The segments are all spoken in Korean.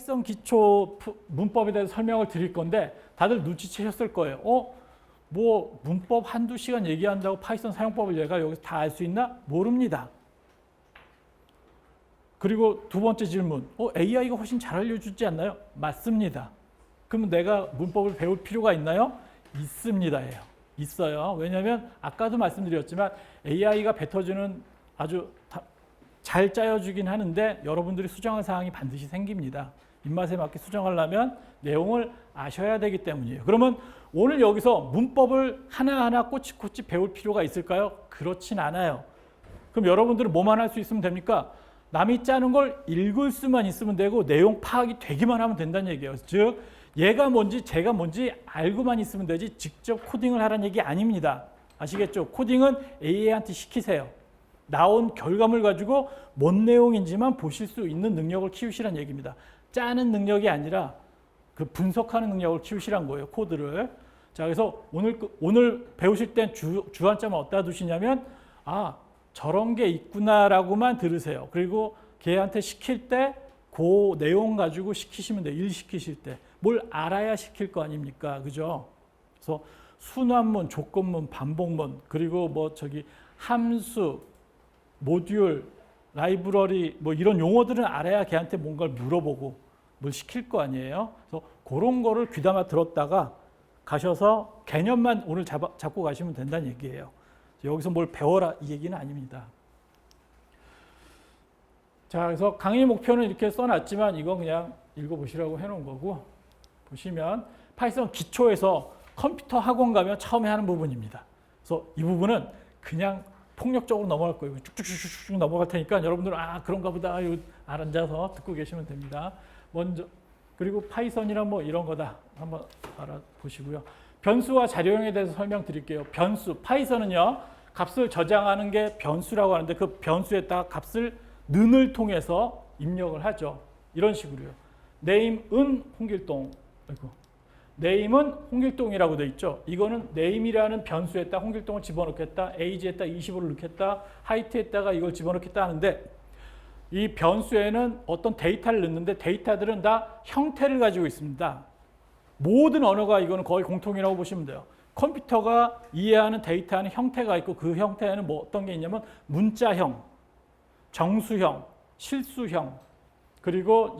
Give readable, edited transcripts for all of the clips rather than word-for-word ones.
파이썬 기초 문법에 대해서 설명을 드릴 건데 다들 눈치채셨을 거예요. 뭐 문법 한두 시간 얘기한다고 파이썬 사용법을 얘가 여기서 다 알 수 있나? 모릅니다. 그리고 두 번째 질문, AI가 훨씬 잘 알려주지 않나요? 맞습니다. 그럼 내가 문법을 배울 필요가 있나요? 있습니다예요. 있어요. 왜냐하면 아까도 말씀드렸지만 AI가 뱉어주는 아주 잘 짜여주긴 하는데 여러분들이 수정할 사항이 반드시 생깁니다. 입맛에 맞게 수정하려면 내용을 아셔야 되기 때문이에요. 그러면 오늘 여기서 문법을 하나하나 꼬치꼬치 배울 필요가 있을까요? 그렇진 않아요. 그럼 여러분들은 뭐만 할 수 있으면 됩니까? 남이 짜는 걸 읽을 수만 있으면 되고 내용 파악이 되기만 하면 된다는 얘기예요. 즉 얘가 뭔지 제가 뭔지 알고만 있으면 되지 직접 코딩을 하라는 얘기 아닙니다. 아시겠죠? 코딩은 AI한테 시키세요. 나온 결과물 가지고 뭔 내용인지만 보실 수 있는 능력을 키우시라는 얘기입니다. 짜는 능력이 아니라 그 분석하는 능력을 키우시란 거예요. 코드를. 자, 그래서 오늘 배우실 땐 주안점을 어디다 두시냐면 저런 게 있구나라고만 들으세요. 그리고 걔한테 시킬 때 그 내용 가지고 시키시면 돼요. 일 시키실 때. 뭘 알아야 시킬 거 아닙니까? 그죠? 그래서 순환문, 조건문, 반복문, 그리고 함수, 모듈, 라이브러리 이런 용어들은 알아야 걔한테 뭔가를 물어보고 뭘 시킬 거 아니에요. 그래서 그런 거를 귀담아 들었다가 가셔서 개념만 오늘 잡고 가시면 된다는 얘기예요. 여기서 뭘 배워라 이 얘기는 아닙니다. 자, 그래서 강의 목표는 이렇게 써놨지만 이건 그냥 읽어보시라고 해놓은 거고, 보시면 파이썬 기초에서 컴퓨터 학원 가면 처음에 하는 부분입니다. 그래서 이 부분은 그냥 폭력적으로 넘어갈 거예요. 쭉쭉쭉쭉 넘어갈 테니까 여러분들은 그런가 보다 앉아서 듣고 계시면 됩니다. 먼저 그리고 파이썬이란 이런 거다 한번 알아보시고요. 변수와 자료형에 대해서 설명드릴게요. 변수, 파이썬은요 값을 저장하는 게 변수라고 하는데 그 변수에다가 값을 는을 통해서 입력을 하죠. 이런 식으로요. name은 홍길동, name은 홍길동이라고 돼 있죠. 이거는 name이라는 변수에다 홍길동을 집어넣겠다, age에다 25를 넣겠다, height에다가 이걸 집어넣겠다 하는데 이 변수에는 어떤 데이터를 넣는데 데이터들은 다 형태를 가지고 있습니다. 모든 언어가 이거는 거의 공통이라고 보시면 돼요. 컴퓨터가 이해하는 데이터는 형태가 있고 그 형태에는 어떤 게 있냐면 문자형, 정수형, 실수형, 그리고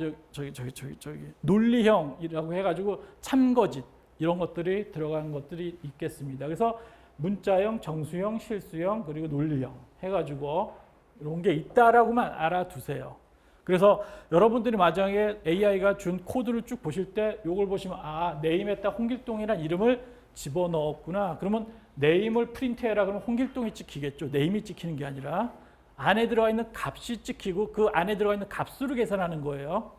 논리형이라고 해가지고 참거짓 이런 것들이 들어가는 것들이 있겠습니다. 그래서 문자형, 정수형, 실수형, 그리고 논리형 해가지고 이런 게 있다라고만 알아두세요. 그래서 여러분들이 마지막에 AI가 준 코드를 쭉 보실 때 이걸 보시면 네임에다 홍길동이라는 이름을 집어넣었구나. 그러면 네임을 프린트해라 그러면 홍길동이 찍히겠죠. 네임이 찍히는 게 아니라 안에 들어가 있는 값이 찍히고 그 안에 들어가 있는 값수를 계산하는 거예요.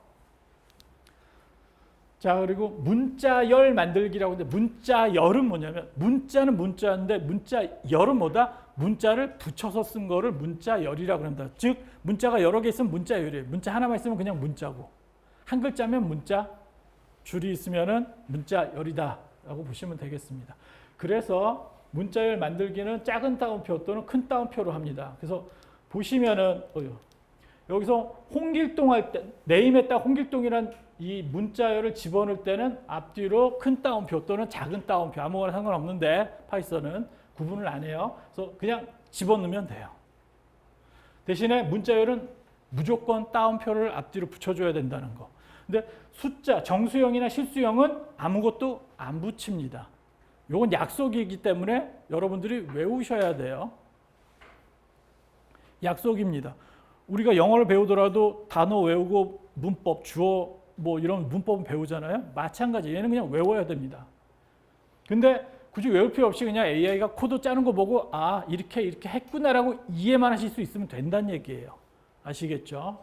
자, 그리고 문자열 만들기라고 하는데 문자열은 뭐냐면 문자는 문자인데 문자열은 뭐다? 문자를 붙여서 쓴 거를 문자열이라고 합니다. 즉 문자가 여러 개 있으면 문자열이에요. 문자 하나만 있으면 그냥 문자고 한 글자면 문자, 줄이 있으면은 문자열이다라고 보시면 되겠습니다. 그래서 문자열 만들기는 작은 따옴표 또는 큰 따옴표로 합니다. 그래서 보시면은 여기서 홍길동 할 때 네임에다 홍길동이란 이 문자열을 집어넣을 때는 앞뒤로 큰 따옴표 또는 작은 따옴표 아무거나 상관없는데 파이썬은 구분을 안 해요. 그래서 그냥 집어넣으면 돼요. 대신에 문자열은 무조건 따옴표를 앞뒤로 붙여줘야 된다는 거. 근데 숫자, 정수형이나 실수형은 아무것도 안 붙입니다. 이건 약속이기 때문에 여러분들이 외우셔야 돼요. 약속입니다. 우리가 영어를 배우더라도 단어 외우고 문법, 주어 이런 문법은 배우잖아요. 마찬가지 얘는 그냥 외워야 됩니다. 근데 굳이 외울 필요 없이 그냥 AI가 코드 짜는 거 보고 이렇게 했구나라고 이해만 하실 수 있으면 된다는 얘기예요. 아시겠죠?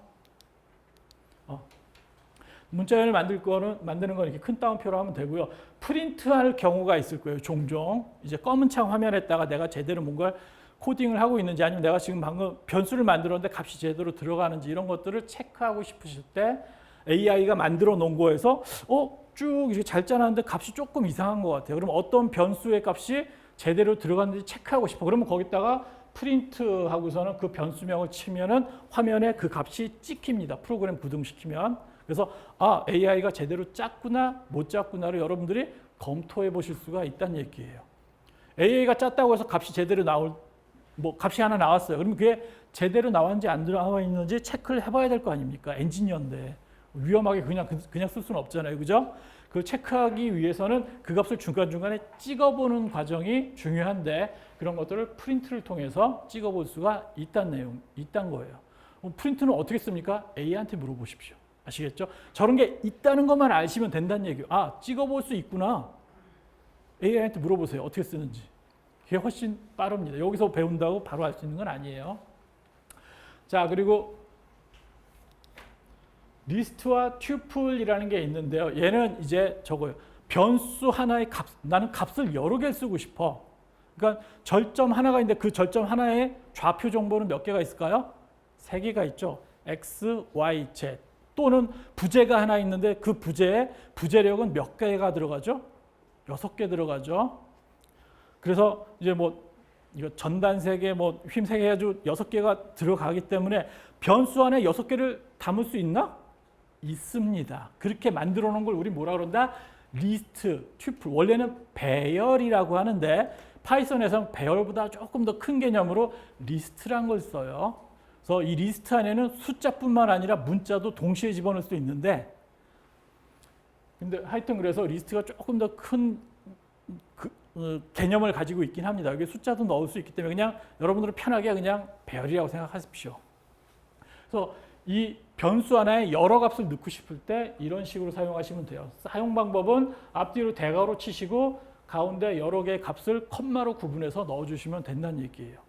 문자열을 만드는 건 이렇게 큰 따옴표로 하면 되고요. 프린트할 경우가 있을 거예요. 종종 이제 검은 창 화면에다가 내가 제대로 뭔가 코딩을 하고 있는지 아니면 내가 지금 방금 변수를 만들었는데 값이 제대로 들어가는지 이런 것들을 체크하고 싶으실 때 AI가 만들어 놓은 거에서 쭉 이렇게 잘 짜놨는데 값이 조금 이상한 것 같아요. 그럼 어떤 변수의 값이 제대로 들어갔는지 체크하고 싶어. 그러면 거기다가 프린트하고서는 그 변수명을 치면은 화면에 그 값이 찍힙니다. 프로그램 구동시키면. 그래서 AI가 제대로 짰구나 못 짰구나를 여러분들이 검토해 보실 수가 있다는 얘기예요. AI가 짰다고 해서 값이 제대로 값이 하나 나왔어요. 그러면 그게 제대로 나왔는지 안 나와 있는지 체크를 해봐야 될 거 아닙니까? 엔지니어인데 위험하게 그냥 쓸 수는 없잖아요, 그죠? 그걸 체크하기 위해서는 그 값을 중간중간에 찍어보는 과정이 중요한데 그런 것들을 프린트를 통해서 찍어볼 수가 있다는 거예요. 프린트는 어떻게 씁니까? AI한테 물어보십시오. 아시겠죠? 저런 게 있다는 것만 아시면 된다는 얘기예요. 찍어볼 수 있구나. AI한테 물어보세요. 어떻게 쓰는지. 그게 훨씬 빠릅니다. 여기서 배운다고 바로 할 수 있는 건 아니에요. 자, 그리고 리스트와 튜플이라는 게 있는데요. 얘는 이제 저거예요. 변수 하나의 나는 값을 여러 개를 쓰고 싶어. 그러니까 절점 하나가 있는데 그 절점 하나에 좌표 정보는 몇 개가 있을까요? 3개가 있죠. X, Y, Z. 또는 부재가 하나 있는데 그 부재에 부재력은 몇 개가 들어가죠? 6개 들어가죠. 그래서 이제 이거 전단 3개, 휨 3개 해가지고 6개가 들어가기 때문에 변수 안에 6개를 담을 수 있나? 있습니다. 그렇게 만들어 놓은 걸 우리 뭐라 그런다? 리스트, 튜플. 원래는 배열이라고 하는데 파이썬에서는 배열보다 조금 더 큰 개념으로 리스트란 걸 써요. 그래서 이 리스트 안에는 숫자뿐만 아니라 문자도 동시에 집어넣을 수 있는데 근데 하여튼 그래서 리스트가 조금 더 큰 개념을 가지고 있긴 합니다. 여기 숫자도 넣을 수 있기 때문에 그냥 여러분들은 편하게 그냥 배열이라고 생각하십시오. 그래서 이 변수 하나에 여러 값을 넣고 싶을 때 이런 식으로 사용하시면 돼요. 사용 방법은 앞뒤로 대괄호 치시고 가운데 여러 개의 값을 컴마로 구분해서 넣어주시면 된다는 얘기예요.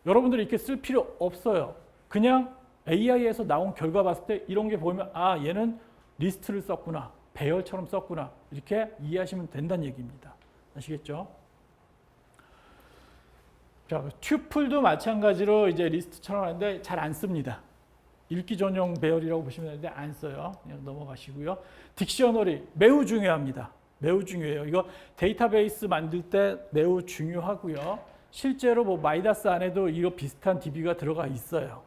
여러분들이 이렇게 쓸 필요 없어요. 그냥 AI에서 나온 결과 봤을 때 이런 게 보이면 얘는 리스트를 썼구나. 배열처럼 썼구나. 이렇게 이해하시면 된다는 얘기입니다. 아시겠죠? 자, 튜플도 마찬가지로 이제 리스트처럼 하는데 잘 안 씁니다. 읽기 전용 배열이라고 보시면 되는데 안 써요. 그냥 넘어가시고요. 딕셔너리 매우 중요합니다. 매우 중요해요. 이거 데이터베이스 만들 때 매우 중요하고요. 실제로 마이다스 안에도 이거 비슷한 DB가 들어가 있어요.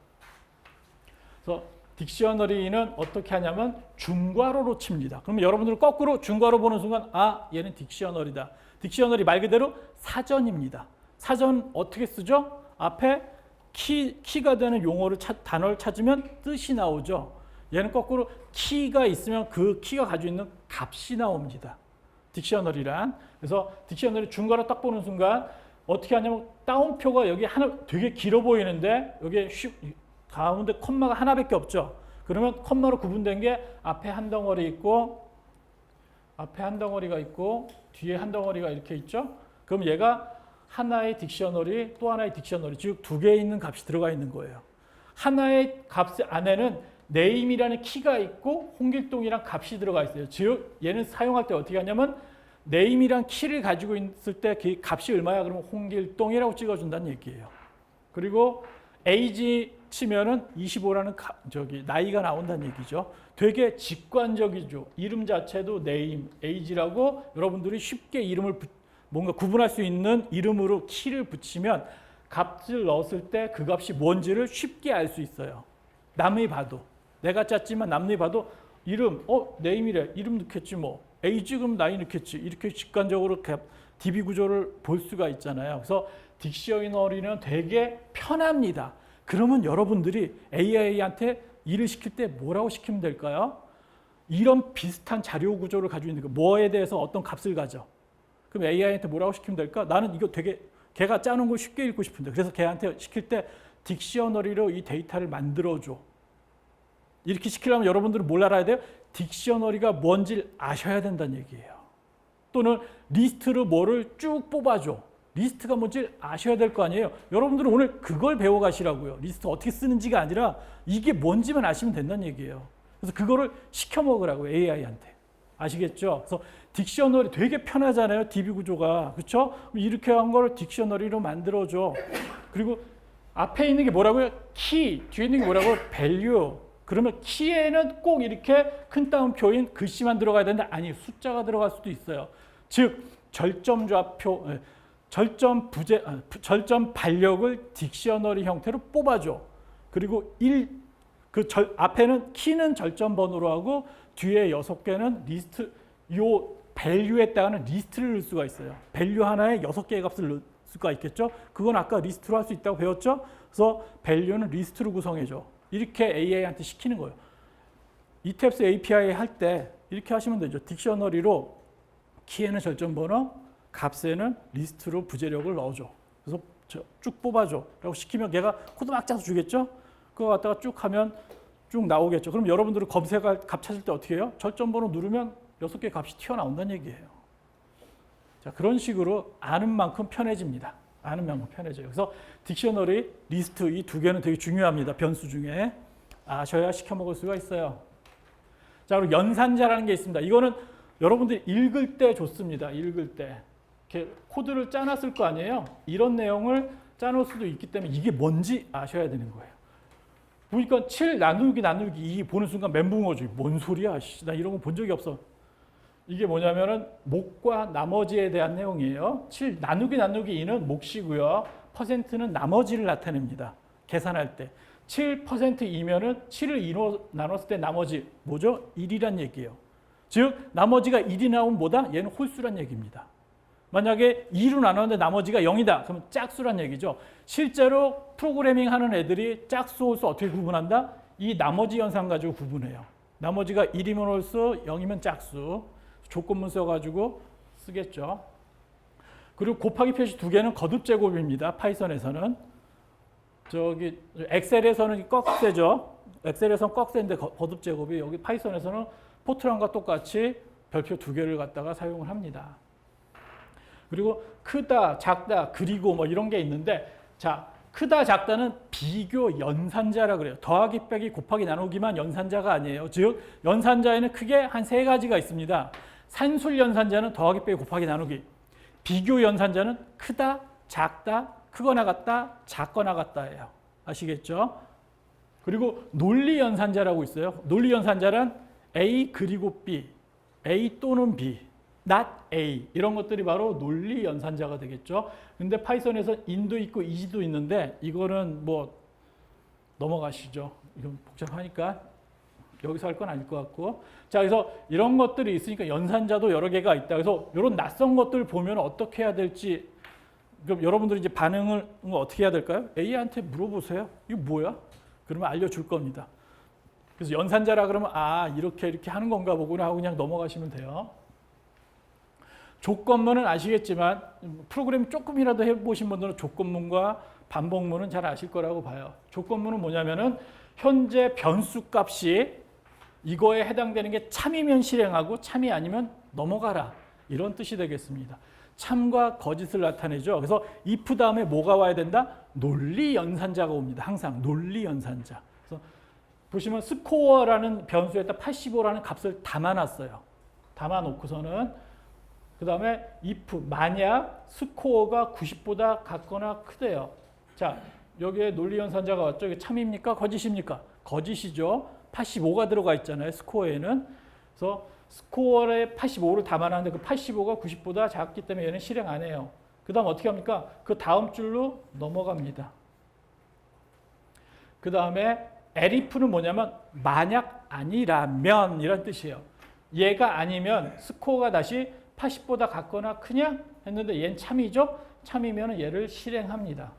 그래서 딕셔너리는 어떻게 하냐면 중괄호로 칩니다. 그러면 여러분들은 거꾸로 중괄호 보는 순간 얘는 딕셔너리다. 딕셔너리 말 그대로 사전입니다. 사전 어떻게 쓰죠? 앞에 키가 되는 단어를 찾으면 뜻이 나오죠. 얘는 거꾸로 키가 있으면 그 키가 가지고 있는 값이 나옵니다. 딕셔너리란. 그래서 딕셔너리 중괄호 딱 보는 순간 어떻게 하냐면 따옴표가 여기 하나 되게 길어 보이는데 여기 가운데 콤마가 하나밖에 없죠. 그러면 콤마로 구분된 게 앞에 한 덩어리 있고 앞에 한 덩어리가 있고 뒤에 한 덩어리가 이렇게 있죠. 그럼 얘가 하나의 딕셔너리 또 하나의 딕셔너리 즉 2개 있는 값이 들어가 있는 거예요. 하나의 값 안에는 네임이라는 키가 있고 홍길동이란 값이 들어가 있어요. 즉 얘는 사용할 때 어떻게 하냐면 네임이란 키를 가지고 있을 때 그 값이 얼마야? 그러면 홍길동이라고 찍어준다는 얘기예요. 그리고 age 치면은 25라는 나이가 나온다는 얘기죠. 되게 직관적이죠. 이름 자체도 name, age라고 여러분들이 쉽게 이름을 뭔가 구분할 수 있는 이름으로 키를 붙이면 값을 넣었을 때 그 값이 뭔지를 쉽게 알 수 있어요. 남이 봐도 내가 짰지만 남이 봐도 이름 name이래 이름 넣겠지 age 그럼 나이 넣겠지 이렇게 직관적으로 DB 구조를 볼 수가 있잖아요. 그래서 딕셔너리는 되게 편합니다. 그러면 여러분들이 AI한테 일을 시킬 때 뭐라고 시키면 될까요? 이런 비슷한 자료 구조를 가지고 있는 거 뭐에 대해서 어떤 값을 가져? 그럼 AI한테 뭐라고 시키면 될까? 나는 이거 되게 걔가 짜놓은 걸 쉽게 읽고 싶은데 그래서 걔한테 시킬 때 딕셔너리로 이 데이터를 만들어줘. 이렇게 시키려면 여러분들은 뭘 알아야 돼요? 딕셔너리가 뭔지를 아셔야 된다는 얘기예요. 또는 리스트로 뭐를 쭉 뽑아줘. 리스트가 뭔지 아셔야 될 거 아니에요. 여러분들은 오늘 그걸 배워가시라고요. 리스트 어떻게 쓰는지가 아니라 이게 뭔지만 아시면 된다는 얘기예요. 그래서 그거를 시켜 먹으라고요. AI한테. 아시겠죠? 그래서 딕셔너리 되게 편하잖아요. DB 구조가. 그렇죠? 이렇게 한 거를 딕셔너리로 만들어줘. 그리고 앞에 있는 게 뭐라고요? 키. 뒤에 있는 게 뭐라고요? value. 그러면 키에는 꼭 이렇게 큰 따옴표인 글씨만 들어가야 되는데 아니 숫자가 들어갈 수도 있어요. 즉 절점 좌표, 절점 반력을 딕셔너리 형태로 뽑아줘. 그리고 앞에는 키는 절전 번호로 하고 뒤에 6개는 리스트, 요 밸류에다가는 리스트를 넣을 수가 있어요. 밸류 하나에 6개의 값을 넣을 수가 있겠죠. 그건 아까 리스트로 할 수 있다고 배웠죠. 그래서 밸류는 리스트로 구성해줘. 이렇게 AI한테 시키는 거예요. 이탭스 API 할 때 이렇게 하시면 되죠. 딕셔너리로 키에는 절전 번호, 값에는 리스트로 부재력을 넣어줘. 그래서 쭉 뽑아줘 라고 시키면 얘가 코드 막 짜서 주겠죠. 그거 갖다가 쭉 하면 쭉 나오겠죠. 그럼 여러분들은 검색할 값 찾을 때 어떻게 해요? 절전 번호 누르면 6개의 값이 튀어나온다는 얘기예요. 자, 그런 식으로 아는 만큼 편해집니다. 아는 만큼 편해져요. 그래서 딕셔너리, 리스트 이 2개는 되게 중요합니다. 변수 중에 아셔야 시켜 먹을 수가 있어요. 자, 그리고 연산자라는 게 있습니다. 이거는 여러분들이 읽을 때 좋습니다. 읽을 때. 이렇게 코드를 짜놨을 거 아니에요. 이런 내용을 짜놓을 수도 있기 때문에 이게 뭔지 아셔야 되는 거예요. 보니까 7 나누기 2 보는 순간 멘붕어지. 뭔 소리야? 나 이런 거 본 적이 없어. 이게 뭐냐면은 목과 나머지에 대한 내용이에요. 7 나누기 2는 몫이고요. 퍼센트는 나머지를 나타냅니다. 계산할 때. 7%이면은 7을 2로 나눴을 때 나머지 뭐죠? 1이란 얘기예요. 즉 나머지가 1이 나오면 뭐다? 얘는 홀수란 얘기입니다. 만약에 2로 나눴는데 나머지가 0이다. 그러면 짝수란 얘기죠. 실제로 프로그래밍 하는 애들이 짝수, 홀수 어떻게 구분한다? 이 나머지 연산 가지고 구분해요. 나머지가 1이면 홀수, 0이면 짝수. 조건문 써가지고 쓰겠죠. 그리고 곱하기 표시 2개는 거듭 제곱입니다. 파이썬에서는. 저기 엑셀에서는 꺽쇠죠. 엑셀에서는 꺽쇠인데 거듭 제곱이 여기 파이썬에서는 포트란과 똑같이 별표 2개를 갖다가 사용을 합니다. 그리고 크다, 작다, 그리고 뭐 이런 게 있는데 자, 크다, 작다는 비교 연산자라 그래요. 더하기, 빼기, 곱하기, 나누기만 연산자가 아니에요. 즉 연산자에는 크게 한 3가지가 있습니다. 산술 연산자는 더하기, 빼기, 곱하기, 나누기. 비교 연산자는 크다, 작다, 크거나 같다, 작거나 같다예요. 아시겠죠? 그리고 논리 연산자라고 있어요. 논리 연산자는 A 그리고 B, A 또는 B, not A 이런 것들이 바로 논리 연산자가 되겠죠. 근데 파이썬에서 in도 있고 is도 있는데 이거는 뭐 넘어가시죠. 이건 복잡하니까 여기서 할 건 아닐 것 같고. 자, 그래서 이런 것들이 있으니까 연산자도 여러 개가 있다. 그래서 이런 낯선 것들 보면 어떻게 해야 될지 그럼 여러분들이 이제 반응을 어떻게 해야 될까요? A한테 물어보세요. 이거 뭐야? 그러면 알려줄 겁니다. 그래서 연산자라 그러면 이렇게 하는 건가 보구나 하고 그냥 넘어가시면 돼요. 조건문은 아시겠지만 프로그램 조금이라도 해보신 분들은 조건문과 반복문은 잘 아실 거라고 봐요. 조건문은 뭐냐면은 현재 변수 값이 이거에 해당되는 게 참이면 실행하고 참이 아니면 넘어가라 이런 뜻이 되겠습니다. 참과 거짓을 나타내죠. 그래서 if 다음에 뭐가 와야 된다? 논리 연산자가 옵니다. 항상 논리 연산자. 그래서 보시면 스코어라는 변수에다 85라는 값을 담아놨어요. 담아놓고서는 그 다음에 if 만약 스코어가 90보다 같거나 크대요. 자, 여기에 논리 연산자가 왔죠. 이게 참입니까? 거짓입니까? 거짓이죠. 85가 들어가 있잖아요. 스코어에는. 그래서 스코어에 85를 담아놨는데 그 85가 90보다 작기 때문에 얘는 실행 안 해요. 그 다음 어떻게 합니까? 그 다음 줄로 넘어갑니다. 그 다음에 elif는 뭐냐면 만약 아니라면 이란 뜻이에요. 얘가 아니면 스코어가 다시 80보다 같거나 크냐? 했는데 얘는 참이죠? 참이면 얘를 실행합니다.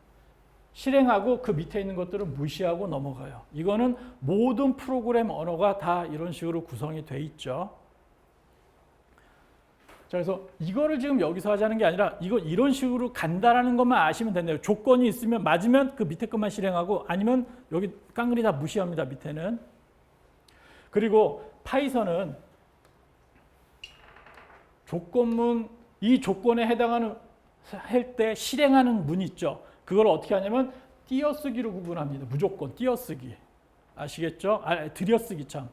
실행하고 그 밑에 있는 것들은 무시하고 넘어가요. 이거는 모든 프로그램 언어가 다 이런 식으로 구성이 돼 있죠. 자, 그래서 이거를 지금 여기서 하자는 게 아니라 이거 이런 식으로 간다라는 것만 아시면 된대요. 조건이 있으면 맞으면 그 밑에 것만 실행하고 아니면 여기 깡그리 다 무시합니다. 밑에는. 그리고 파이썬은 조건문 이 조건에 해당하는 할 때 실행하는 문이 있죠. 그걸 어떻게 하냐면 띄어쓰기로 구분합니다. 무조건 띄어쓰기. 아시겠죠? 들여쓰기 참.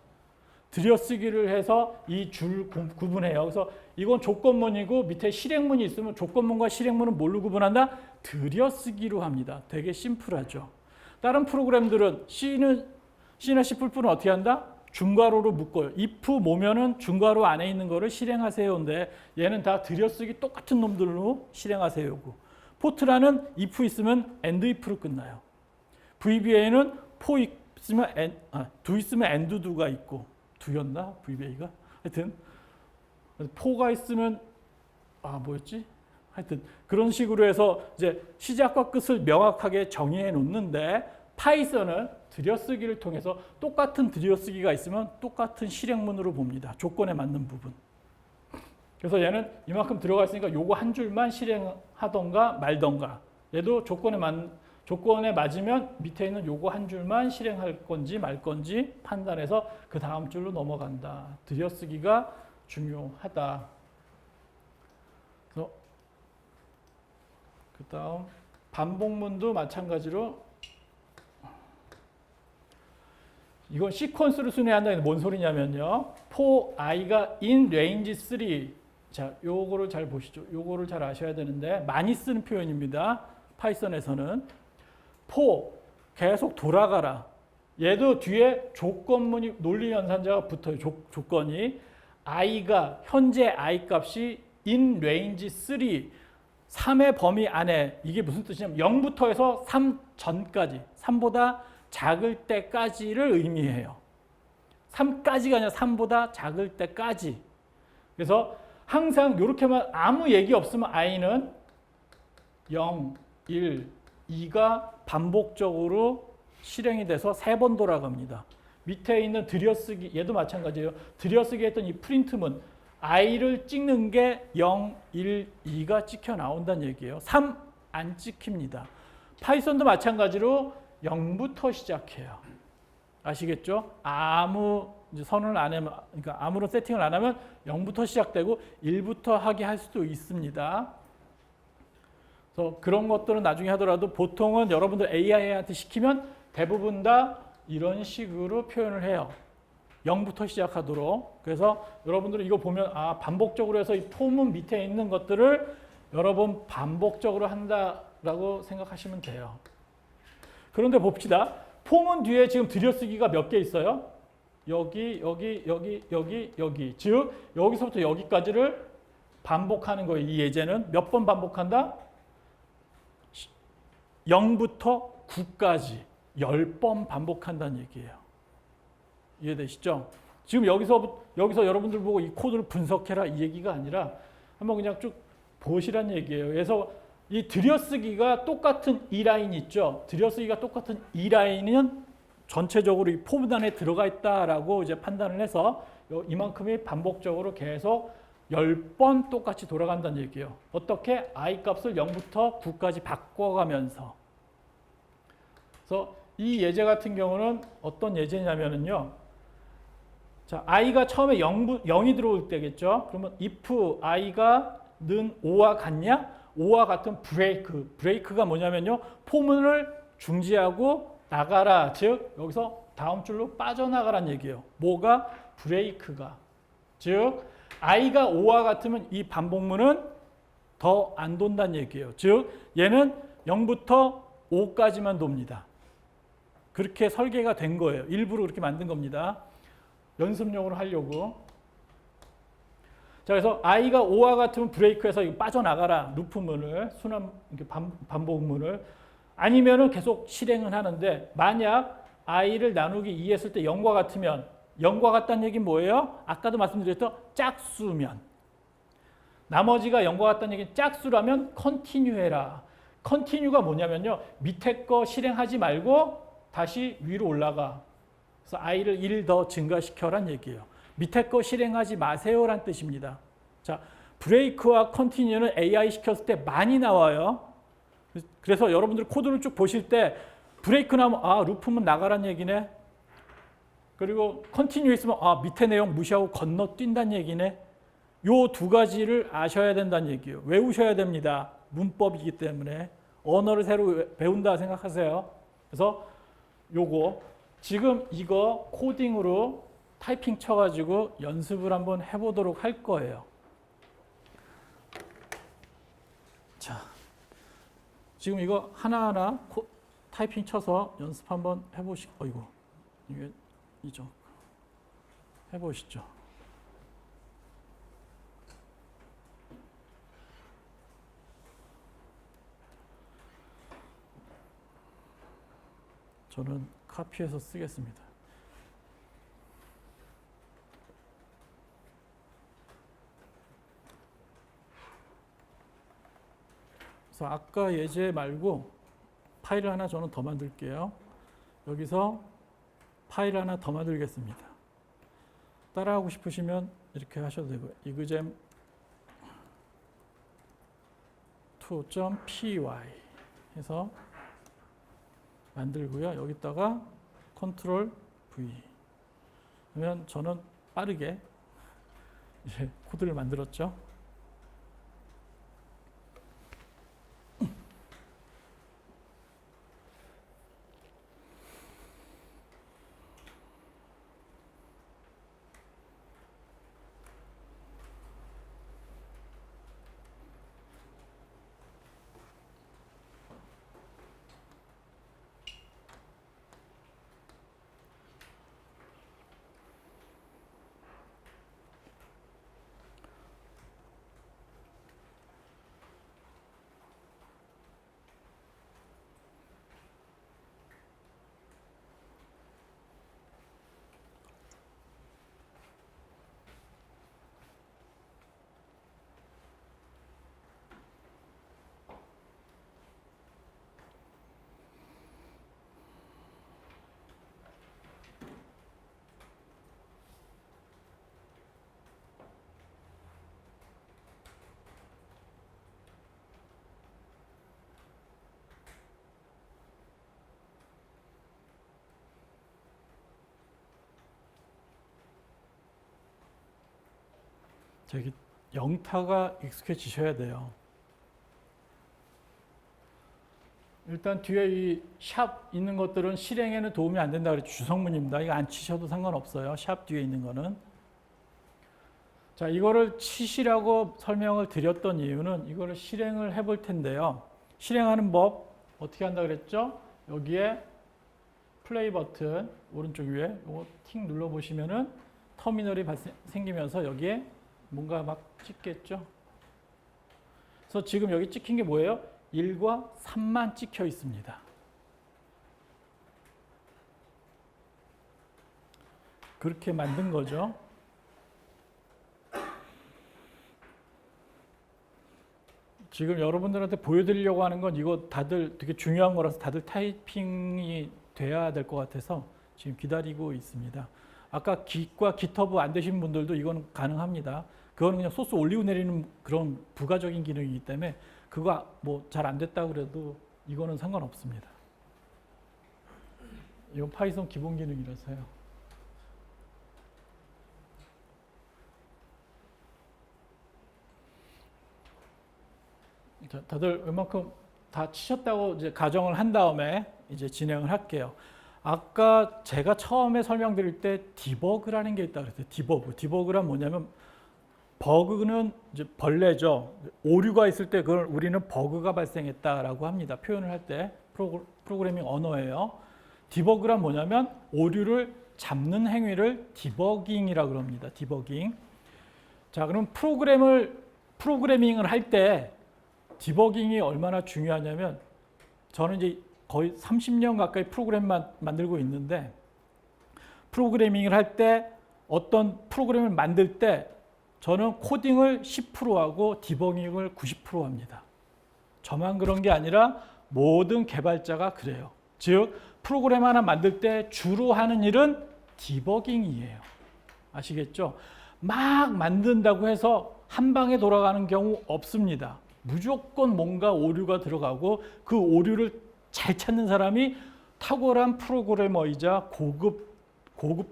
들여쓰기를 해서 이 줄 구분해요. 그래서 이건 조건문이고 밑에 실행문이 있으면 조건문과 실행문은 뭘로 구분한다? 들여쓰기로 합니다. 되게 심플하죠. 다른 프로그램들은 C나 C++는 어떻게 한다? 중괄호로 묶어요. if 모면은 중괄호 안에 있는 거를 실행하세요인데 얘는 다 들여쓰기 똑같은 놈들로 실행하세요고. 포트라는 if 있으면 and if로 끝나요. VBA는 있으면 do 있으면 and do가 있고 do였나? VBA가? 하여튼 4가 있으면 뭐였지? 하여튼 그런 식으로 해서 이제 시작과 끝을 명확하게 정의해 놓는데 파이썬은 들여쓰기를 통해서 똑같은 들여쓰기가 있으면 똑같은 실행문으로 봅니다. 조건에 맞는 부분. 그래서 얘는 이만큼 들어가 있으니까 요거 한 줄만 실행하던가 말던가. 얘도 조건에 맞으면 밑에 있는 요거 한 줄만 실행할 건지 말 건지 판단해서 그 다음 줄로 넘어간다. 들여쓰기가 중요하다. 그래서 그 다음 반복문도 마찬가지로 이건 시퀀스로 순회한다는 게 뭔 소리냐면요. for i가 in range 3. 자, 요거를 잘 보시죠. 요거를 잘 아셔야 되는데 많이 쓰는 표현입니다. 파이썬에서는 for 계속 돌아가라. 얘도 뒤에 조건문이 논리 연산자가 붙어요. 조건이 i가 현재 i 값이 in range 3. 3의 범위 안에 이게 무슨 뜻이냐면 0부터 해서 3 전까지 3보다 작을 때까지를 의미해요. 3까지가 아니라 3보다 작을 때까지. 그래서 항상 이렇게만 아무 얘기 없으면 i는 0, 1, 2가 반복적으로 실행이 돼서 3번 돌아갑니다. 밑에 있는 들여쓰기 얘도 마찬가지예요. 들여쓰기 했던 이 프린트문 i를 찍는 게 0, 1, 2가 찍혀 나온다는 얘기예요. 3 안 찍힙니다. 파이썬도 마찬가지로 0부터 시작해요. 아시겠죠? 아무 선언을 안 하면, 그러니까 아무런 세팅을 안 하면 0부터 시작되고 1부터 하게 할 수도 있습니다. 그래서 그런 것들은 나중에 하더라도 보통은 여러분들 AI한테 시키면 대부분 다 이런 식으로 표현을 해요. 0부터 시작하도록. 그래서 여러분들은 이거 보면 반복적으로 해서 이 폼은 밑에 있는 것들을 여러 번 반복적으로 한다라고 생각하시면 돼요. 그런데 봅시다. 폼은 뒤에 지금 들여쓰기가 몇 개 있어요? 여기. 즉 여기서부터 여기까지를 반복하는 거예요. 이 예제는 몇 번 반복한다? 0부터 9까지 10번 반복한다는 얘기예요. 이해되시죠? 지금 여기서 여러분들 보고 이 코드를 분석해라 이 얘기가 아니라 한번 그냥 쭉 보시란 얘기예요. 그래서 이 들여쓰기가 똑같은 이 라인 있죠. 들여쓰기가 똑같은 이 라인은 전체적으로 이 폼 안에 들어가 있다라고 이제 판단을 해서 이만큼이 반복적으로 계속 10번 똑같이 돌아간다는 얘기예요. 어떻게? i 값을 0부터 9까지 바꿔가면서. 그래서 이 예제 같은 경우는 어떤 예제냐면요. 자, i가 처음에 0이 들어올 때겠죠. 그러면 if i가 는 5와 같냐? 5와 같은 브레이크. 브레이크가 뭐냐면요. 포문을 중지하고 나가라. 즉 여기서 다음 줄로 빠져나가라는 얘기예요. 뭐가? 브레이크가. 즉 i가 5와 같으면 이 반복문은 더 안 돈다는 얘기예요. 즉 얘는 0부터 5까지만 돕니다. 그렇게 설계가 된 거예요. 일부러 그렇게 만든 겁니다. 연습용으로 하려고. 자, 그래서 i가 5와 같으면 브레이크에서 빠져나가라. 루프문을, 순환 반복문을. 아니면은 계속 실행은 하는데 만약 i를 나누기 2 했을 때 0과 같으면 0과 같다는 얘기는 뭐예요? 아까도 말씀드렸던 짝수면. 나머지가 0과 같다는 얘기는 짝수라면 컨티뉴 해라. 컨티뉴가 뭐냐면요. 밑에 거 실행하지 말고 다시 위로 올라가. 그래서 i를 1 더 증가시켜란 얘기예요. 밑에 거 실행하지 마세요란 뜻입니다. 자, 브레이크와 컨티뉴는 AI 시켰을 때 많이 나와요. 그래서 여러분들 코드를 쭉 보실 때 브레이크 나오면 루프문 나가란 얘기네. 그리고 컨티뉴 있으면 밑에 내용 무시하고 건너뛴다는 얘기네. 요 두 가지를 아셔야 된다는 얘기예요. 외우셔야 됩니다. 문법이기 때문에. 언어를 새로 배운다 생각하세요. 그래서 요거 지금 이거 코딩으로 타이핑 쳐가지고 연습을 한번 해보도록 할 거예요. 자, 지금 이거 하나하나 타이핑 쳐서 연습 한번 해보시고, 이게 이죠. 해보시죠. 저는 카피해서 쓰겠습니다. 그래서 아까 예제 말고 파일을 하나 저는 더 만들게요. 여기서 파일 하나 더 만들겠습니다. 따라하고 싶으시면 이렇게 하셔도 되고 이그잼 2.py 해서 만들고요. 여기다가 컨트롤 V 그러면 저는 빠르게 이제 코드를 만들었죠. 저기 영타가 익숙해지셔야 돼요. 일단 뒤에 이 샵 있는 것들은 실행에는 도움이 안 된다 그랬죠. 주성문입니다. 이거 안 치셔도 상관없어요. 샵 뒤에 있는 거는. 자, 이거를 치시라고 설명을 드렸던 이유는 이거를 실행을 해볼 텐데요. 실행하는 법 어떻게 한다 그랬죠? 여기에 플레이 버튼 오른쪽 위에 이거 틱 눌러 보시면은 터미널이 생기면서 여기에 뭔가 막 찍겠죠. 그래서 지금 여기 찍힌 게 뭐예요? 1과 3만 찍혀 있습니다. 그렇게 만든 거죠. 지금 여러분들한테 보여드리려고 하는 건 이거 다들 되게 중요한 거라서 다들 타이핑이 돼야 될 것 같아서 지금 기다리고 있습니다. 아까 깃과 깃허브 안 되신 분들도 이거는 가능합니다. 그거는 그냥 소스 올리고 내리는 그런 부가적인 기능이기 때문에 그거 뭐 잘 안 됐다고 그래도 이거는 상관없습니다. 이건 파이썬 기본 기능이라서요. 자, 다들 웬만큼 다 치셨다고 이제 가정을 한 다음에 이제 진행을 할게요. 아까 제가 처음에 설명드릴 때 디버그라는 게 있다고 그랬어요. 디버그란 뭐냐면 버그는 이제 벌레죠. 오류가 있을 때 그걸 우리는 버그가 발생했다라고 합니다. 표현을 할 때 프로그래밍 언어예요. 디버그란 뭐냐면 오류를 잡는 행위를 디버깅이라고 합니다. 디버깅. 자, 그럼 프로그래밍을 할 때 디버깅이 얼마나 중요하냐면 저는 이제 거의 30년 가까이 프로그램만 만들고 있는데 프로그래밍을 할 때 어떤 프로그램을 만들 때 저는 코딩을 10%하고 디버깅을 90% 합니다. 저만 그런 게 아니라 모든 개발자가 그래요. 즉 프로그램 하나 만들 때 주로 하는 일은 디버깅이에요. 아시겠죠? 막 만든다고 해서 한 방에 돌아가는 경우 없습니다. 무조건 뭔가 오류가 들어가고 그 오류를 잘 찾는 사람이 탁월한 프로그래머이자 고급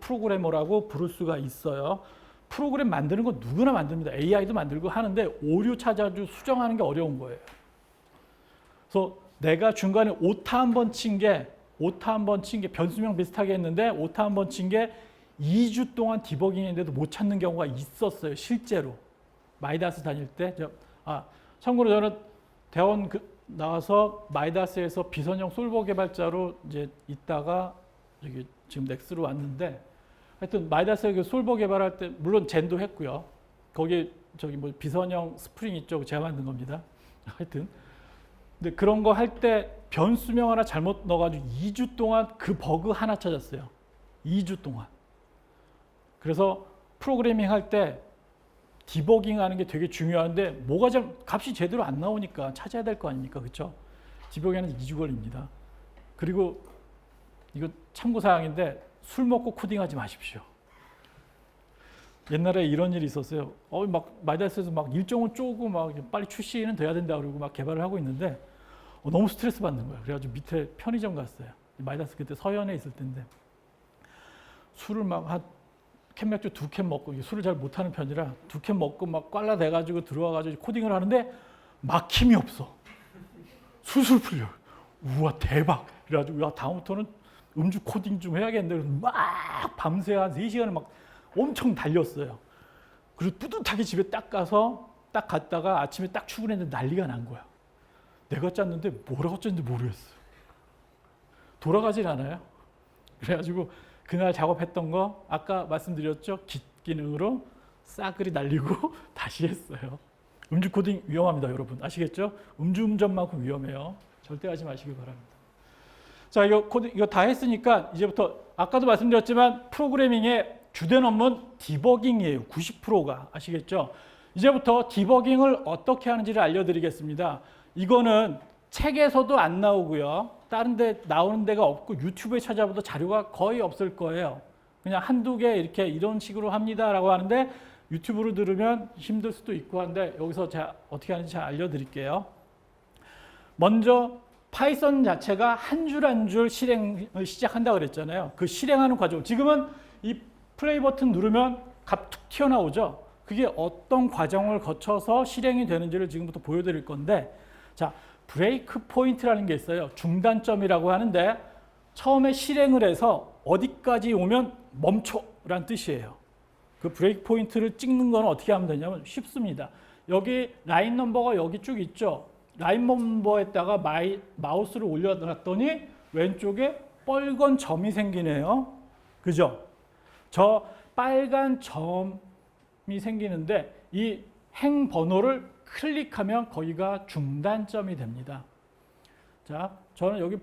프로그래머라고 부를 수가 있어요. 프로그램 만드는 건 누구나 만듭니다. AI도 만들고 하는데 오류 찾아주 수정하는 게 어려운 거예요. 그래서 내가 중간에 오타 한 번 친 게 변수명 비슷하게 했는데 오타 한 번 친 게 2주 동안 디버깅했는데도 못 찾는 경우가 있었어요. 실제로. 마이다스 다닐 때. 참고로 저는 대원 나와서 마이다스에서 비선형 솔버 개발자로 이제 있다가 여기 지금 넥스로 왔는데 하여튼 마이다스 솔버 개발할 때 물론 젠도 했고요. 거기에 저기 뭐 비선형 스프링 있죠. 제가 만든 겁니다. 하여튼 근데 그런 거 할 때 변수명 하나 잘못 넣어가지고 2주 동안 그 버그 하나 찾았어요. 2주 동안. 그래서 프로그래밍 할 때 디버깅 하는 게 되게 중요한데 뭐가 값이 제대로 안 나오니까 찾아야 될 거 아닙니까? 그렇죠? 디버깅하는 2주 걸립니다. 그리고 이거 참고사항인데 술 먹고 코딩하지 마십시오. 옛날에 이런 일이 있었어요. 막 마이다스에서 막 일정은 쪼고 막 빨리 출시는 돼야 된다 그러고 막 개발을 하고 있는데 너무 스트레스 받는 거예요. 그래가지고 밑에 편의점 갔어요. 마이다스 그때 서현에 있을 때인데 술을 막 한 캔 맥주 2캔 먹고 술을 잘 못하는 편이라 2캔 먹고 막 꽐라 대가지고 들어와가지고 코딩을 하는데 막힘이 없어. 술술 풀려. 우와 대박. 그래가지고 야 다음부터는 음주 코딩 좀 해야겠는데 막 밤새 한 3시간을 막 엄청 달렸어요. 그리고 뿌듯하게 집에 딱 가서 딱 갔다가 아침에 딱 출근했는데 난리가 난 거야. 내가 짰는데 뭐라고 짰는지 모르겠어요. 돌아가질 않아요. 그래가지고 그날 작업했던 거 아까 말씀드렸죠. git 기능으로 싸그리 날리고 다시 했어요. 음주 코딩 위험합니다, 여러분. 아시겠죠? 음주운전만큼 위험해요. 절대 하지 마시길 바랍니다. 자, 이거 다 했으니까 이제부터 아까도 말씀드렸지만 프로그래밍의 주된 업무는 디버깅이에요. 90%가. 아시겠죠? 이제부터 디버깅을 어떻게 하는지를 알려드리겠습니다. 이거는 책에서도 안 나오고요. 다른 데 나오는 데가 없고 유튜브에 찾아봐도 자료가 거의 없을 거예요. 그냥 한두 개 이렇게 이런 식으로 합니다라고 하는데 유튜브로 들으면 힘들 수도 있고 한데 여기서 제가 어떻게 하는지 잘 알려드릴게요. 먼저 파이썬 자체가 한 줄 한 줄 실행을 시작한다고 그랬잖아요. 그 실행하는 과정. 지금은 이 플레이 버튼 누르면 값 툭 튀어나오죠. 그게 어떤 과정을 거쳐서 실행이 되는지를 지금부터 보여드릴 건데 자, 브레이크 포인트라는 게 있어요. 중단점이라고 하는데 처음에 실행을 해서 어디까지 오면 멈춰라는 뜻이에요. 그 브레이크 포인트를 찍는 건 어떻게 하면 되냐면 쉽습니다. 여기 라인 넘버가 여기 쭉 있죠. 라인 넘버에다가 마우스를 올려놨더니 왼쪽에 빨간 점이 생기네요. 그죠? 저 빨간 점이 생기는데 이 행 번호를 클릭하면 거기가 중단점이 됩니다. 자, 저는 여기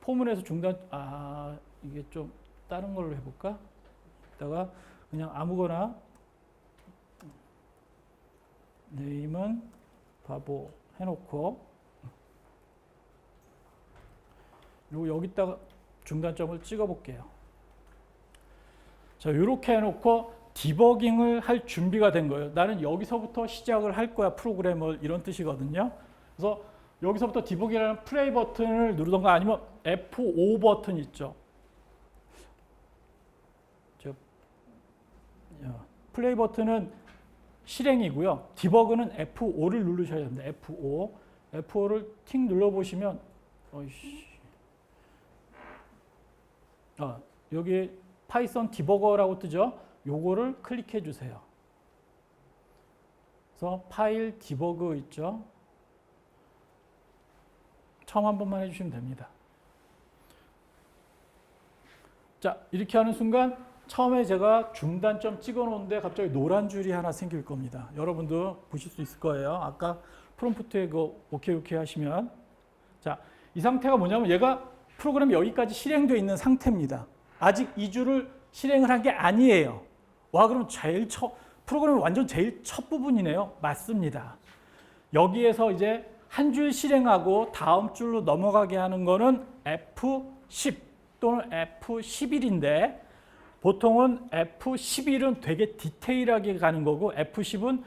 포문에서 이게 좀 다른 걸로 해볼까? 이따가 그냥 아무거나 네임은 바보 해놓고 그리고 여기다가 중단점을 찍어볼게요. 자, 이렇게 해놓고 디버깅을 할 준비가 된 거예요. 나는 여기서부터 시작을 할 거야, 프로그램을. 이런 뜻이거든요. 그래서 여기서부터 디버깅이라는 플레이 버튼을 누르던가 아니면 F5 버튼 있죠. 플레이 버튼은 실행이고요. 디버그는 F5를 누르셔야 됩니다. F5. F5를 틱 눌러보시면 여기 파이썬 디버거라고 뜨죠. 요거를 클릭해 주세요. 그래서 파일 디버그 있죠. 처음 한 번만 해주시면 됩니다. 자, 이렇게 하는 순간 처음에 제가 중단점 찍어 놓은데 갑자기 노란 줄이 하나 생길 겁니다. 여러분도 보실 수 있을 거예요. 아까 프롬프트에 그 오케이 하시면 자, 이 상태가 뭐냐면 얘가 프로그램이 여기까지 실행되어 있는 상태입니다. 아직 이 줄을 실행을 한 게 아니에요. 와, 그럼 프로그램이 완전 제일 첫 부분이네요. 맞습니다. 여기에서 이제 한 줄 실행하고 다음 줄로 넘어가게 하는 거는 F10 또는 F11인데 보통은 F11은 되게 디테일하게 가는 거고 F10은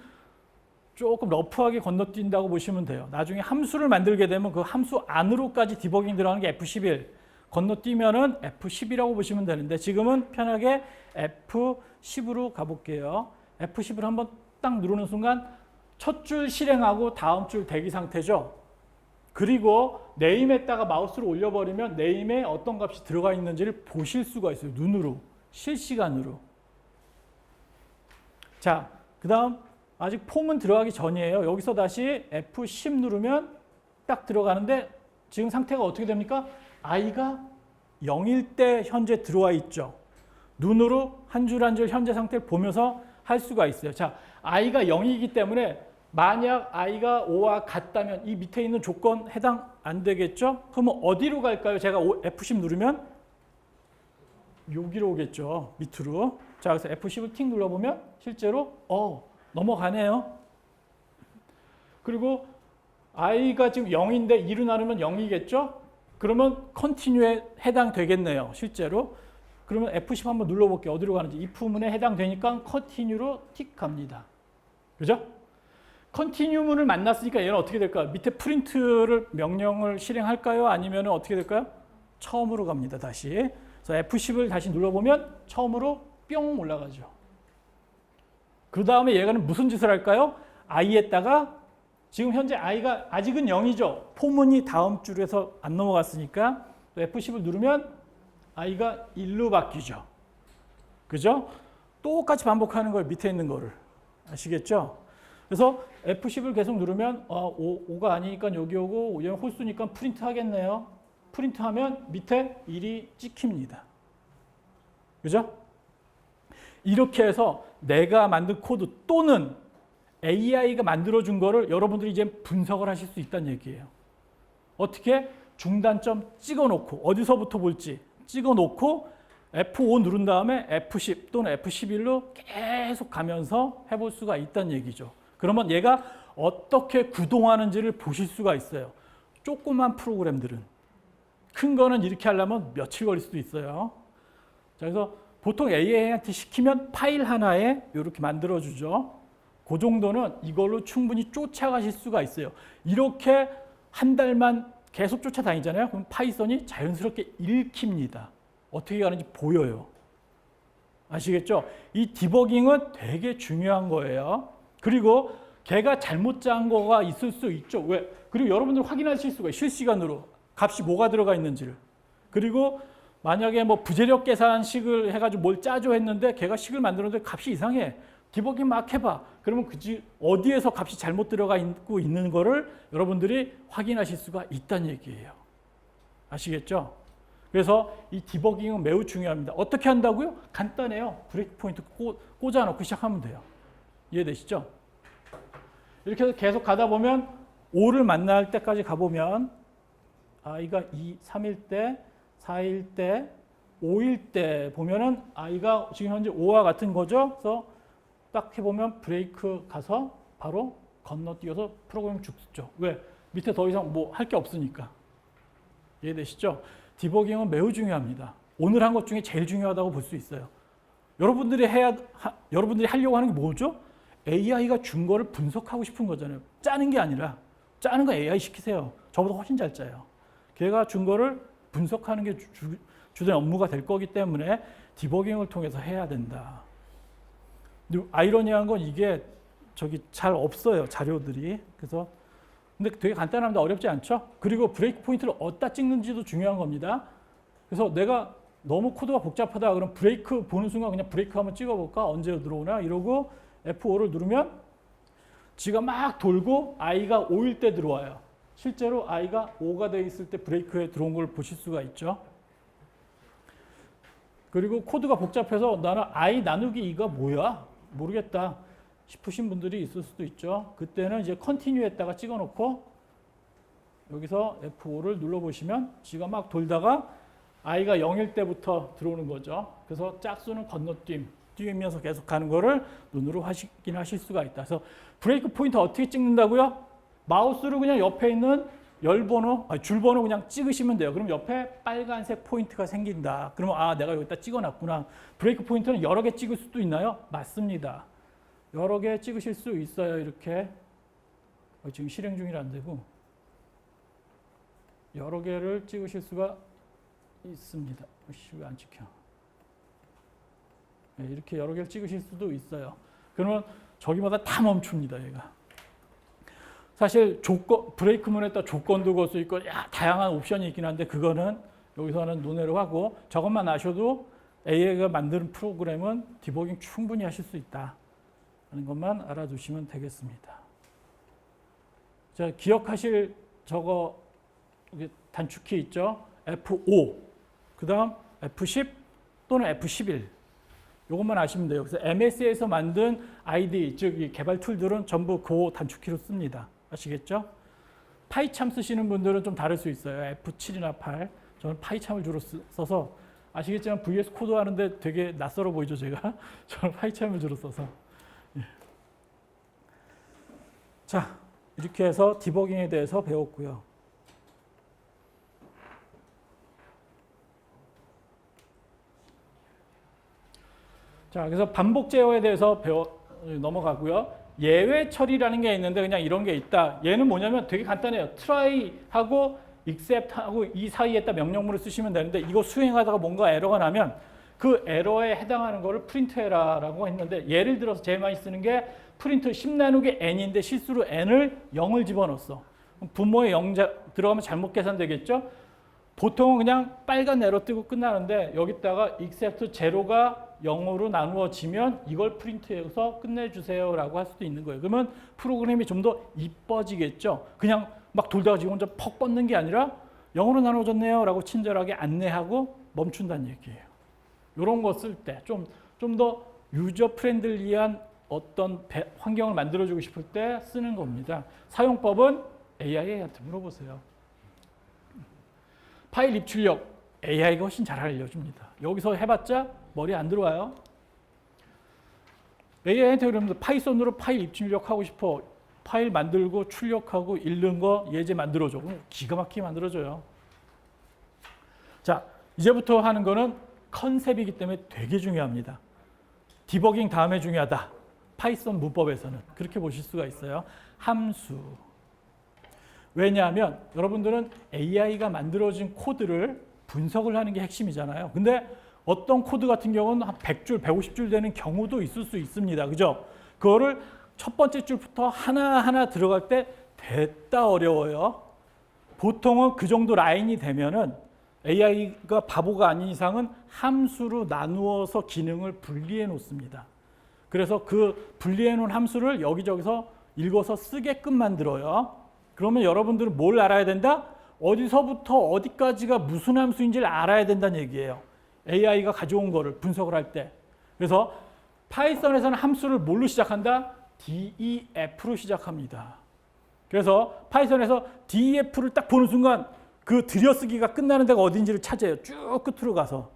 조금 러프하게 건너뛴다고 보시면 돼요. 나중에 함수를 만들게 되면 그 함수 안으로까지 디버깅 들어가는 게 F11. 건너뛰면은 F10이라고 보시면 되는데 지금은 편하게 F10으로 가볼게요. F10을 한번 딱 누르는 순간 첫 줄 실행하고 다음 줄 대기 상태죠. 그리고 네임에다가 마우스를 올려버리면 네임에 어떤 값이 들어가 있는지를 보실 수가 있어요. 눈으로, 실시간으로. 자, 그 다음 아직 폼은 들어가기 전이에요. 여기서 다시 F10 누르면 딱 들어가는데 지금 상태가 어떻게 됩니까? i가 0일 때 현재 들어와 있죠. 눈으로 한 줄 한 줄 현재 상태를 보면서 할 수가 있어요. 자, i가 0이기 때문에 만약 i가 5와 같다면 이 밑에 있는 조건 해당 안 되겠죠? 그러면 어디로 갈까요? 제가 F10 누르면 여기로 오겠죠. 밑으로. 자, 그래서 F10을 틱 눌러보면 실제로 넘어가네요. 그리고 i가 지금 0인데 2로 나누면 0이겠죠? 그러면 컨티뉴에 해당되겠네요. 실제로. 그러면 F10 한번 눌러볼게요. 어디로 가는지. if 문에 해당되니까 컨티뉴로 틱 갑니다. 그죠? 컨티뉴 문을 만났으니까 얘는 어떻게 될까요? 밑에 프린트를 명령을 실행할까요? 아니면 어떻게 될까요? 처음으로 갑니다. 다시. 그래서 F10을 다시 눌러보면 처음으로 뿅 올라가죠. 그 다음에 얘는 무슨 짓을 할까요? i에다가 지금 현재 i가 아직은 0이죠. 포문이 다음 줄에서 안 넘어갔으니까 F10을 누르면 i가 1로 바뀌죠. 그죠? 똑같이 반복하는 거예요. 밑에 있는 거를. 아시겠죠? 그래서 F10을 계속 누르면 5가 아니니까 여기 오고 얘는 홀수니까 프린트 하겠네요. 프린트하면 밑에 1이 찍힙니다. 그죠? 이렇게 해서 내가 만든 코드 또는 AI가 만들어준 거를 여러분들이 이제 분석을 하실 수 있다는 얘기예요. 어떻게? 중단점 찍어놓고 어디서부터 볼지 찍어놓고 F5 누른 다음에 F10 또는 F11로 계속 가면서 해볼 수가 있다는 얘기죠. 그러면 얘가 어떻게 구동하는지를 보실 수가 있어요. 조그만 프로그램들은. 큰 거는 이렇게 하려면 며칠 걸릴 수도 있어요. 자, 그래서 보통 AI한테 시키면 파일 하나에 이렇게 만들어주죠. 그 정도는 이걸로 충분히 쫓아가실 수가 있어요. 이렇게 한 달만 계속 쫓아다니잖아요. 그럼 파이썬이 자연스럽게 읽힙니다. 어떻게 가는지 보여요. 아시겠죠? 이 디버깅은 되게 중요한 거예요. 그리고 걔가 잘못 짠 거가 있을 수 있죠. 왜? 그리고 여러분들 확인하실 수가 있어요. 실시간으로 값이 뭐가 들어가 있는지를. 그리고 만약에 뭐 부재력 계산식을 해가지고 뭘 짜줘 했는데 걔가 식을 만들었는데 값이 이상해. 디버깅 막 해봐. 그러면 어디에서 값이 잘못 들어가 있고 있는 거를 여러분들이 확인하실 수가 있다는 얘기예요. 아시겠죠? 그래서 이 디버깅은 매우 중요합니다. 어떻게 한다고요? 간단해요. 브레이크 포인트 꽂아놓고 시작하면 돼요. 이해되시죠? 이렇게 해서 계속 가다 보면 5를 만날 때까지 가보면 i가 3일 때, 4일 때, 5일 때 보면은 i가 지금 현재 5와 같은 거죠. 그래서 딱 해보면 브레이크 가서 바로 건너뛰어서 프로그램 죽죠. 왜? 밑에 더 이상 뭐 할 게 없으니까. 이해되시죠? 디버깅은 매우 중요합니다. 오늘 한 것 중에 제일 중요하다고 볼 수 있어요. 여러분들이 하려고 하는 게 뭐죠? AI가 준 거를 분석하고 싶은 거잖아요. 짜는 게 아니라 짜는 거 AI 시키세요. 저보다 훨씬 잘 짜요. 걔가 준 거를 분석하는 게 주된 업무가 될 거기 때문에 디버깅을 통해서 해야 된다. 근데 아이러니한 건 이게 잘 없어요. 자료들이. 그래서 근데 되게 간단합니다. 어렵지 않죠? 그리고 브레이크 포인트를 어디다 찍는지도 중요한 겁니다. 그래서 내가 너무 코드가 복잡하다 그럼 브레이크 보는 순간 그냥 브레이크 한번 찍어볼까? 언제 들어오나? 이러고 F5를 누르면 지가 막 돌고 i가 5일 때 들어와요. 실제로 i가 5가 돼 있을 때 브레이크에 들어온 걸 보실 수가 있죠. 그리고 코드가 복잡해서 나는 i 나누기 2가 뭐야? 모르겠다 싶으신 분들이 있을 수도 있죠. 그때는 이제 컨티뉴에다가 찍어놓고 여기서 F5를 눌러보시면 지가 막 돌다가 i가 0일 때부터 들어오는 거죠. 그래서 짝수는 뛰면서 계속 가는 거를 눈으로 확인하실 수가 있다. 그래서 브레이크 포인트 어떻게 찍는다고요? 마우스로 그냥 옆에 있는 줄번호 그냥 찍으시면 돼요. 그럼 옆에 빨간색 포인트가 생긴다. 그러면 내가 여기다 찍어놨구나. 브레이크 포인트는 여러 개 찍을 수도 있나요? 맞습니다. 여러 개 찍으실 수 있어요. 이렇게 지금 실행 중이라 안 되고 여러 개를 찍으실 수가 있습니다. 왜 안 찍혀? 네, 이렇게 여러 개를 찍으실 수도 있어요. 그러면 저기마다 다 멈춥니다. 얘가. 사실 브레이크 문에다 조건도 걸 수 있고 다양한 옵션이 있긴 한데 그거는 여기서는 논외로 하고 저것만 아셔도 AI가 만드는 프로그램은 디버깅 충분히 하실 수 있다 하는 것만 알아두시면 되겠습니다. 자, 기억하실 저거 단축키 있죠? F5, 그 다음 F10 또는 F11 이것만 아시면 돼요. 그래서 MS에서 만든 IDE, 즉 이 개발 툴들은 전부 그 단축키로 씁니다. 아시겠죠? 파이참 쓰시는 분들은 좀 다를 수 있어요. F7이나 8. 저는 파이참을 주로 써서 아시겠지만 VS 코드 하는데 되게 낯설어 보이죠, 제가? 저는 파이참을 주로 써서. 예. 자, 이렇게 해서 디버깅에 대해서 배웠고요. 자, 그래서 반복 제어에 대해서 넘어가고요. 예외 처리라는 게 있는데 그냥 이런 게 있다. 얘는 뭐냐면 되게 간단해요. try하고 except하고 이 사이에다 명령문을 쓰시면 되는데 이거 수행하다가 뭔가 에러가 나면 그 에러에 해당하는 거를 프린트해라라고 했는데 예를 들어서 제일 많이 쓰는 게 프린트 10 나누기 n인데 실수로 n을 0을 집어넣었어. 분모에 0 들어가면 잘못 계산되겠죠? 보통은 그냥 빨간 에러 뜨고 끝나는데 여기다가 except 제로가 0으로 나누어지면 이걸 프린트해서 끝내주세요 라고 할 수도 있는 거예요. 그러면 프로그램이 좀 더 이뻐지겠죠. 그냥 막 돌다가 지금 혼자 퍽 뻗는 게 아니라 0으로 나눠졌네요 라고 친절하게 안내하고 멈춘다는 얘기예요. 이런 거 쓸 때 좀 더 유저 프렌들리한 어떤 환경을 만들어주고 싶을 때 쓰는 겁니다. 사용법은 AI한테 물어보세요. 파일 입출력 AI가 훨씬 잘 알려줍니다. 여기서 해봤자 머리 안 들어와요. AI한테 그러면 파이썬으로 파일 입출력하고 싶어. 파일 만들고 출력하고 읽는 거 예제 만들어줘. 그럼 기가 막히게 만들어줘요. 자, 이제부터 하는 거는 컨셉이기 때문에 되게 중요합니다. 디버깅 다음에 중요하다. 파이썬 문법에서는 그렇게 보실 수가 있어요. 함수. 왜냐하면 여러분들은 AI가 만들어진 코드를 분석을 하는 게 핵심이잖아요. 근데 어떤 코드 같은 경우는 한 100줄, 150줄 되는 경우도 있을 수 있습니다. 그죠? 그거를 첫 번째 줄부터 하나하나 들어갈 때 됐다 어려워요. 보통은 그 정도 라인이 되면은 AI가 바보가 아닌 이상은 함수로 나누어서 기능을 분리해 놓습니다. 그래서 그 분리해 놓은 함수를 여기저기서 읽어서 쓰게끔 만들어요. 그러면 여러분들은 뭘 알아야 된다? 어디서부터 어디까지가 무슨 함수인지를 알아야 된다는 얘기예요. AI가 가져온 거를 분석을 할 때. 그래서 파이썬에서는 함수를 뭘로 시작한다? DEF로 시작합니다. 그래서 파이썬에서 DEF를 딱 보는 순간 그 들여쓰기가 끝나는 데가 어딘지를 찾아요. 쭉 끝으로 가서.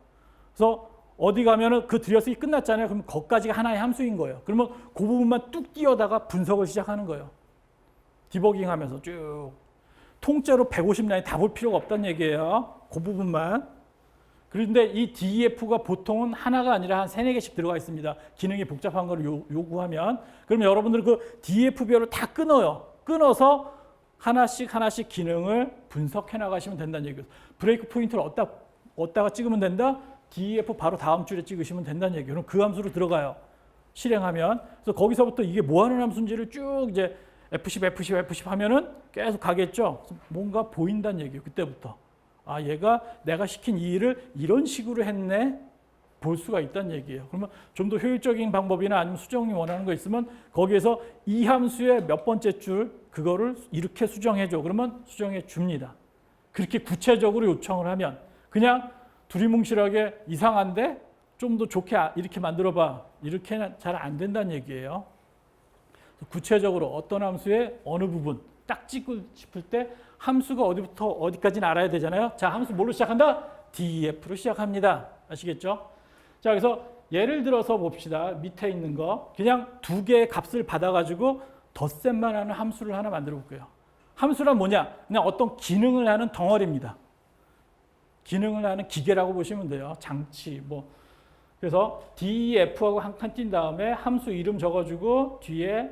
그래서 어디 가면은 그 들여쓰기 끝났잖아요. 그럼 거기까지가 하나의 함수인 거예요. 그러면 그 부분만 뚝 띄어다가 분석을 시작하는 거예요. 디버깅 하면서 쭉. 통째로 150라인 다 볼 필요가 없다는 얘기예요. 그 부분만. 그런데 이 DEF가 보통은 하나가 아니라 한 3, 4개씩 들어가 있습니다. 기능이 복잡한 걸 요구하면. 그러면 여러분들은 그 DEF별을 다 끊어요. 끊어서 하나씩 기능을 분석해 나가시면 된다는 얘기예요. 브레이크 포인트를 어디다가 찍으면 된다? DEF 바로 다음 줄에 찍으시면 된다는 얘기예요. 그럼 그 함수로 들어가요. 실행하면. 그래서 거기서부터 이게 뭐 하는 함수인지를 쭉 이제 F10 하면은 계속 가겠죠. 뭔가 보인다는 얘기예요. 그때부터. 아, 얘가 내가 시킨 이 일을 이런 식으로 했네. 볼 수가 있다는 얘기예요. 그러면 좀 더 효율적인 방법이나 아니면 수정이 원하는 거 있으면 거기에서 이 함수의 몇 번째 줄 그거를 이렇게 수정해 줘. 그러면 수정해 줍니다. 그렇게 구체적으로 요청을 하면 그냥 두리뭉실하게 이상한데 좀 더 좋게 이렇게 만들어 봐. 이렇게는 잘 안 된다는 얘기예요. 구체적으로 어떤 함수의 어느 부분 딱 찍고 싶을 때 함수가 어디부터 어디까지는 알아야 되잖아요. 자, 함수 뭘로 시작한다? DEF로 시작합니다. 아시겠죠? 자, 그래서 예를 들어서 봅시다. 밑에 있는 거 그냥 2개의 값을 받아가지고 덧셈만 하는 함수를 하나 만들어 볼게요. 함수란 뭐냐? 그냥 어떤 기능을 하는 덩어리입니다. 기능을 하는 기계라고 보시면 돼요. 장치 뭐. 그래서 DEF하고 한 칸 띈 다음에 함수 이름 적어주고 뒤에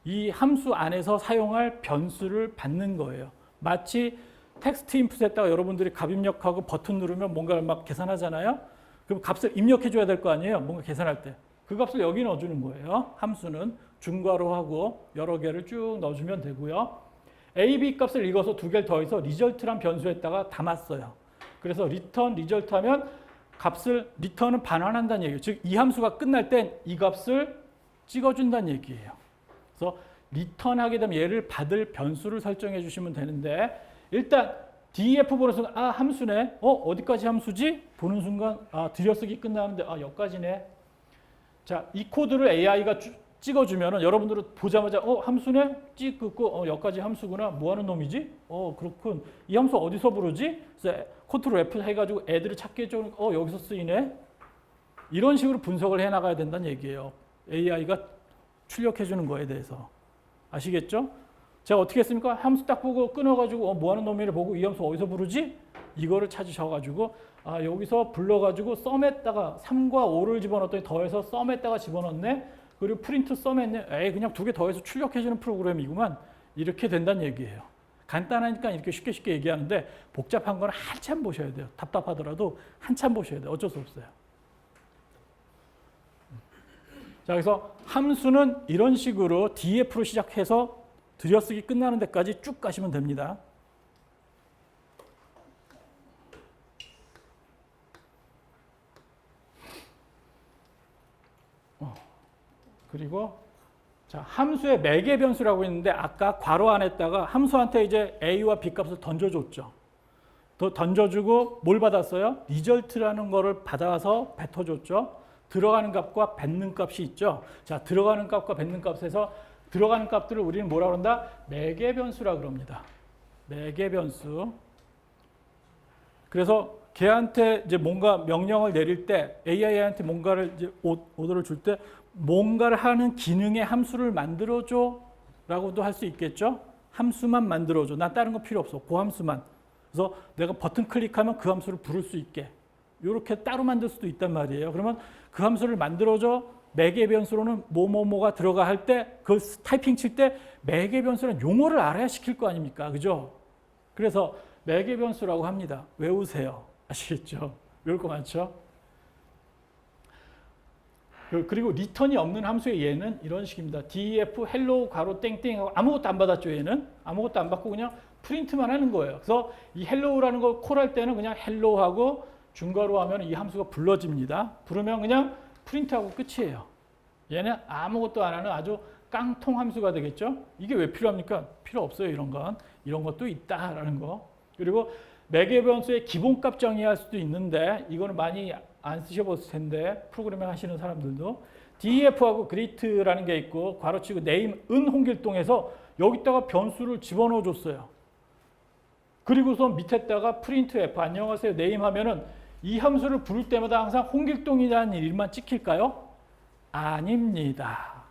이 함수 안에서 사용할 변수를 받는 거예요. 마치 텍스트 인풋에다가 여러분들이 값 입력하고 버튼 누르면 뭔가를 막 계산하잖아요. 그럼 값을 입력해 줘야 될 거 아니에요. 뭔가 계산할 때. 그 값을 여기 넣어주는 거예요. 함수는 중괄호 하고 여러 개를 쭉 넣어주면 되고요. A, B 값을 읽어서 2개를 더해서 리절트란 변수에다가 담았어요. 그래서 리턴, 리절트 하면 값을 리턴은 반환한다는 얘기예요. 즉 이 함수가 끝날 땐 이 값을 찍어준다는 얘기예요. 그래서 리턴하게 되면 얘를 받을 변수를 설정해 주시면 되는데 일단 DEF 보는 순간 아 함수네. 어디까지 함수지? 보는 순간 아 들여쓰기 끝나는데 아 여기까지네. 자, 이 코드를 AI가 찍어주면은 여러분들은 보자마자 함수네? 찍 긋고 여기까지 함수구나. 뭐 하는 놈이지? 그렇군. 이 함수 어디서 부르지? 그래서 컨트롤 F 해가지고 애들이 찾게 해주는 여기서 쓰이네. 이런 식으로 분석을 해나가야 된다는 얘기예요. AI가 출력해 주는 거에 대해서. 아시겠죠? 제가 어떻게 했습니까? 함수 딱 보고 끊어가지고 뭐 하는 놈이를 보고 이 함수 어디서 부르지? 이거를 찾으셔가지고 여기서 불러가지고 썸에다가 3과 5를 집어넣었더니 더해서 썸에다가 집어넣네. 그리고 프린트 썸했네. 그냥 두 개 더해서 출력해주는 프로그램이구만. 이렇게 된다는 얘기예요. 간단하니까 이렇게 쉽게 얘기하는데 복잡한 건 한참 보셔야 돼요. 답답하더라도 한참 보셔야 돼요. 어쩔 수 없어요. 자, 그래서 함수는 이런 식으로 DF로 시작해서 들여쓰기 끝나는 데까지 쭉 가시면 됩니다. 그리고 자, 함수의 매개 변수라고 있는데 아까 괄호 안에다가 함수한테 이제 a와 b 값을 던져줬죠. 또 던져주고 뭘 받았어요? 리절트라는 거를 받아서 뱉어줬죠. 들어가는 값과 뱉는 값이 있죠. 자, 들어가는 값과 뱉는 값에서 들어가는 값들을 우리는 뭐라 그런다? 매개 변수라 그럽니다. 매개 변수. 그래서 걔한테 이제 뭔가 명령을 내릴 때 AI한테 뭔가를 이제 오더를 줄 때 뭔가를 하는 기능의 함수를 만들어줘 라고도 할 수 있겠죠. 함수만 만들어줘. 난 다른 거 필요 없어. 그 함수만. 그래서 내가 버튼 클릭하면 그 함수를 부를 수 있게. 이렇게 따로 만들 수도 있단 말이에요. 그러면 그 함수를 만들어줘. 매개 변수로는 뭐가 들어가 할 때 그 타이핑 칠 때 매개 변수는 용어를 알아야 시킬 거 아닙니까? 그죠? 그래서 매개 변수라고 합니다. 외우세요. 아시겠죠? 외울 거 많죠? 그리고 리턴이 없는 함수의 얘는 이런 식입니다. def hello 괄호 땡땡 하고 아무것도 안 받았죠. 얘는 아무것도 안 받고 그냥 프린트만 하는 거예요. 그래서 이 hello라는 걸 콜할 때는 그냥 hello하고 중괄호 하면 이 함수가 불러집니다. 부르면 그냥 프린트하고 끝이에요. 얘는 아무것도 안 하는 아주 깡통 함수가 되겠죠. 이게 왜 필요합니까? 필요 없어요. 이런 건. 이런 것도 있다라는 거. 그리고 매개 변수의 기본값 정의할 수도 있는데 이거는 많이 안 쓰셔봤을 텐데 프로그래밍 하시는 사람들도 def하고 greet라는 게 있고 괄호치고 name 홍길동에서 여기다가 변수를 집어넣어 줬어요. 그리고서 밑에다가 printf 안녕하세요 name 하면은 이 함수를 부를 때마다 항상 홍길동이라는 일만 찍힐까요? 아닙니다.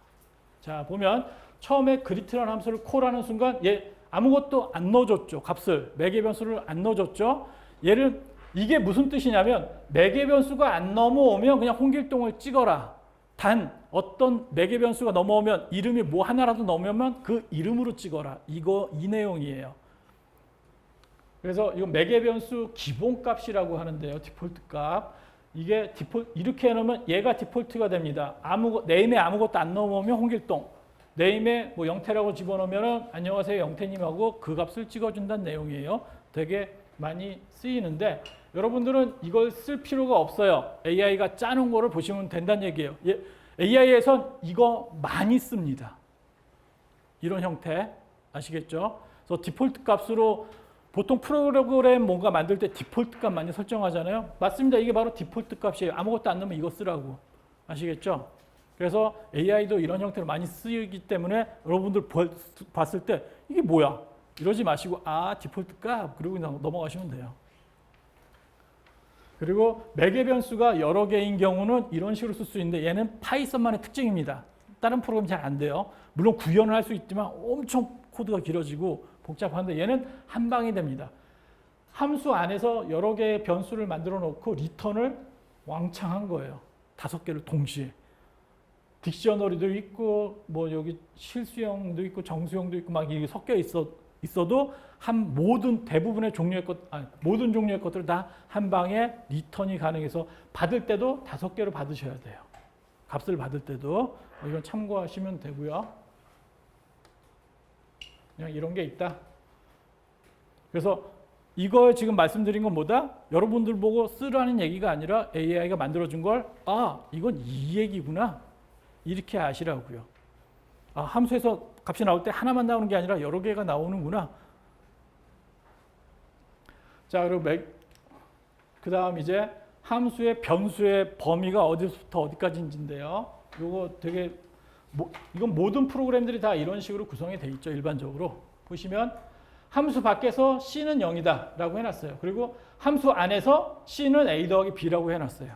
자, 보면 처음에 greet라는 함수를 콜하는 순간 얘 아무것도 안 넣어줬죠. 값을 매개 변수를 안 넣어줬죠. 얘를 이게 무슨 뜻이냐면 매개 변수가 안 넘어오면 그냥 홍길동을 찍어라. 단 어떤 매개 변수가 넘어오면 이름이 뭐 하나라도 넘어오면 그 이름으로 찍어라. 이 내용이에요. 그래서 이거 매개 변수 기본값이라고 하는데요. 디폴트 값. 이게 이렇게 해놓으면 얘가 디폴트가 됩니다. 네임에 아무것도 안 넘어오면 홍길동. 네임에 뭐 영태라고 집어넣으면 안녕하세요 영태님하고 그 값을 찍어준다는 내용이에요. 되게 많이 쓰이는데 여러분들은 이걸 쓸 필요가 없어요. AI가 짜놓은 거를 보시면 된다는 얘기예요. AI에선 이거 많이 씁니다. 이런 형태 아시겠죠? 그래서 디폴트 값으로 보통 프로그램 뭔가 만들 때 디폴트 값 많이 설정하잖아요. 맞습니다. 이게 바로 디폴트 값이에요. 아무것도 안 넣으면 이거 쓰라고. 아시겠죠? 그래서 AI도 이런 형태로 많이 쓰이기 때문에 여러분들 봤을 때 이게 뭐야? 이러지 마시고 디폴트 값 그리고 넘어가시면 돼요. 그리고 매개 변수가 여러 개인 경우는 이런 식으로 쓸 수 있는데 얘는 파이썬만의 특징입니다. 다른 프로그램 잘 안 돼요. 물론 구현을 할 수 있지만 엄청 코드가 길어지고 복잡한데 얘는 한 방이 됩니다. 함수 안에서 여러 개의 변수를 만들어 놓고 리턴을 왕창 한 거예요. 5개를 동시에. 딕셔너리도 있고 뭐 여기 실수형도 있고 정수형도 있고 막 이게 섞여 있어도 모든 대부분의 종류의 모든 종류의 것들을 다 한 방에 리턴이 가능해서 받을 때도 5개를 받으셔야 돼요. 값을 받을 때도 이건 참고하시면 되고요. 그냥 이런 게 있다. 그래서 이거 지금 말씀드린 건 뭐다? 여러분들 보고 쓰라는 얘기가 아니라 AI가 만들어준 걸 이건 이 얘기구나. 이렇게 아시라고요. 함수에서 값이 나올 때 하나만 나오는 게 아니라 여러 개가 나오는구나. 자, 그리고 그 다음 이제 함수의 변수의 범위가 어디서부터 어디까지인지인데요. 요거 되게 이건 모든 프로그램들이 다 이런 식으로 구성이 돼 있죠. 일반적으로 보시면 함수 밖에서 C는 0이다 라고 해놨어요. 그리고 함수 안에서 C는 A 더하기 B라고 해놨어요.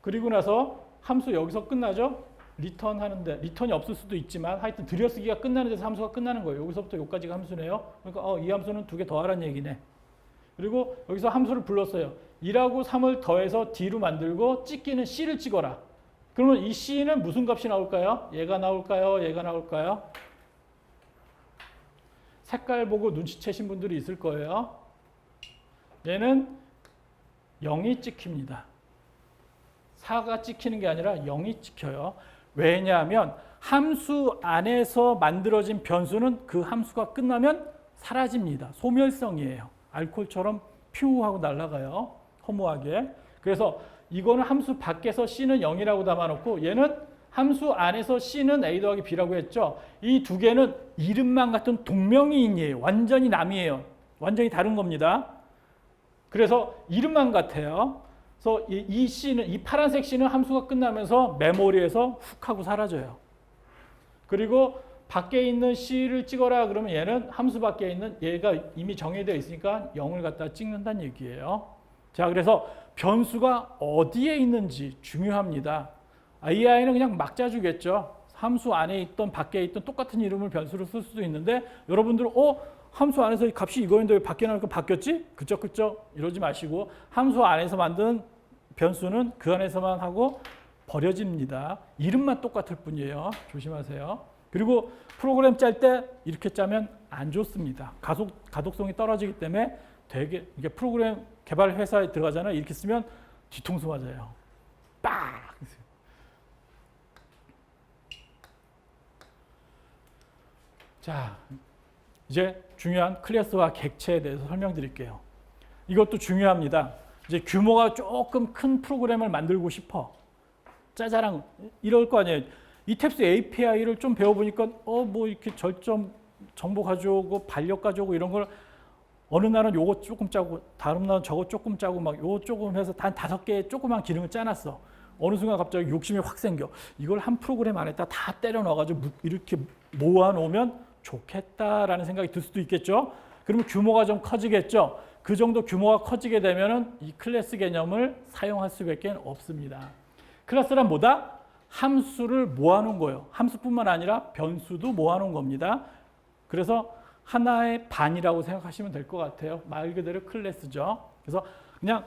그리고 나서 함수 여기서 끝나죠. 리턴 하는데 리턴이 없을 수도 있지만 하여튼 들여쓰기가 끝나는 데서 함수가 끝나는 거예요. 여기서부터 여기까지가 함수네요. 그러니까 이 함수는 2개 더하라는 얘기네. 그리고 여기서 함수를 불렀어요. 2하고 3을 더해서 D로 만들고 찍기는 C를 찍어라. 그러면 이 C는 무슨 값이 나올까요? 얘가 나올까요? 얘가 나올까요? 색깔 보고 눈치채신 분들이 있을 거예요. 얘는 0이 찍힙니다. 4가 찍히는 게 아니라 0이 찍혀요. 왜냐하면 함수 안에서 만들어진 변수는 그 함수가 끝나면 사라집니다. 소멸성이에요. 알코올처럼 퓨 하고 날아가요. 허무하게. 그래서 이거는 함수 밖에서 C는 0이라고 담아놓고 얘는 함수 안에서 C는 A 더하기 B라고 했죠. 이 두 개는 이름만 같은 동명이인이에요. 완전히 남이에요. 완전히 다른 겁니다. 그래서 이름만 같아요. 그래서 이 C는, 이 파란색 C는 함수가 끝나면서 메모리에서 훅 하고 사라져요. 그리고 밖에 있는 C를 찍어라 그러면 얘는 함수 밖에 있는 얘가 이미 정해되어 있으니까 0을 갖다 찍는다는 얘기예요. 자, 그래서 변수가 어디에 있는지 중요합니다. AI는 그냥 막 짜주겠죠. 함수 안에 있던 밖에 있던 똑같은 이름을 변수로 쓸 수도 있는데 여러분들은 함수 안에서 이 값이 이거인데 왜 밖에 나니까 바뀌었지? 그쵸? 이러지 마시고 함수 안에서 만든 변수는 그 안에서만 하고 버려집니다. 이름만 똑같을 뿐이에요. 조심하세요. 그리고 프로그램 짤 때 이렇게 짜면 안 좋습니다. 가독성이 떨어지기 때문에 되게 이게 프로그램 개발 회사에 들어가잖아요. 이렇게 쓰면 뒤통수 맞아요. 빡! 자, 이제 중요한 클래스와 객체에 대해서 설명드릴게요. 이것도 중요합니다. 이제 규모가 조금 큰 프로그램을 만들고 싶어. 짜자랑 이럴 거 아니에요. 이탭스 API를 좀 배워보니까 뭐 이렇게 절점 정보 가져오고 반력 가져오고 이런 걸 어느 날은 요거 조금 짜고 다른 날은 저거 조금 짜고 막 요거 조금 해서 단 5개의 조그만 기능을 짜놨어. 어느 순간 갑자기 욕심이 확 생겨. 이걸 한 프로그램 안에다 다 때려 넣어가지고 이렇게 모아놓으면 좋겠다라는 생각이 들 수도 있겠죠. 그러면 규모가 좀 커지겠죠. 그 정도 규모가 커지게 되면 이 클래스 개념을 사용할 수밖에 없습니다. 클래스란 뭐다? 함수를 모아놓은 거예요. 함수뿐만 아니라 변수도 모아놓은 겁니다. 그래서 하나의 반이라고 생각하시면 될 것 같아요. 말 그대로 클래스죠. 그래서 그냥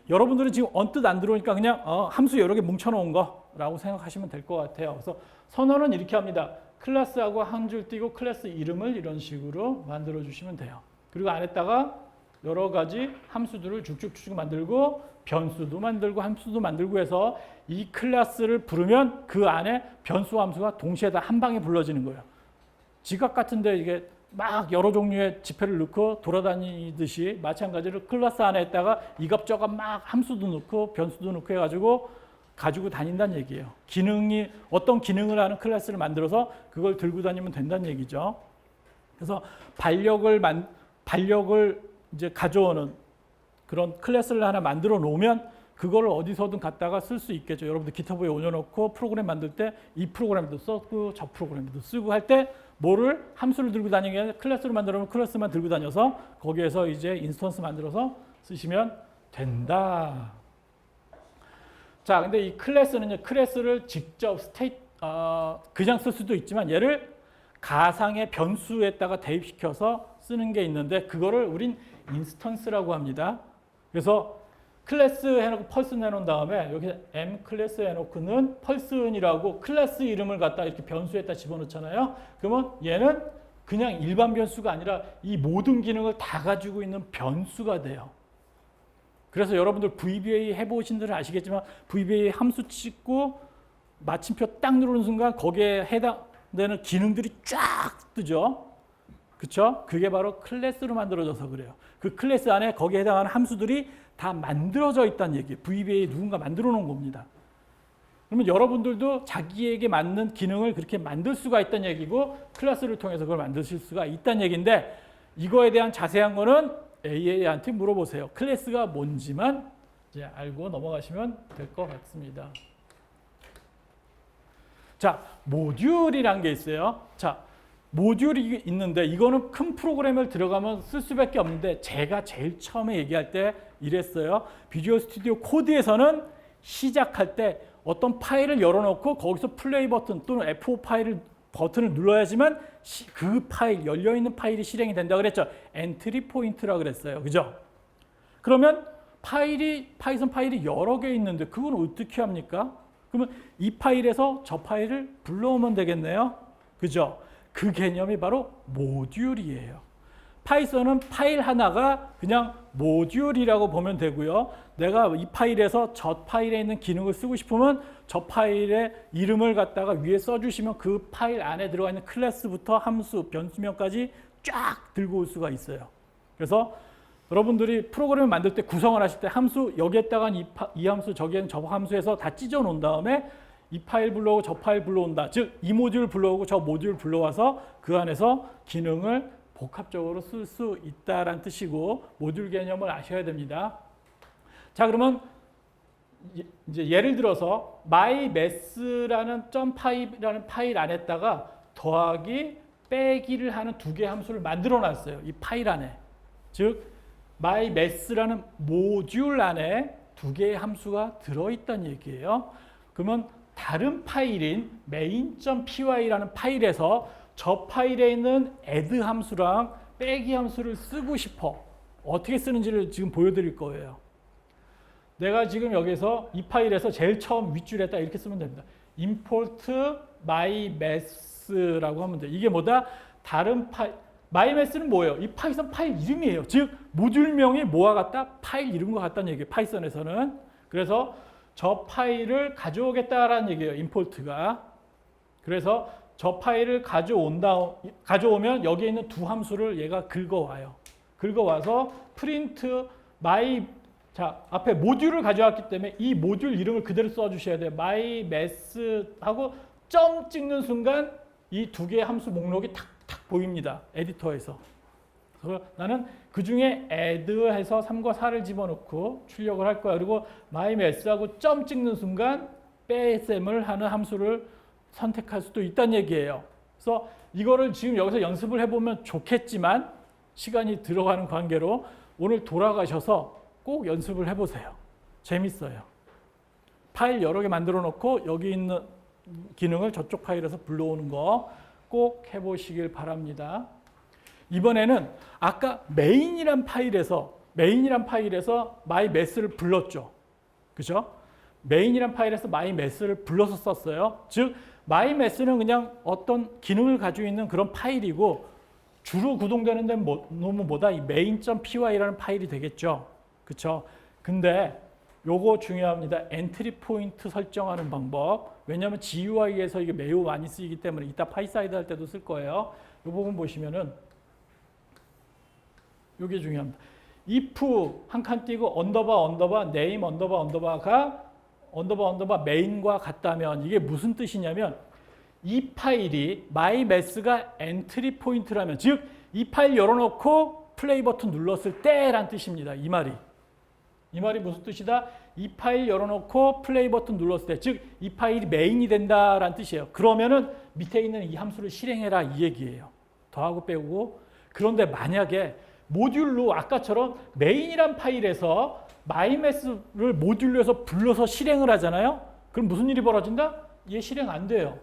여러분들은 지금 언뜻 안 들어오니까 그냥 함수 여러 개 뭉쳐놓은 거라고 생각하시면 될 것 같아요. 그래서 선언은 이렇게 합니다. 클래스하고 한 줄 띄고 클래스 이름을 이런 식으로 만들어 주시면 돼요. 그리고 안에다가 여러 가지 함수들을 쭉쭉쭉 만들고 변수도 만들고 함수도 만들고 해서 이 클래스를 부르면 그 안에 변수 함수가 동시에 다 한 방에 불러지는 거예요. 지각 같은데 이게 막 여러 종류의 지폐를 넣고 돌아다니듯이 마찬가지로 클래스 안에다가 이것저것 막 함수도 넣고 변수도 넣고 해가지고 가지고 다닌다는 얘기예요. 기능이 어떤 기능을 하는 클래스를 만들어서 그걸 들고 다니면 된다는 얘기죠. 그래서 반력을 이제 가져오는 그런 클래스를 하나 만들어 놓으면 그거를 어디서든 갖다가 쓸 수 있겠죠. 여러분들 기타브에 올려놓고 프로그램 만들 때 이 프로그램도 쓰고 저 프로그램도 쓰고 할 때 뭐를 함수를 들고 다니는 게 아니라 클래스를 만들어 놓으면 클래스만 들고 다녀서 거기에서 이제 인스턴스 만들어서 쓰시면 된다. 자, 근데 이 클래스는요, 클래스를 직접 그냥 쓸 수도 있지만 얘를 가상의 변수에다가 대입시켜서 쓰는 게 있는데 그거를 우린 인스턴스라고 합니다. 그래서 클래스 해놓고 펄스 내놓은 다음에 여기 M 클래스 해놓고는 펄스은이라고 클래스 이름을 갖다 이렇게 변수에다 집어넣잖아요. 그러면 얘는 그냥 일반 변수가 아니라 이 모든 기능을 다 가지고 있는 변수가 돼요. 그래서 여러분들 VBA 해보신 분들은 아시겠지만 VBA 함수 찍고 마침표 딱 누르는 순간 거기에 해당되는 기능들이 쫙 뜨죠. 그렇죠? 그게 바로 클래스로 만들어져서 그래요. 그 클래스 안에 거기에 해당하는 함수들이 다 만들어져 있다는 얘기예요. VBA 누군가 만들어 놓은 겁니다. 그러면 여러분들도 자기에게 맞는 기능을 그렇게 만들 수가 있다는 얘기고 클래스를 통해서 그걸 만드실 수가 있다는 얘기인데 이거에 대한 자세한 거는 AI한테 물어보세요. 클래스가 뭔지만 이제 알고 넘어가시면 될 것 같습니다. 자, 모듈이란 게 있어요. 자, 모듈이 있는데 이거는 큰 프로그램을 들어가면 쓸 수밖에 없는데 제가 제일 처음에 얘기할 때 이랬어요. 비주얼 스튜디오 코드에서는 시작할 때 어떤 파일을 열어놓고 거기서 플레이 버튼 또는 F5 버튼을 눌러야지만 그 파일, 열려있는 파일이 실행이 된다 그랬죠. 엔트리 포인트라 그랬어요. 그죠? 그러면 파이썬 파일이 여러 개 있는데 그건 어떻게 합니까? 그러면 이 파일에서 저 파일을 불러오면 되겠네요. 그죠? 그 개념이 바로 모듈이에요. 파이썬은 파일 하나가 그냥 모듈이라고 보면 되고요. 내가 이 파일에서 저 파일에 있는 기능을 쓰고 싶으면 저 파일의 이름을 갖다가 위에 써주시면 그 파일 안에 들어가 있는 클래스부터 함수, 변수명까지 쫙 들고 올 수가 있어요. 그래서 여러분들이 프로그램을 만들 때 구성을 하실 때 함수 여기에다가 이 함수 저기에는 저 함수에서 다 찢어 놓은 다음에 이 파일 불러오고 저 파일 불러온다. 즉 이 모듈 불러오고 저 모듈 불러와서 그 안에서 기능을 복합적으로 쓸 수 있다라는 뜻이고 모듈 개념을 아셔야 됩니다. 자, 그러면 이제 예를 들어서 myMath라는 .py라는 파일 안에다가 더하기 빼기를 하는 두 개의 함수를 만들어 놨어요. 이 파일 안에. 즉 myMath라는 모듈 안에 두 개의 함수가 들어있다는 얘기예요. 그러면 다른 파일인 main.py라는 파일에서 저 파일에 있는 add 함수랑 빼기 함수를 쓰고 싶어. 어떻게 쓰는지를 지금 보여드릴 거예요. 내가 지금 여기서 이 파일에서 제일 처음 윗줄에다 이렇게 쓰면 됩니다. import mymath라고 하면 돼요. 이게 뭐다? 다른 파일, mymath는 뭐예요? 이 파이썬 파일 이름이에요. 즉 모듈명이 뭐와 같다? 파일 이름과 같다는 얘기예요. 파이썬에서는. 그래서 저 파일을 가져오겠다라는 얘기예요. import가. 그래서 저 파일을 가져오면 여기에 있는 두 함수를 얘가 긁어와요. 긁어와서 print my, 자, 앞에 모듈을 가져왔기 때문에 이 모듈 이름을 그대로 써주셔야 돼요. mymath하고 점 찍는 순간 이 두 개의 함수 목록이 탁탁 보입니다. 에디터에서. 그래서 나는 그 중에 add해서 3과 4를 집어넣고 출력을 할 거야. 그리고 mymath하고 점 찍는 순간 빼셈을 하는 함수를 선택할 수도 있다는 얘기예요. 그래서 이거를 지금 여기서 연습을 해보면 좋겠지만 시간이 들어가는 관계로 오늘 돌아가셔서 꼭 연습을 해보세요. 재밌어요. 파일 여러 개 만들어 놓고 여기 있는 기능을 저쪽 파일에서 불러오는 거 꼭 해보시길 바랍니다. 이번에는 아까 메인이란 파일에서 myMath를 불렀죠. 그죠? 메인이란 파일에서 myMath를 불러서 썼어요. 즉 myMath는 그냥 어떤 기능을 가지고 있는 그런 파일이고 주로 구동되는 데는 뭐다? 이 main.py라는 파일이 되겠죠. 그렇죠? 근데 요거 중요합니다. 엔트리 포인트 설정하는 방법. 왜냐하면 GUI에서 이게 매우 많이 쓰이기 때문에 이따 파이사이드 할 때도 쓸 거예요. 이 부분 보시면은 이게 중요합니다. if 한 칸 띄고 언더바 name 언더바가 언더바 메인과 같다면 이게 무슨 뜻이냐면 이 파일이 mymath가 엔트리 포인트라면 즉 이 파일 열어놓고 플레이 버튼 눌렀을 때란 뜻입니다. 이 말이 무슨 뜻이다? 이 파일 열어놓고 플레이 버튼 눌렀을 때 즉 이 파일이 메인이 된다란 뜻이에요. 그러면은 밑에 있는 이 함수를 실행해라 이 얘기예요. 더하고 빼고. 그런데 만약에 모듈로 아까처럼 메인이란 파일에서 mymath를 모듈로해서 불러서 실행을 하잖아요. 그럼 무슨 일이 벌어진다? 얘 실행 안 돼요.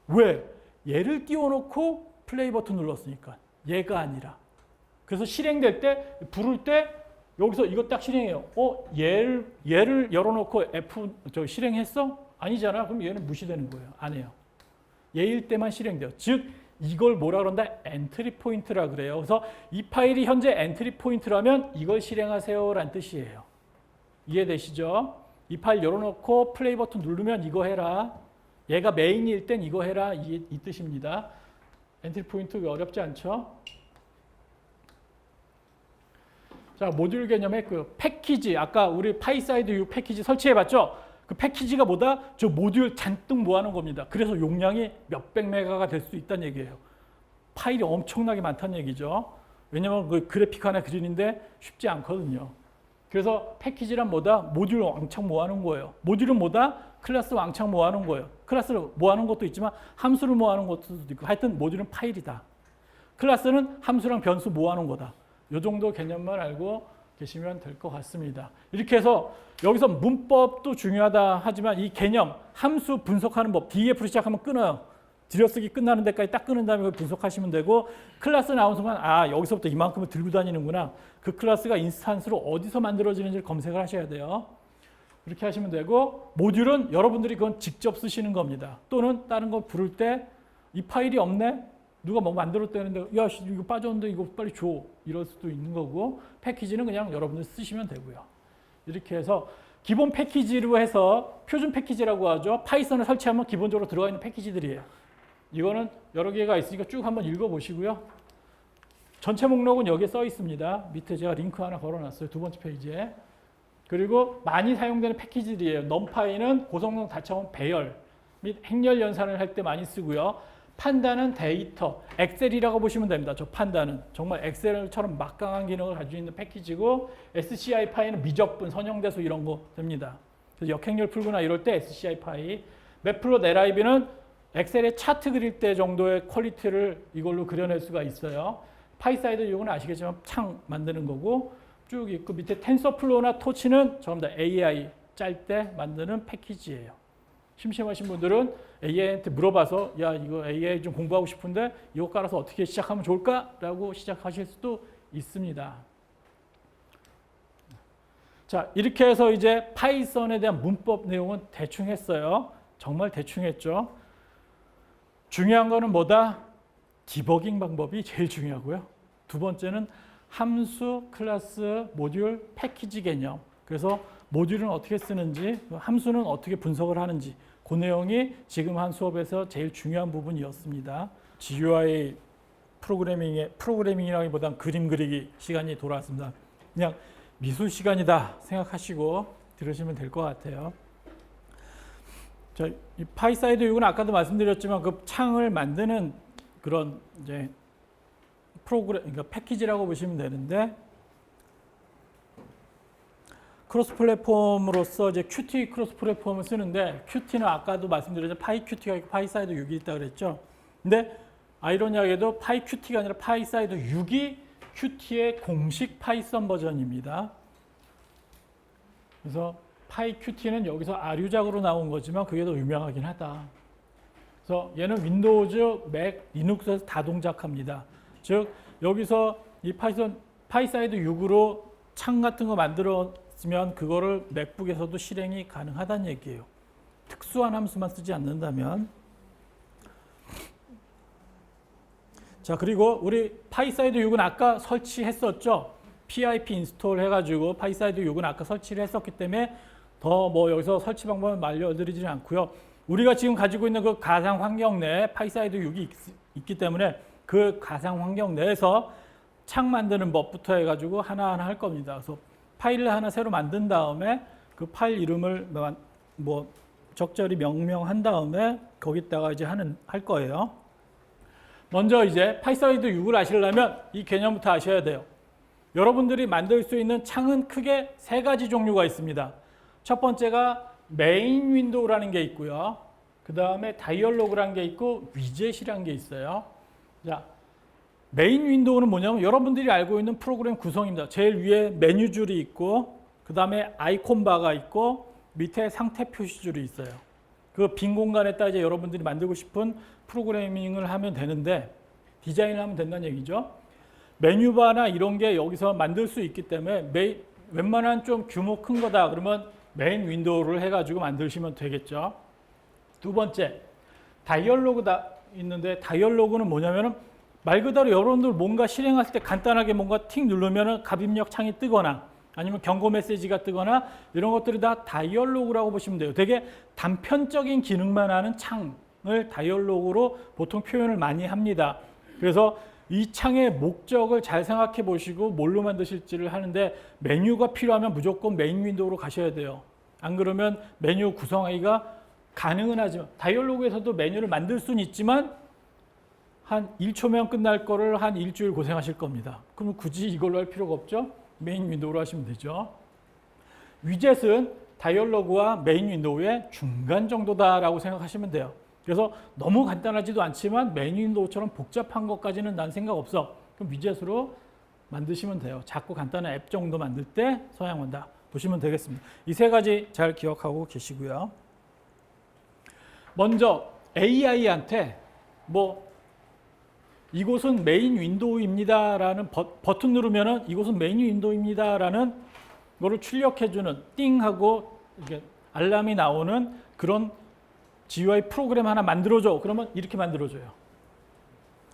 왜? 얘를 띄워놓고 플레이 버튼 눌렀으니까. 얘가 아니라. 그래서 실행될 때, 부를 때 여기서 이거 딱 실행해요. 얘를 열어놓고 실행했어? 아니잖아. 그럼 얘는 무시되는 거예요. 안 해요. 얘일 때만 실행돼요. 즉 이걸 뭐라 그런다? 엔트리 포인트라 그래요. 그래서 이 파일이 현재 엔트리 포인트라면 이걸 실행하세요라는 뜻이에요. 이해되시죠? 이 파일 열어놓고 플레이 버튼 누르면 이거 해라. 얘가 메인일 땐 이거 해라. 이 뜻입니다. 엔트리 포인트 어렵지 않죠? 자, 모듈 개념의 그 패키지, 아까 우리 파이사이드 U 패키지 설치해봤죠? 그 패키지가 뭐다? 저 모듈 잔뜩 모아놓은 겁니다. 그래서 용량이 몇백 메가가 될 수 있다는 얘기예요. 파일이 엄청나게 많다는 얘기죠. 왜냐하면 그 그래픽 하나 그리는데 쉽지 않거든요. 그래서 패키지란 뭐다? 모듈 왕창 모아놓은 거예요. 모듈은 뭐다? 클래스 왕창 모아놓은 거예요. 클래스를 모아놓은 것도 있지만 함수를 모아놓은 것도 있고 하여튼 모듈은 파일이다. 클래스는 함수랑 변수 모아놓은 거다. 이 정도 개념만 알고 계시면 될 것 같습니다. 이렇게 해서 여기서 문법도 중요하다 하지만 이 개념, 함수 분석하는 법, DEF로 시작하면 끊어요. 들여쓰기 끝나는 데까지 딱 끊은 다음에 그걸 분석하시면 되고 클래스 나온 순간 아 여기서부터 이만큼을 들고 다니는구나. 그 클래스가 인스턴스로 어디서 만들어지는지를 검색을 하셔야 돼요. 그렇게 하시면 되고 모듈은 여러분들이 그건 직접 쓰시는 겁니다. 또는 다른 거 부를 때 이 파일이 없네? 누가 뭐 만들었다는데 야 이거 빠졌는데 이거 빨리 줘. 이럴 수도 있는 거고 패키지는 그냥 여러분들 쓰시면 되고요. 이렇게 해서 기본 패키지로 해서 표준 패키지라고 하죠. 파이썬을 설치하면 기본적으로 들어가 있는 패키지들이에요. 이거는 여러 개가 있으니까 쭉 한번 읽어보시고요. 전체 목록은 여기에 써 있습니다. 밑에 제가 링크 하나 걸어놨어요. 두 번째 페이지에. 그리고 많이 사용되는 패키지들이에요. 넘파이는 고성능 다차원 배열 및 행렬 연산을 할 때 많이 쓰고요. 판다는 데이터, 엑셀이라고 보시면 됩니다. 저 판다는 정말 엑셀처럼 막강한 기능을 가지고 있는 패키지고 SCI 파이는 미적분, 선형대수 이런 거 됩니다. 그래서 역행렬 풀거나 이럴 때 SCI 파이, 맵플롯 LIB는 엑셀에 차트 그릴 때 정도의 퀄리티를 이걸로 그려낼 수가 있어요. 파이사이드 이건 아시겠지만 창 만드는 거고 쭉 있고 밑에 텐서플로우나 토치는 전부 다 AI 짤 때 만드는 패키지예요. 심심하신 분들은 AI한테 물어봐서 야 이거 AI 좀 공부하고 싶은데 이거 깔아서 어떻게 시작하면 좋을까? 라고 시작하실 수도 있습니다. 자 이렇게 해서 이제 파이썬에 대한 문법 내용은 대충 했어요. 정말 대충 했죠. 중요한 거는 뭐다? 디버깅 방법이 제일 중요하고요. 두 번째는 함수, 클래스, 모듈, 패키지 개념. 그래서 모듈은 어떻게 쓰는지, 함수는 어떻게 분석을 하는지 그 내용이 지금 한 수업에서 제일 중요한 부분이었습니다. GUI 프로그래밍이라기보단 그림 그리기 시간이 돌아왔습니다. 그냥 미술 시간이다 생각하시고 들으시면 될 것 같아요. 자, 이 파이사이드 6은 아까도 말씀드렸지만 그 창을 만드는 그런 이제 그러니까 패키지라고 보시면 되는데 크로스 플랫폼으로서 이제 Qt 크로스 플랫폼을 쓰는데 Qt는 아까도 말씀드렸지만 파이Qt가 있고 파이사이드 6이 있다고 그랬죠. 근데 아이러니하게도 파이Qt가 아니라 파이사이드 6이 Qt의 공식 파이썬 버전입니다. 그래서 파이Qt는 여기서 아류작으로 나온 거지만 그게 더 유명하긴 하다. 그래서 얘는 윈도우즈, 맥, 리눅스에서 다 동작합니다. 즉 여기서 이 파이사이드 6으로 창 같은 거 만들었으면 그거를 맥북에서도 실행이 가능하다는 얘기예요. 특수한 함수만 쓰지 않는다면. 자 그리고 우리 파이사이드 6은 아까 설치했었죠. pip 인스톨 해가지고 파이사이드 6은 아까 설치를 했었기 때문에 더 뭐 여기서 설치 방법을 알려드리지는 않고요. 우리가 지금 가지고 있는 그 가상 환경 내에 파이사이드 6이 있기 때문에 그 가상 환경 내에서 창 만드는 법부터 해가지고 하나하나 할 겁니다. 그래서 파일을 하나 새로 만든 다음에 그 파일 이름을 뭐 적절히 명명한 다음에 거기다가 이제 할 거예요. 먼저 이제 파이사이드 6을 아시려면 이 개념부터 아셔야 돼요. 여러분들이 만들 수 있는 창은 크게 세 가지 종류가 있습니다. 첫 번째가 메인 윈도우라는 게 있고요. 그 다음에 다이얼로그라는 게 있고 위젯이라는 게 있어요. 자, 메인 윈도우는 뭐냐면 여러분들이 알고 있는 프로그램 구성입니다. 제일 위에 메뉴 줄이 있고 그 다음에 아이콘 바가 있고 밑에 상태 표시 줄이 있어요. 그 빈 공간에다 이제 여러분들이 만들고 싶은 프로그래밍을 하면 되는데 디자인을 하면 된다는 얘기죠. 메뉴바나 이런 게 여기서 만들 수 있기 때문에 웬만한 좀 규모 큰 거다 그러면 메인 윈도우를 해가지고 만드시면 되겠죠. 두 번째, 다이얼로그다 있는데 다이얼로그는 뭐냐면은 말 그대로 여러분들 뭔가 실행할 때 간단하게 뭔가 틱 누르면은 갑입력 창이 뜨거나 아니면 경고 메시지가 뜨거나 이런 것들이 다 다이얼로그라고 보시면 돼요. 되게 단편적인 기능만 하는 창을 다이얼로그로 보통 표현을 많이 합니다. 그래서 이 창의 목적을 잘 생각해 보시고 뭘로 만드실지를 하는데 메뉴가 필요하면 무조건 메인 윈도우로 가셔야 돼요. 안 그러면 메뉴 구성하기가 가능은 하지만 다이얼로그에서도 메뉴를 만들 수는 있지만 한 1초면 끝날 거를 한 일주일 고생하실 겁니다. 그럼 굳이 이걸로 할 필요가 없죠? 메인 윈도우로 하시면 되죠. 위젯은 다이얼로그와 메인 윈도우의 중간 정도다라고 생각하시면 돼요. 그래서 너무 간단하지도 않지만 메인 윈도우처럼 복잡한 것까지는 난 생각 없어. 그럼 위젯으로 만드시면 돼요. 작고 간단한 앱 정도 만들 때 사용한다. 보시면 되겠습니다. 이 세 가지 잘 기억하고 계시고요. 먼저 AI한테 뭐 이곳은 메인 윈도우입니다라는 버튼 누르면은 이곳은 메인 윈도우입니다라는 거를 출력해주는 띵하고 이렇게 알람이 나오는 그런 GUI 프로그램 하나 만들어줘. 그러면 이렇게 만들어줘요.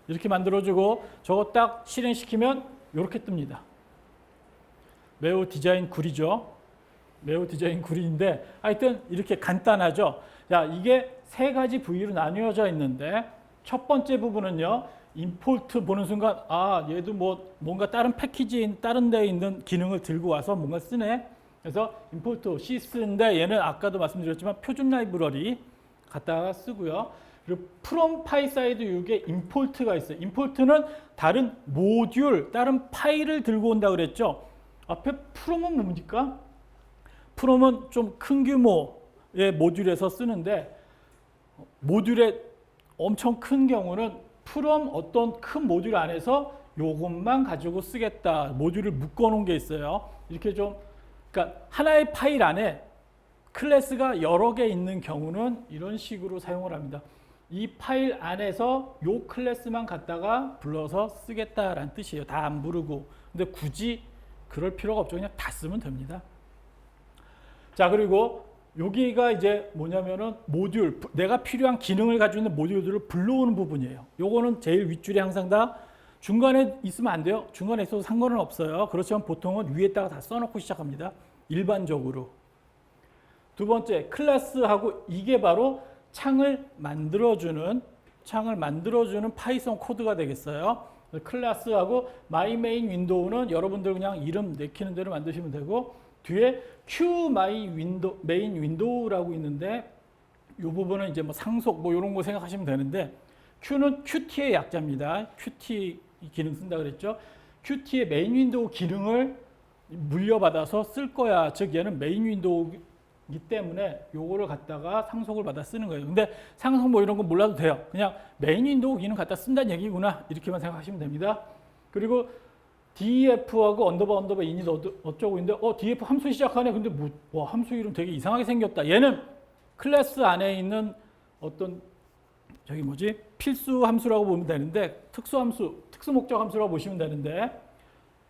이렇게 만들어주고 저거 딱 실행시키면 이렇게 뜹니다. 매우 디자인 구리죠. 매우 디자인 구리인데 하여튼 이렇게 간단하죠. 자, 이게 세 가지 부위로 나뉘어져 있는데 첫 번째 부분은요. 임포트 보는 순간 아 얘도 뭐 뭔가 다른 패키지에 다른 데에 있는 기능을 들고 와서 뭔가 쓰네. 그래서 임포트 sys인데 얘는 아까도 말씀드렸지만 표준 라이브러리 갖다가 쓰고요. 그리고 from 파이사이드 이게 임포트가 있어요. 임포트는 다른 모듈, 다른 파일을 들고 온다 그랬죠. 앞에 from은 뭡니까? from은 좀 큰 규모의 모듈에서 쓰는데 모듈의 엄청 큰 경우는 from 어떤 큰 모듈 안에서 요것만 가지고 쓰겠다. 모듈을 묶어 놓은 게 있어요. 이렇게 좀 그러니까 하나의 파일 안에 클래스가 여러 개 있는 경우는 이런 식으로 사용을 합니다. 이 파일 안에서 요 클래스만 갖다가 불러서 쓰겠다라는 뜻이에요. 다 안 부르고. 근데 굳이 그럴 필요가 없죠. 그냥 다 쓰면 됩니다. 자, 그리고 여기가 이제 뭐냐면은 모듈, 내가 필요한 기능을 가지고 있는 모듈들을 불러오는 부분이에요. 요거는 제일 윗줄에 항상 다 중간에 있으면 안 돼요. 중간에 있어도 상관은 없어요. 그렇지만 보통은 위에다가 다 써놓고 시작합니다. 일반적으로. 두 번째, 클래스하고 이게 바로 창을 만들어주는 파이썬 코드가 되겠어요. 클래스하고 my main window는 여러분들 그냥 이름 내키는 대로 만드시면 되고 뒤에 q my window, main window라고 있는데 이 부분은 이제 뭐 상속 뭐 이런 거 생각하시면 되는데 q는 qt의 약자입니다. qt 기능 쓴다 그랬죠. qt의 메인 윈도우 기능을 물려받아서 쓸 거야. 즉 얘는 메인 윈도우이기 때문에 요거를 갖다가 상속을 받아 쓰는 거예요. 근데 상속 뭐 이런 거 몰라도 돼요. 그냥 메인 윈도우 기능 갖다 쓴다는 얘기구나. 이렇게만 생각하시면 됩니다. 그리고 def하고 언더바 인이 어쩌고 있는데 def 함수 시작하네. 근데 뭐 함수 이름 되게 이상하게 생겼다. 얘는 클래스 안에 있는 어떤 저기 뭐지? 필수 함수라고 보면 되는데 특수 함수, 특수 목적 함수라고 보시면 되는데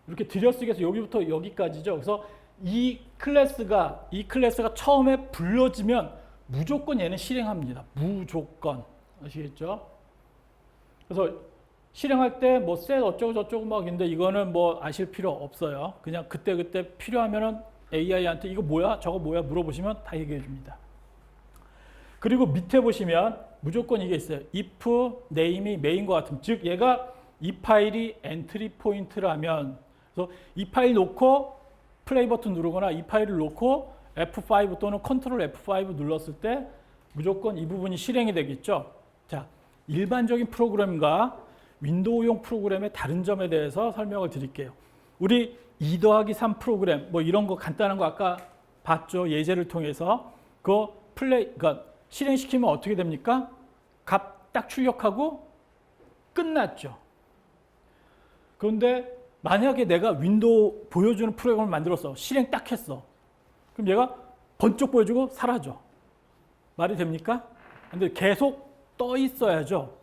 이렇게 들여쓰기해서 여기부터 여기까지죠. 그래서 이 클래스가 처음에 불러지면 무조건 얘는 실행합니다. 무조건. 아시겠죠? 그래서 실행할 때 뭐 set 어쩌고 저쩌고 막 있는데 이거는 뭐 아실 필요 없어요. 그냥 그때 필요하면은 AI한테 이거 뭐야? 저거 뭐야? 물어보시면 다 얘기해 줍니다. 그리고 밑에 보시면 무조건 이게 있어요. if name이 메인과 같은 즉 얘가 이 파일이 엔트리 포인트라면 그래서 이 파일 놓고 플레이 버튼 누르거나 이 파일을 놓고 F5 또는 컨트롤 F5 눌렀을 때 무조건 이 부분이 실행이 되겠죠. 자, 일반적인 프로그램과 윈도우용 프로그램의 다른 점에 대해서 설명을 드릴게요. 우리 2 더하기 3 프로그램 뭐 이런 거 간단한 거 아까 봤죠. 예제를 통해서 그러니까 실행시키면 어떻게 됩니까? 값 딱 출력하고 끝났죠. 그런데 만약에 내가 윈도우 보여주는 프로그램을 만들었어. 실행 딱 했어. 그럼 얘가 번쩍 보여주고 사라져. 말이 됩니까? 근데 계속 떠 있어야죠.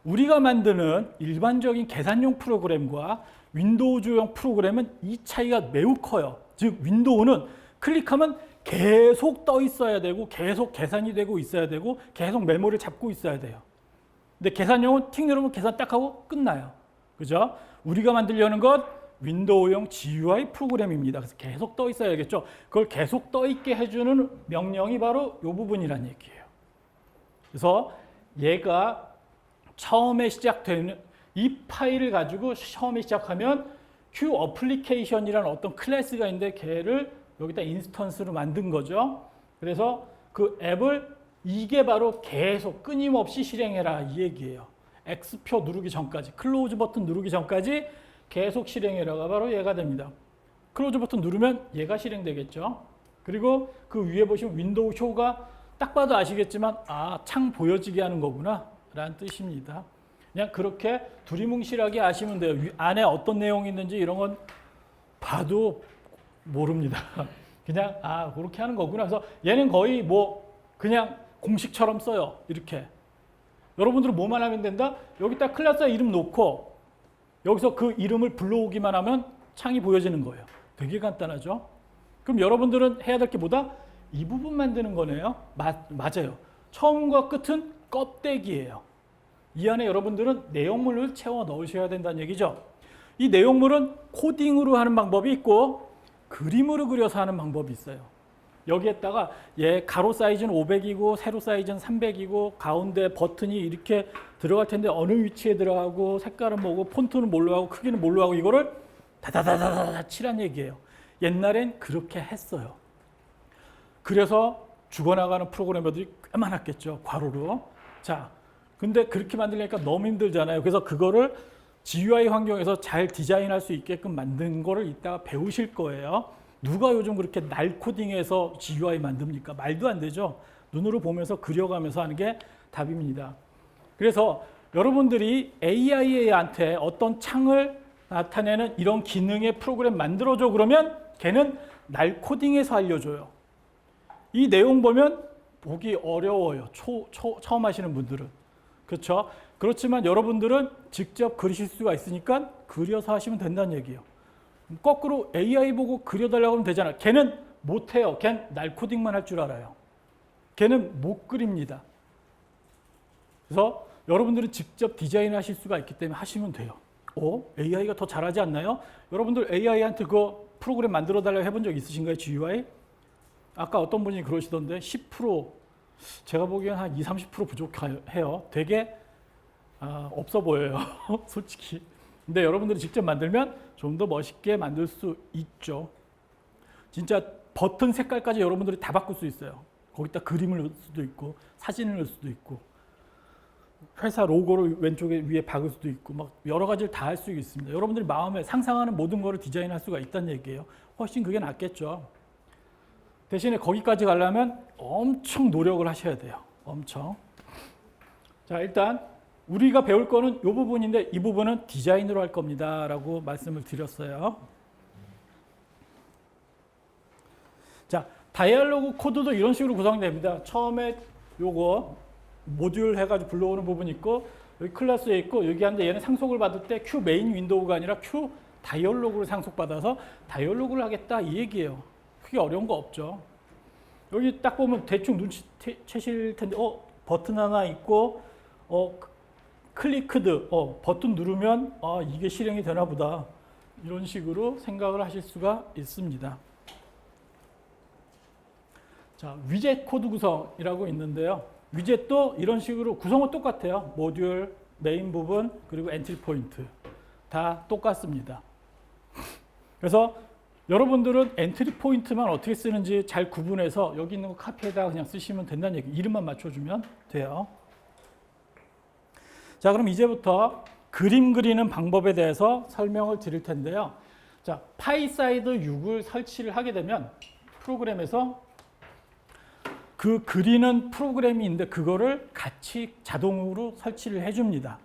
우리가 만드는 일반적인 계산용 프로그램과 윈도우즈용 프로그램은 이 차이가 매우 커요. 즉 윈도우는 클릭하면 계속 떠 있어야 되고 계속 계산이 되고 있어야 되고 계속 메모리를 잡고 있어야 돼요. 근데 계산용은 틱 누르면 계산 딱 하고 끝나요. 그죠? 우리가 만들려는 것 윈도우용 GUI 프로그램입니다. 그래서 계속 떠 있어야겠죠. 그걸 계속 떠 있게 해주는 명령이 바로 이 부분이란 얘기예요. 그래서 얘가 처음에 시작되는 이 파일을 가지고 처음에 시작하면 Q 어플리케이션이라는 어떤 클래스가 있는데 걔를 여기다 인스턴스로 만든 거죠. 그래서 그 앱을 이게 바로 계속 끊임없이 실행해라 이 얘기예요. X표 누르기 전까지, 클로즈 버튼 누르기 전까지 계속 실행해라가 바로 얘가 됩니다. 클로즈 버튼 누르면 얘가 실행되겠죠. 그리고 그 위에 보시면 윈도우 쇼가 딱 봐도 아시겠지만 창 보여지게 하는 거구나 라는 뜻입니다. 그냥 그렇게 두리뭉실하게 아시면 돼요. 안에 어떤 내용이 있는지 이런 건 봐도 모릅니다. 그냥 그렇게 하는 거구나. 그래서 얘는 거의 뭐 그냥 공식처럼 써요. 이렇게. 여러분들은 뭐만 하면 된다? 여기다 클래스 이름 놓고 여기서 그 이름을 불러오기만 하면 창이 보여지는 거예요. 되게 간단하죠? 그럼 여러분들은 해야 될 게 뭐다? 이 부분 만드는 거네요. 맞아요. 처음과 끝은 껍데기예요. 이 안에 여러분들은 내용물을 채워 넣으셔야 된다는 얘기죠. 이 내용물은 코딩으로 하는 방법이 있고 그림으로 그려서 하는 방법이 있어요. 여기에다가 가로 사이즈는 500이고 세로 사이즈는 300이고 가운데 버튼이 이렇게 들어갈 텐데 어느 위치에 들어가고 색깔은 뭐고 폰트는 뭘로 하고 크기는 뭘로 하고 이거를 다다다다다 칠한 얘기예요. 옛날엔 그렇게 했어요. 그래서 죽어나가는 프로그래머들이 꽤 많았겠죠. 괄호로. 자, 근데 그렇게 만들려니까 너무 힘들잖아요. 그래서 그거를 GUI 환경에서 잘 디자인할 수 있게끔 만든 거를 이따가 배우실 거예요. 누가 요즘 그렇게 날 코딩해서 GUI 만듭니까? 말도 안 되죠. 눈으로 보면서 그려가면서 하는 게 답입니다. 그래서 여러분들이 AI한테 어떤 창을 나타내는 이런 기능의 프로그램 만들어줘 그러면 걔는 날 코딩해서 알려줘요. 이 내용 보면 보기 어려워요. 처음 하시는 분들은. 그렇죠? 그렇지만 여러분들은 직접 그리실 수가 있으니까 그려서 하시면 된다는 얘기예요. 거꾸로 AI 보고 그려달라고 하면 되잖아요. 걔는 못해요. 걔는 날 코딩만 할 줄 알아요. 걔는 못 그립니다. 그래서 여러분들은 직접 디자인하실 수가 있기 때문에 하시면 돼요. AI가 더 잘하지 않나요? 여러분들 AI한테 그 프로그램 만들어달라고 해본 적 있으신가요? GUI? 아까 어떤 분이 그러시던데 10% 제가 보기엔 한 20-30% 부족해요. 되게 없어 보여요. 솔직히. 근데 여러분들이 직접 만들면 좀 더 멋있게 만들 수 있죠. 진짜 버튼 색깔까지 여러분들이 다 바꿀 수 있어요. 거기다 그림을 넣을 수도 있고 사진을 넣을 수도 있고 회사 로고를 왼쪽에 위에 박을 수도 있고 막 여러 가지를 다 할 수 있습니다. 여러분들이 마음에 상상하는 모든 거를 디자인할 수가 있다는 얘기예요. 훨씬 그게 낫겠죠. 대신에 거기까지 가려면 엄청 노력을 하셔야 돼요. 엄청. 자, 일단 우리가 배울 거는 이 부분인데 이 부분은 디자인으로 할 겁니다. 라고 말씀을 드렸어요. 자, 다이얼로그 코드도 이런 식으로 구성됩니다. 처음에 요거 모듈 해가지고 불러오는 부분이 있고 여기 클래스에 있고 여기 하는데 얘는 상속을 받을 때 q 메인 윈도우가 아니라 q 다이얼로그를 상속받아서 다이얼로그를 하겠다 이 얘기예요. 크게 어려운 거 없죠. 여기 딱 보면 대충 눈치채실 텐데 버튼 하나 있고 클리크드 버튼 누르면 이게 실행이 되나 보다 이런 식으로 생각을 하실 수가 있습니다. 자, 위젯 코드 구성이라고 있는데요. 위젯도 이런 식으로 구성은 똑같아요. 모듈, 메인 부분, 그리고 엔트리 포인트 다 똑같습니다. 그래서 여러분들은 엔트리 포인트만 어떻게 쓰는지 잘 구분해서 여기 있는 거 카피에다가 그냥 쓰시면 된다는 얘기. 이름만 맞춰주면 돼요. 자, 그럼 이제부터 그림 그리는 방법에 대해서 설명을 드릴 텐데요. 자, 파이사이드 6을 설치를 하게 되면 프로그램에서 그 그리는 프로그램이 있는데 그거를 같이 자동으로 설치를 해줍니다.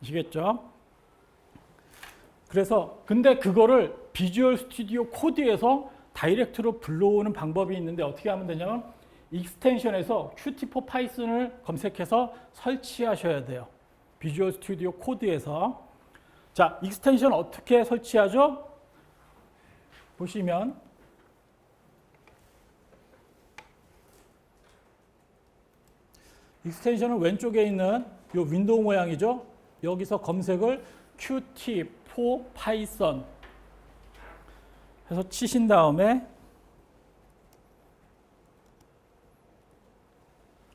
아시겠죠? 그래서 근데 그거를 비주얼 스튜디오 코드에서 다이렉트로 불러오는 방법이 있는데 어떻게 하면 되냐면 익스텐션에서 Qt4 파이썬을 검색해서 설치하셔야 돼요. 비주얼 스튜디오 코드에서. 자, 익스텐션 어떻게 설치하죠? 보시면 익스텐션은 왼쪽에 있는 이 윈도우 모양이죠. 여기서 검색을 Qt4 Python 해서 치신 다음에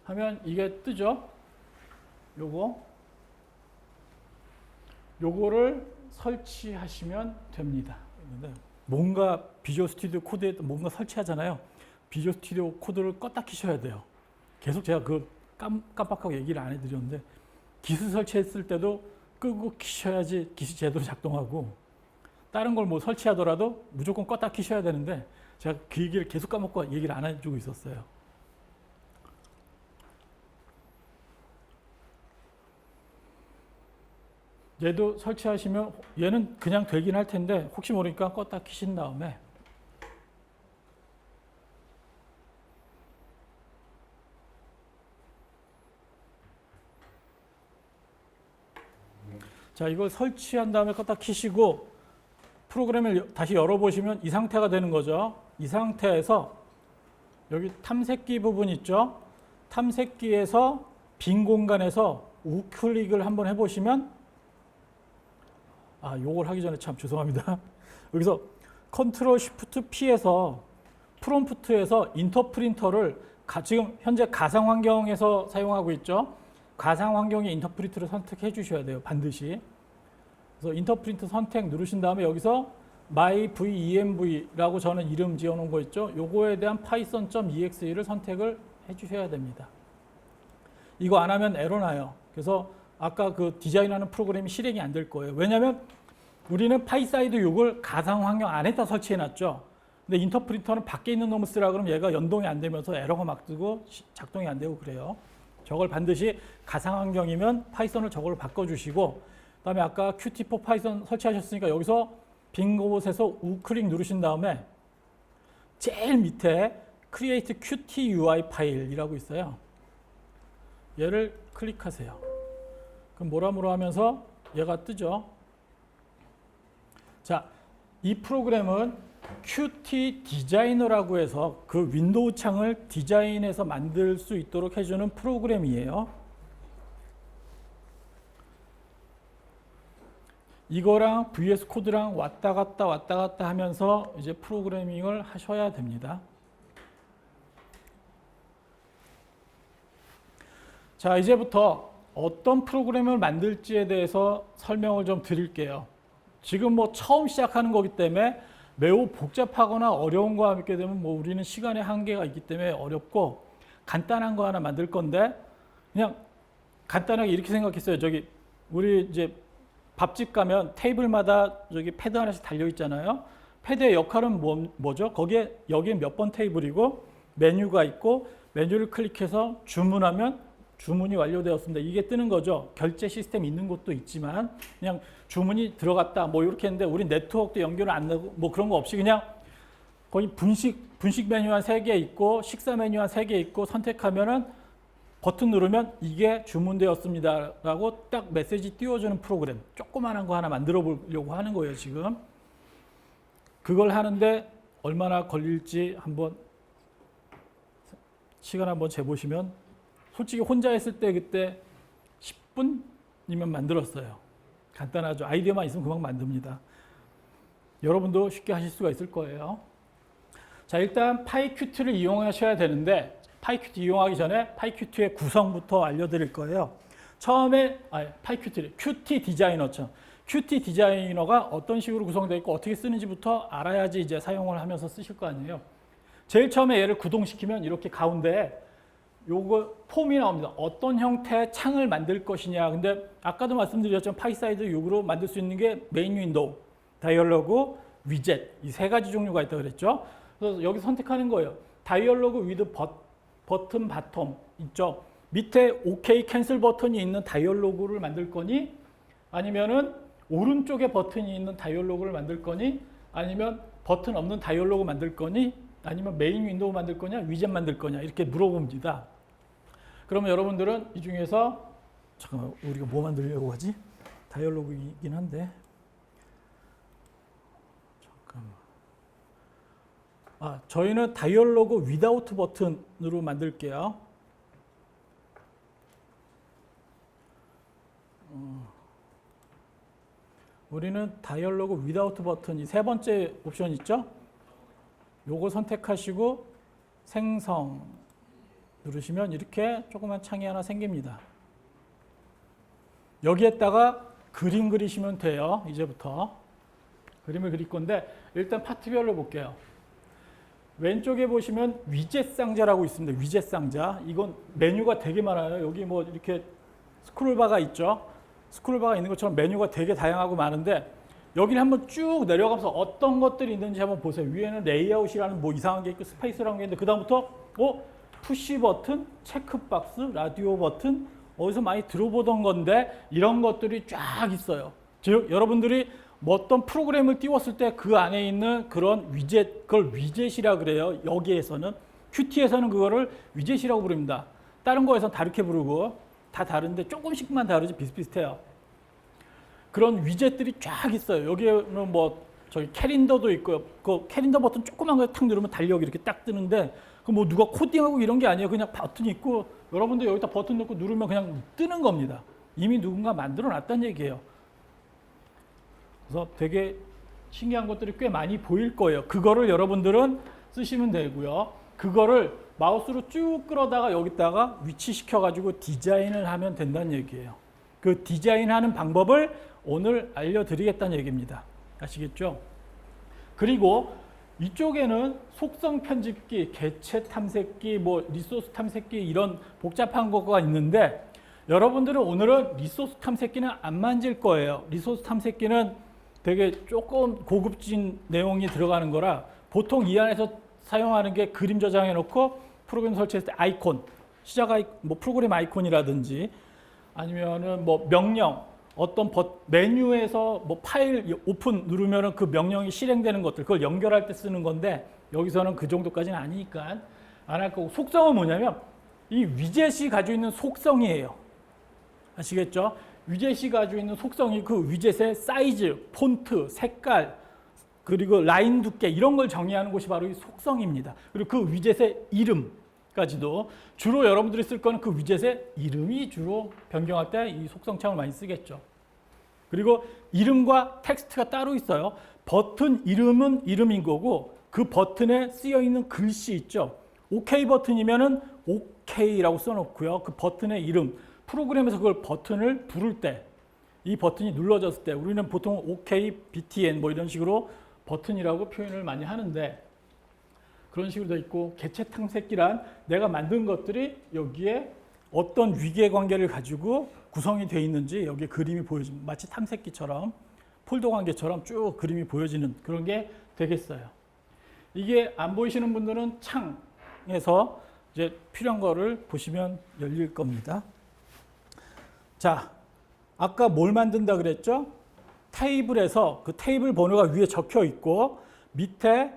하면 이게 뜨죠. 요거를 설치하시면 됩니다. 뭔가 비주얼 스튜디오 코드에 뭔가 설치하잖아요. 비주얼 스튜디오 코드를 껐다 켜셔야 돼요. 계속 제가 깜빡하고 얘기를 안 해드렸는데 기스 설치했을 때도 끄고 켜셔야지 기스 제대로 작동하고 다른 걸 뭐 설치하더라도 무조건 껐다 켜셔야 되는데 제가 그 얘기를 계속 까먹고 얘기를 안 해주고 있었어요. 얘도 설치하시면 얘는 그냥 되긴 할 텐데 혹시 모르니까 껐다 켜신 다음에 자, 이걸 설치한 다음에 껐다 켜시고 프로그램을 다시 열어보시면 이 상태가 되는 거죠. 이 상태에서 여기 탐색기 부분 있죠. 탐색기에서 빈 공간에서 우클릭을 한번 해보시면 요걸 하기 전에 참 죄송합니다. 여기서 컨트롤 쉬프트 P에서 프롬프트에서 인터프린터를 지금 현재 가상 환경에서 사용하고 있죠. 가상 환경의 인터프린터를 선택해 주셔야 돼요. 반드시. 그래서 인터프린터 선택 누르신 다음에 여기서 myvenv라고 저는 이름 지어 놓은 거 있죠. 요거에 대한 python.exe를 선택을 해 주셔야 됩니다. 이거 안 하면 에러 나요. 그래서 아까 그 디자인하는 프로그램이 실행이 안 될 거예요. 왜냐하면 우리는 파이사이드 6을 가상 환경 안에다 설치해 놨죠. 근데 인터프리터는 밖에 있는 놈을 쓰라 그러면 얘가 연동이 안 되면서 에러가 막 뜨고 작동이 안 되고 그래요. 저걸 반드시 가상 환경이면 파이썬을 저걸로 바꿔주시고, 그다음에 아까 Qt4 파이썬 설치하셨으니까 여기서 빈 곳에서 우클릭 누르신 다음에 제일 밑에 Create Qt UI 파일이라고 있어요. 얘를 클릭하세요. 그럼 뭐라 하면서 얘가 뜨죠. 자, 이 프로그램은 Qt 디자이너라고 해서 그 윈도우 창을 디자인해서 만들 수 있도록 해주는 프로그램이에요. 이거랑 VS 코드랑 왔다 갔다 하면서 이제 프로그래밍을 하셔야 됩니다. 자, 이제부터 어떤 프로그램을 만들지에 대해서 설명을 좀 드릴게요. 지금 뭐 처음 시작하는 거기 때문에 매우 복잡하거나 어려운 거 하게 되면 뭐 우리는 시간의 한계가 있기 때문에 어렵고, 간단한 거 하나 만들 건데 그냥 간단하게 이렇게 생각했어요. 저기 우리 이제 밥집 가면 테이블마다 저기 패드 하나씩 달려 있잖아요. 패드의 역할은 뭐죠? 여기에 몇 번 테이블이고 메뉴가 있고, 메뉴를 클릭해서 주문하면 주문이 완료되었습니다. 이게 뜨는 거죠. 결제 시스템 있는 곳도 있지만 그냥 주문이 들어갔다 뭐 이렇게 했는데 우리 네트워크도 연결을 안 하고 뭐 그런 거 없이 그냥 거의 분식 메뉴 한 3개 있고 식사 메뉴 한 3개 있고 선택하면은 버튼 누르면 이게 주문되었습니다 라고 딱 메시지 띄워주는 프로그램, 조그만한 거 하나 만들어 보려고 하는 거예요. 지금 그걸 하는데 얼마나 걸릴지 한번 시간 한번 재보시면, 솔직히 혼자 했을 때 그때 10분이면 만들었어요. 간단하죠. 아이디어만 있으면 금방 만듭니다. 여러분도 쉽게 하실 수가 있을 거예요. 자, 일단 PyQt를 이용하셔야 되는데 PyQt 이용하기 전에 PyQt의 구성부터 알려드릴 거예요. 처음에 PyQt, Qt 디자이너죠. Qt 디자이너가 어떤 식으로 구성되어 있고 어떻게 쓰는지부터 알아야지 이제 사용을 하면서 쓰실 거 아니에요. 제일 처음에 얘를 구동시키면 이렇게 가운데에 요거 폼이 나옵니다. 어떤 형태의 창을 만들 것이냐. 근데 아까도 말씀드렸지만 파이사이드 6으로 만들 수 있는 게 메인 윈도우, 다이얼로그, 위젯 이 3가지 종류가 있다고 그랬죠. 그래서 여기 선택하는 거예요. 다이얼로그 위드 버튼 바텀 있죠. 밑에 OK 캔슬 버튼이 있는 다이얼로그를 만들 거니, 아니면은 오른쪽에 버튼이 있는 다이얼로그를 만들 거니, 아니면 버튼 없는 다이얼로그 만들 거니, 아니면 메인 윈도우 만들 거냐, 위젯 만들 거냐 이렇게 물어봅니다. 그러면 여러분들은 이 중에서 잠깐만, 우리가 뭐 만들려고 하지? 다이얼로그이긴 한데 잠깐만. 저희는 다이얼로그 위다우트 버튼으로 만들게요. 우리는 다이얼로그 위다우트 버튼이 3번째 옵션 있죠? 요거 선택하시고 생성 누르시면 이렇게 조그만 창이 하나 생깁니다. 여기에다가 그림 그리시면 돼요. 이제부터 그림을 그릴 건데 일단 파트별로 볼게요. 왼쪽에 보시면 위젯 상자라고 있습니다. 위젯 상자. 이건 메뉴가 되게 많아요. 여기 뭐 이렇게 스크롤바가 있죠. 스크롤바가 있는 것처럼 메뉴가 되게 다양하고 많은데 여기를 한번 쭉 내려가면서 어떤 것들이 있는지 한번 보세요. 위에는 레이아웃이라는 뭐 이상한 게 있고 스페이스라는 게 있는데 그 다음부터 푸시 버튼, 체크박스, 라디오 버튼 어디서 많이 들어보던 건데 이런 것들이 쫙 있어요. 즉 여러분들이 뭐 어떤 프로그램을 띄웠을 때 그 안에 있는 그런 위젯, 그걸 위젯이라 그래요. 여기에서는 Qt에서는 그거를 위젯이라고 부릅니다. 다른 거에서는 다르게 부르고 다 다른데 조금씩만 다르지 비슷비슷해요. 그런 위젯들이 쫙 있어요. 여기에는 뭐 저기 캘린더도 있고요. 그 캘린더 버튼 조그만 거 탁 누르면 달력이 이렇게 딱 뜨는데 그 뭐 누가 코딩하고 이런 게 아니에요. 그냥 버튼이 있고 여러분들 여기다 버튼 넣고 누르면 그냥 뜨는 겁니다. 이미 누군가 만들어 놨다는 얘기예요. 그래서 되게 신기한 것들이 꽤 많이 보일 거예요. 그거를 여러분들은 쓰시면 되고요. 그거를 마우스로 쭉 끌어다가 여기다가 위치시켜 가지고 디자인을 하면 된다는 얘기예요. 그 디자인하는 방법을 오늘 알려드리겠다는 얘기입니다. 아시겠죠? 그리고 이쪽에는 속성 편집기, 개체 탐색기, 뭐 리소스 탐색기 이런 복잡한 거가 있는데 여러분들은 오늘은 리소스 탐색기는 안 만질 거예요. 리소스 탐색기는 되게 조금 고급진 내용이 들어가는 거라 보통 이 안에서 사용하는 게 그림 저장해 놓고 프로그램 설치했을 때 아이콘, 시작 아이콘, 뭐 프로그램 아이콘이라든지 아니면은 뭐 명령, 어떤 메뉴에서 뭐 파일 오픈 누르면은 그 명령이 실행되는 것들, 그걸 연결할 때 쓰는 건데 여기서는 그 정도까지는 아니니까 안 할 거고 속성은 뭐냐면 이 위젯이 가지고 있는 속성이에요. 아시겠죠? 위젯이 가지고 있는 속성이 그 위젯의 사이즈, 폰트, 색깔, 그리고 라인 두께 이런 걸 정의하는 것이 바로 이 속성입니다. 그리고 그 위젯의 이름까지도 주로 여러분들이 쓸 거는 그 위젯의 이름이 주로 변경할 때 이 속성창을 많이 쓰겠죠. 그리고 이름과 텍스트가 따로 있어요. 버튼 이름은 이름인 거고 그 버튼에 쓰여 있는 글씨 있죠. OK 버튼이면은 OK라고 써놓고요. 그 버튼의 이름, 프로그램에서 그걸 버튼을 부를 때, 이 버튼이 눌러졌을 때 우리는 보통 OK, BTN 뭐 이런 식으로 버튼이라고 표현을 많이 하는데 그런 식으로 돼 있고 개체 탐색기란 내가 만든 것들이 여기에 어떤 위계관계를 가지고 구성이 되어 있는지 여기에 그림이 보여집니다. 마치 탐색기처럼 폴더 관계처럼 쭉 그림이 보여지는 그런 게 되겠어요. 이게 안 보이시는 분들은 창에서 이제 필요한 거를 보시면 열릴 겁니다. 자, 아까 뭘 만든다 그랬죠? 테이블에서 그 테이블 번호가 위에 적혀 있고 밑에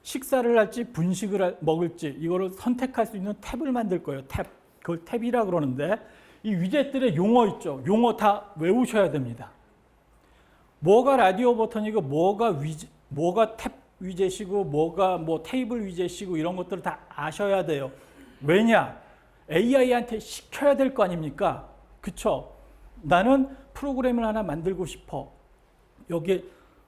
식사를 할지 분식을 먹을지 이거를 선택할 수 있는 탭을 만들 거예요. 탭. 그걸 탭이라 그러는데 이 위젯들의 용어 있죠. 용어 다 외우셔야 됩니다. 뭐가 라디오 버튼이고 뭐가 탭 위젯이고 뭐가 뭐 테이블 위젯이고 이런 것들을 다 아셔야 돼요. 왜냐? AI한테 시켜야 될 거 아닙니까? 그쵸? 나는 프로그램을 하나 만들고 싶어. 여기에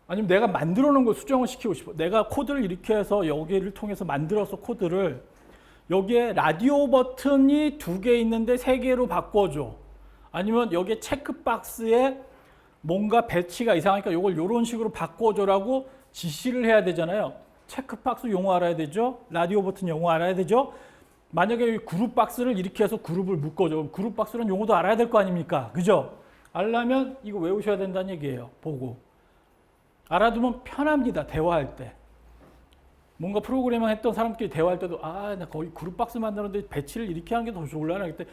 아니면 내가 만들어 놓은 걸 수정을 시키고 싶어. 내가 코드를 이렇게 해서 여기를 통해서 만들어서 코드를 여기에 라디오 버튼이 2개 있는데 3개로 바꿔줘. 아니면 여기에 체크박스에 뭔가 배치가 이상하니까 이걸 이런 식으로 바꿔줘라고 지시를 해야 되잖아요. 체크박스 용어 알아야 되죠. 라디오 버튼 용어 알아야 되죠. 만약에 그룹 박스를 이렇게 해서 그룹을 묶어줘. 그룹 박스는 용어도 알아야 될 거 아닙니까? 그죠? 알려면 이거 외우셔야 된다는 얘기예요. 보고. 알아두면 편합니다. 대화할 때. 뭔가 프로그래밍 했던 사람끼리 대화할 때도 나 거기 그룹 박스 만드는데 배치를 이렇게 하는 게 더 좋을라나 그때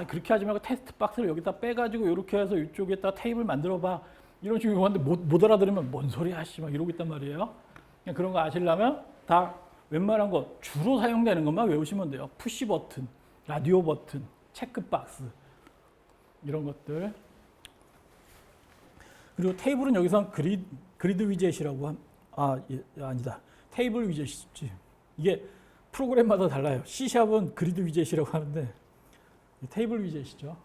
그렇게 하지 말고 테스트 박스를 여기다 빼가지고 이렇게 해서 이쪽에다 테이블 만들어봐 이런 식으로 하는데 못 알아들으면 뭔 소리 하시 막 이러고 있단 말이에요. 그냥 그런 거 아시려면 다 웬만한 거 주로 사용되는 것만 외우시면 돼요. 푸시 버튼, 라디오 버튼, 체크 박스 이런 것들. 그리고 테이블은 여기서 그리드 위젯이라고 아니다. 테이블 위젯이지. 이게 프로그램마다 달라요. C샵은 그리드 위젯이라고 하는데 테이블 위젯이죠.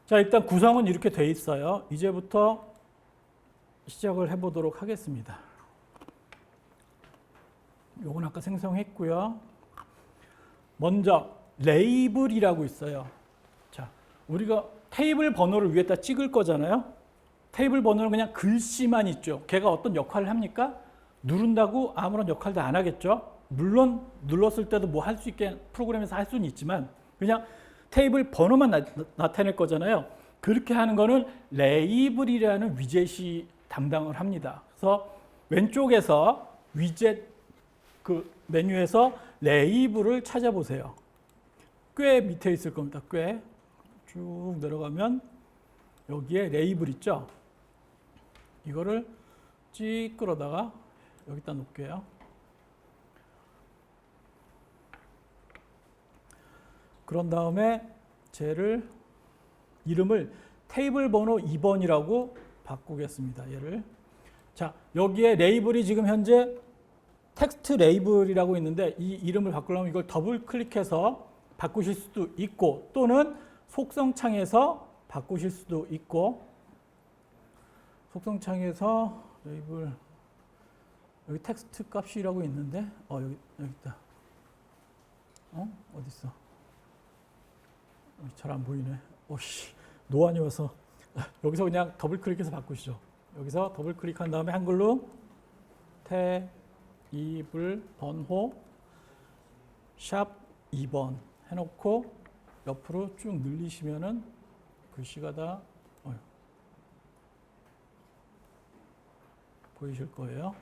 자, 일단 구성은 이렇게 돼 있어요. 이제부터 시작을 해보도록 하겠습니다. 요건 아까 생성했고요. 먼저 레이블이라고 있어요. 자, 우리가 테이블 번호를 위에다 찍을 거잖아요. 테이블 번호는 그냥 글씨만 있죠. 걔가 어떤 역할을 합니까? 누른다고 아무런 역할도 안 하겠죠. 물론 눌렀을 때도 뭐 할 수 있게 프로그램에서 할 수는 있지만 그냥 테이블 번호만 나타낼 거잖아요. 그렇게 하는 거는 레이블이라는 위젯이 담당을 합니다. 그래서 왼쪽에서 위젯 그 메뉴에서 레이블을 찾아보세요. 꽤 밑에 있을 겁니다. 꽤 쭉 내려가면 여기에 레이블 있죠. 이거를 찌 끌어다가 여기다 놓을게요. 그런 다음에 쟤를 이름을 테이블 번호 2번이라고 바꾸겠습니다. 얘를. 자, 여기에 레이블이 지금 현재 텍스트 레이블이라고 있는데 이 이름을 바꾸려면 이걸 더블 클릭해서 바꾸실 수도 있고 또는 속성창에서 바꾸실 수도 있고 속성창에서 레이블 여기 텍스트 값이라고 있는데 여기 있다. 어디 있어? 잘 안 보이네. 오씨 노안이 와서 여기서 그냥 더블 클릭해서 바꾸시죠. 여기서 더블 클릭한 다음에 한글로 테이블 번호 샵 2번 해놓고 옆으로 쭉 늘리시면은 글씨가 다 보이실 거예요.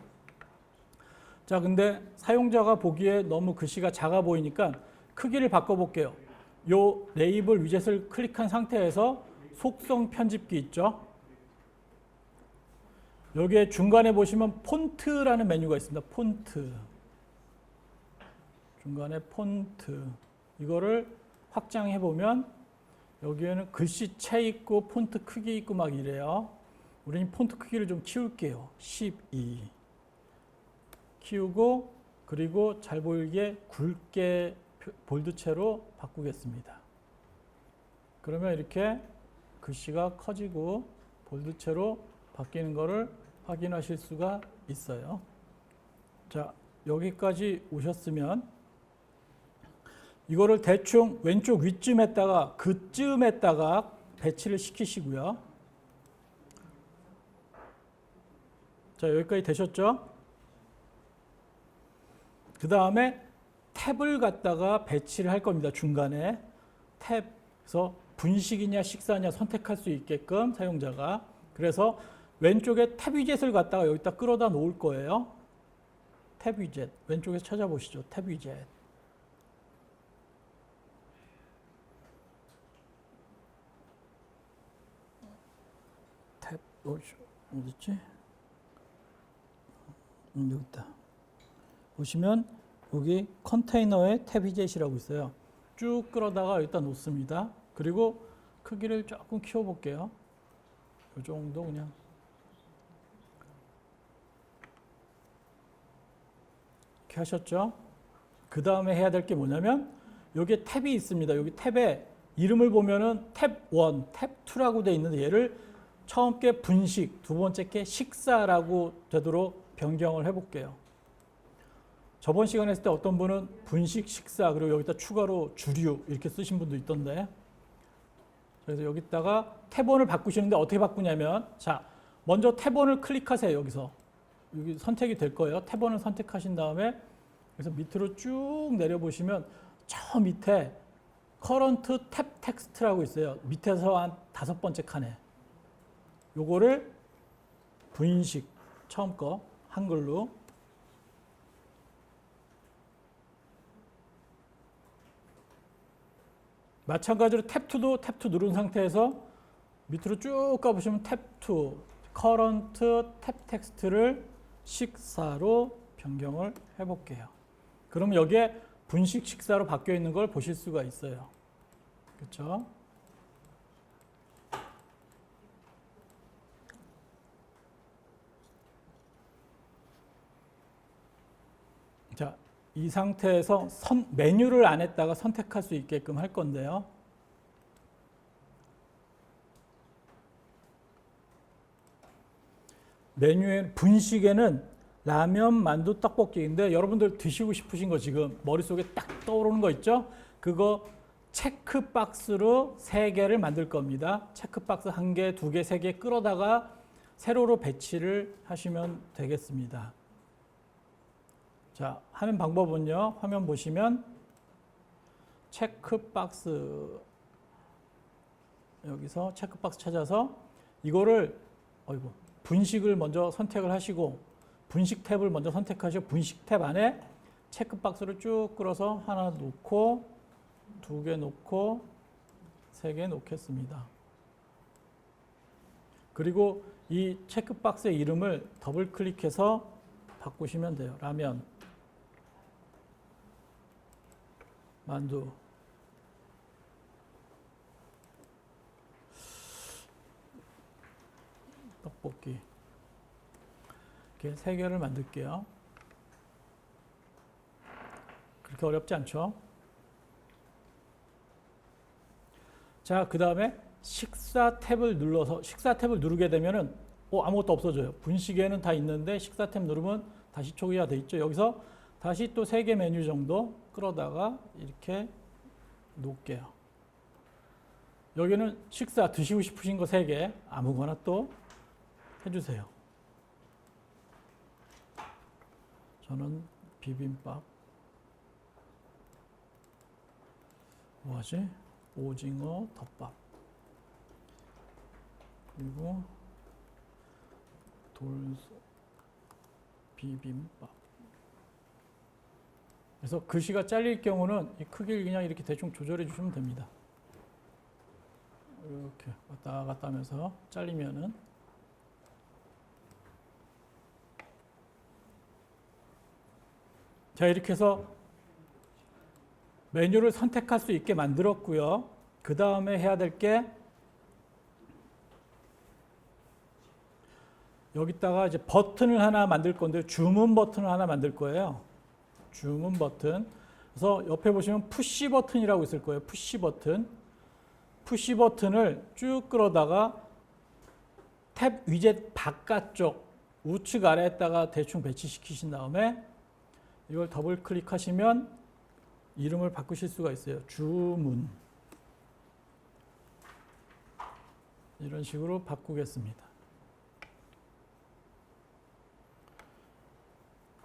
자, 근데 사용자가 보기에 너무 글씨가 작아 보이니까 크기를 바꿔볼게요. 요 레이블 위젯을 클릭한 상태에서 속성 편집기 있죠. 여기에 중간에 보시면 폰트라는 메뉴가 있습니다. 폰트. 중간에 폰트. 이거를 확장해 보면 여기에는 글씨체 있고 폰트 크기 있고 막 이래요. 우리는 폰트 크기를 좀 키울게요. 12 키우고 그리고 잘 보이게 굵게 볼드체로 바꾸겠습니다. 그러면 이렇게 글씨가 커지고 볼드체로 바뀌는 것을 확인하실 수가 있어요. 자, 여기까지 오셨으면 이거를 대충 왼쪽 위쯤에다가 그쯤에다가 배치를 시키시고요. 자, 여기까지 되셨죠? 그 다음에 탭을 갖다가 배치를 할 겁니다. 중간에 탭, 그래서 분식이냐 식사냐 선택할 수 있게끔 사용자가. 그래서 왼쪽에 탭 위젯을 갖다가 여기다 끌어다 놓을 거예요. 탭 위젯 왼쪽에서 찾아보시죠. 탭 위젯. 탭 어디 있지? 여기 있다. 보시면 여기 컨테이너에 탭 위젯이라고 있어요. 쭉 끌어다가 여기다 놓습니다. 그리고 크기를 조금 키워볼게요. 이 정도 그냥. 이렇게 하셨죠? 그 다음에 해야 될 게 뭐냐면 여기에 탭이 있습니다. 여기 탭에 이름을 보면은 탭 1, 탭 2라고 되어 있는데 얘를 처음 게 분식, 두 번째 게 식사라고 되도록 변경을 해볼게요. 저번 시간에 했을 때 어떤 분은 분식, 식사 그리고 여기다 추가로 주류 이렇게 쓰신 분도 있던데 그래서 여기다가 탭1을 바꾸시는데 어떻게 바꾸냐면 자 먼저 탭1을 클릭하세요. 여기서 여기 선택이 될 거예요. 탭1을 선택하신 다음에 그래서 밑으로 쭉 내려보시면 저 밑에 커런트 탭 텍스트라고 있어요. 밑에서 한 5번째 칸에 요거를 분식 처음 거 한글로 마찬가지로 탭2도 탭2 누른 상태에서 밑으로 쭉 가보시면 탭2 커런트 탭 텍스트를 식사로 변경을 해볼게요. 그러면 여기에 분식 식사로 바뀌어 있는 걸 보실 수가 있어요. 그렇죠? 자, 이 상태에서 메뉴를 안에다가 선택할 수 있게끔 할 건데요. 메뉴에 분식에는 라면, 만두, 떡볶이인데 여러분들 드시고 싶으신 거 지금 머릿속에 딱 떠오르는 거 있죠? 그거 체크박스로 3개를 만들 겁니다. 체크박스 1개, 2개, 3개 끌어다가 세로로 배치를 하시면 되겠습니다. 자, 하는 방법은요. 화면 보시면 체크박스 여기서 체크박스 찾아서 이거를 분식을 먼저 선택을 하시고 분식 탭을 먼저 선택하시고 분식 탭 안에 체크박스를 쭉 끌어서 하나 놓고 2개 놓고 3개 놓겠습니다. 그리고 이 체크박스의 이름을 더블 클릭해서 바꾸시면 돼요. 라면, 만두, 떡볶이. 이렇게 3개를 만들게요. 그렇게 어렵지 않죠? 자, 그 다음에 식사 탭을 눌러서 식사 탭을 누르게 되면은 아무것도 없어져요. 분식에는 다 있는데 식사 탭 누르면 다시 초기화 돼 있죠. 여기서 다시 또 3개 메뉴 정도 끌어다가 이렇게 놓을게요. 여기는 식사 드시고 싶으신 거 3개 아무거나 또 해주세요. 저는 비빔밥. 뭐하지? 오징어 덮밥. 그리고 돌소 비빔밥. 그래서 글씨가 잘릴 경우는 이 크기를 그냥 이렇게 대충 조절해 주시면 됩니다. 이렇게 왔다 갔다 하면서 잘리면은 자, 이렇게 해서 메뉴를 선택할 수 있게 만들었고요. 그 다음에 해야 될 게 여기다가 이제 버튼을 하나 만들 건데 주문 버튼을 하나 만들 거예요. 주문 버튼. 그래서 옆에 보시면 푸시 버튼이라고 있을 거예요. 푸시 버튼. 푸시 버튼을 쭉 끌어다가 탭 위젯 바깥쪽 우측 아래에다가 대충 배치시키신 다음에 이걸 더블 클릭하시면 이름을 바꾸실 수가 있어요. 주문. 이런 식으로 바꾸겠습니다.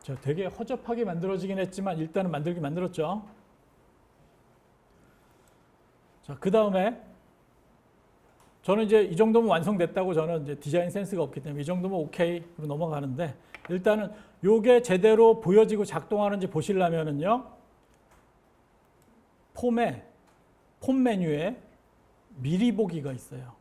자, 되게 허접하게 만들어지긴 했지만 일단은 만들긴 만들었죠. 자, 그 다음에 저는 이제 이 정도면 완성됐다고 저는 이제 디자인 센스가 없기 때문에 이 정도면 오케이로 넘어가는데 일단은 요게 제대로 보여지고 작동하는지 보시려면은요. 폼 메뉴에 미리 보기가 있어요.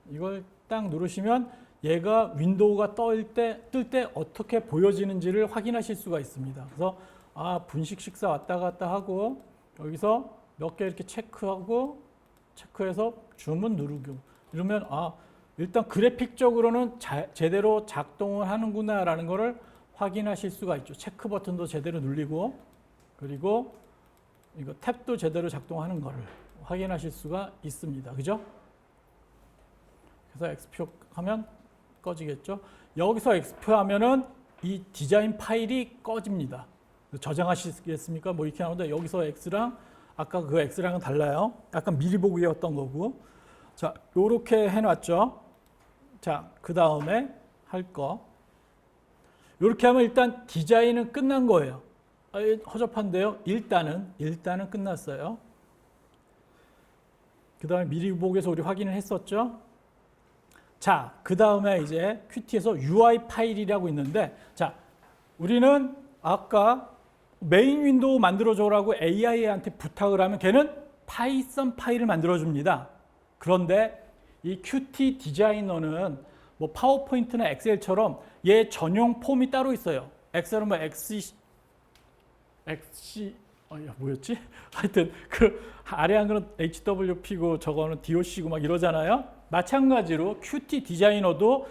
이걸 딱 누르시면 얘가 윈도우가 뜰 때 어떻게 보여지는지를 확인하실 수가 있습니다. 그래서 분식 식사 왔다 갔다 하고 여기서 몇 개 이렇게 체크해서 주문 누르고 이러면 일단 그래픽적으로는 제대로 작동을 하는구나라는 것을 확인하실 수가 있죠. 체크 버튼도 제대로 눌리고 그리고 이거 탭도 제대로 작동하는 것을 확인하실 수가 있습니다. 그죠? 그래서 엑스표 하면 꺼지겠죠. 여기서 엑스표 하면은 이 디자인 파일이 꺼집니다. 저장하시겠습니까? 뭐 이렇게 하는데 여기서 X랑 아까 그 X랑은 달라요. 약간 미리 보기였던 거고. 자, 요렇게 해놨죠. 자, 그 다음에 할 거. 요렇게 하면 일단 디자인은 끝난 거예요. 허접한데요. 일단은 끝났어요. 그 다음에 미리 보기에서 우리 확인을 했었죠. 자, 그 다음에 이제 큐티에서 UI 파일이라고 있는데, 자, 우리는 아까 메인 윈도우 만들어줘라고 AI한테 부탁을 하면 걔는 파이썬 파일을 만들어줍니다. 그런데 이 큐티 디자이너는 뭐 파워포인트나 엑셀처럼 얘 전용 폼이 따로 있어요. 엑셀은 뭐 뭐였지? 하여튼 그 아래 한 거는 HWP고 저거는 DOC고 막 이러잖아요. 마찬가지로 Qt 디자이너도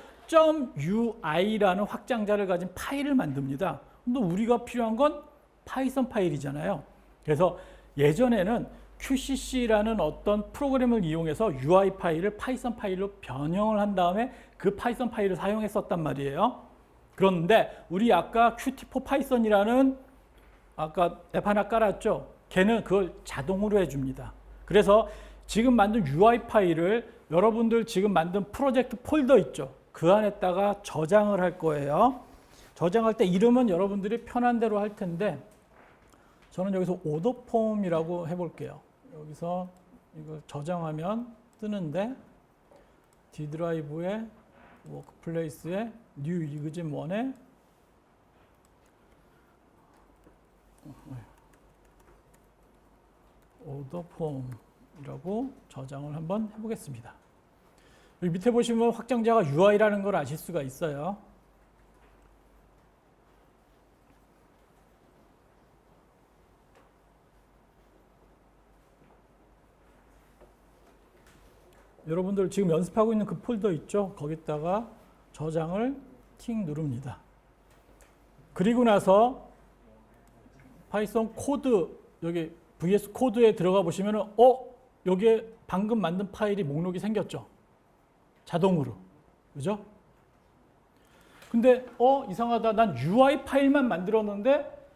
.ui라는 확장자를 가진 파일을 만듭니다. 근데 우리가 필요한 건 파이썬 파일이잖아요. 그래서 예전에는 QCC라는 어떤 프로그램을 이용해서 UI 파일을 파이썬 파일로 변형을 한 다음에 그 파이썬 파일을 사용했었단 말이에요. 그런데 우리 아까 Qt4 파이썬이라는 아까 앱 하나 깔았죠. 걔는 그걸 자동으로 해줍니다. 그래서 지금 만든 UI 파일을 여러분들 지금 만든 프로젝트 폴더 있죠. 그 안에다가 저장을 할 거예요. 저장할 때 이름은 여러분들이 편한 대로 할 텐데 저는 여기서 오더폼이라고 해볼게요. 여기서 이걸 저장하면 뜨는데 D 드라이브에 워크플레이스에 뉴 이그진 1에 오더 폼이라고 저장을 한번 해보겠습니다. 여기 밑에 보시면 확장자가 UI라는 걸 아실 수가 있어요. 여러분들 지금 연습하고 있는 그 폴더 있죠? 거기다가 저장을 킹 누릅니다. 그리고 나서 파이썬 코드 여기 VS 코드에 들어가 보시면은 여기에 방금 만든 파일이 목록이 생겼죠? 자동으로. 그죠? 근데 이상하다. 난 UI 파일만 만들었는데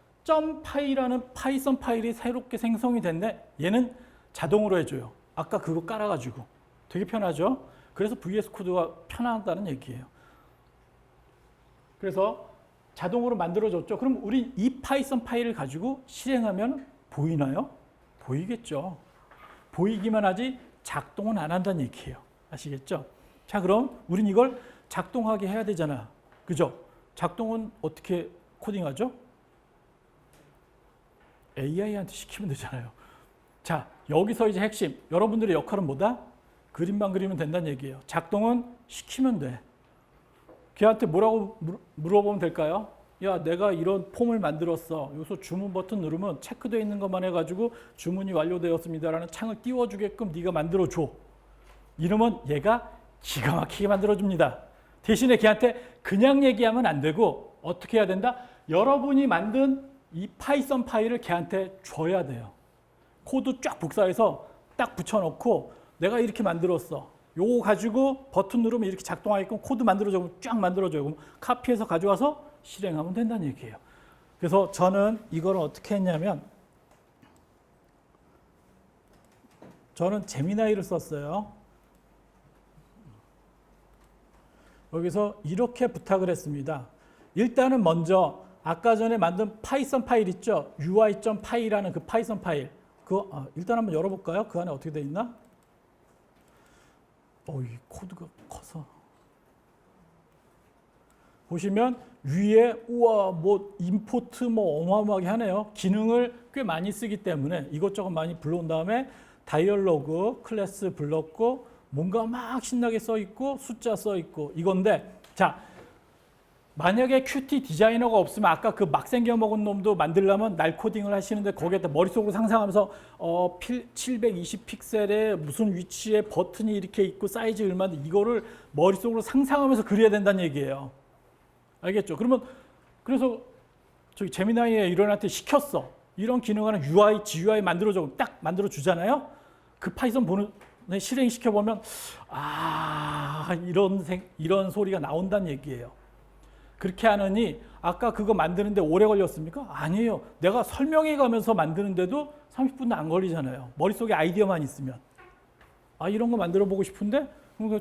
.py라는 파이썬 파일이 새롭게 생성이 됐네. 얘는 자동으로 해줘요. 아까 그거 깔아가지고. 되게 편하죠? 그래서 VS 코드가 편하다는 얘기예요. 그래서 자동으로 만들어줬죠. 그럼 우리 이 파이썬 파일을 가지고 실행하면 보이나요? 보이겠죠. 보이기만 하지 작동은 안 한다는 얘기예요. 아시겠죠? 자, 그럼 우린 이걸 작동하게 해야 되잖아. 그죠? 작동은 어떻게 코딩하죠? AI한테 시키면 되잖아요. 자, 여기서 이제 핵심. 여러분들의 역할은 뭐다? 그림만 그리면 된다는 얘기예요. 작동은 시키면 돼. 걔한테 뭐라고 물어보면 될까요? 야, 내가 이런 폼을 만들었어. 여기서 주문 버튼 누르면 체크되어 있는 것만 해가지고 주문이 완료되었습니다라는 창을 띄워주게끔 네가 만들어줘. 이러면 얘가 기가 막히게 만들어줍니다. 대신에 걔한테 그냥 얘기하면 안 되고 어떻게 해야 된다? 여러분이 만든 이 파이썬 파일을 걔한테 줘야 돼요. 코드 쫙 복사해서 딱 붙여놓고 내가 이렇게 만들었어. 요거 가지고 버튼 누르면 이렇게 작동하게끔 코드 만들어줘. 쫙 만들어줘요. 그럼 카피해서 가져와서 실행하면 된다는 얘기예요. 그래서 저는 이걸 어떻게 했냐면 저는 제미나이를 썼어요. 여기서 이렇게 부탁을 했습니다. 일단은 먼저 아까 전에 만든 파이썬 파일 있죠? ui.py라는 그 파이썬 파일. 그거 일단 한번 열어볼까요? 그 안에 어떻게 돼 있나? 이 코드가 커서. 보시면 위에 우와 뭐 임포트 뭐 어마어마하게 하네요. 기능을 꽤 많이 쓰기 때문에 이것저것 많이 불러온 다음에 다이얼로그 클래스 불렀고 뭔가 막 신나게 써 있고 숫자 써 있고 이건데 자 만약에 Qt 디자이너가 없으면 아까 그 막 생겨 먹은 놈도 만들려면 날 코딩을 하시는데 거기에다 머릿속으로 상상하면서 720 픽셀에 무슨 위치에 버튼이 이렇게 있고 사이즈 얼마인데 이거를 머릿속으로 상상하면서 그려야 된다는 얘기예요. 알겠죠? 그러면 그래서 저기 제미나이의 이론한테 시켰어. 이런 기능하는 UI, GUI 만들어줘. 딱 만들어 주잖아요. 그 파이썬 보는 실행 시켜 보면 이런 소리가 나온다는 얘기예요. 그렇게 하느니 아까 그거 만드는데 오래 걸렸습니까? 아니에요. 내가 설명해 가면서 만드는데도 30분도 안 걸리잖아요. 머릿속에 아이디어만 있으면. 이런 거 만들어 보고 싶은데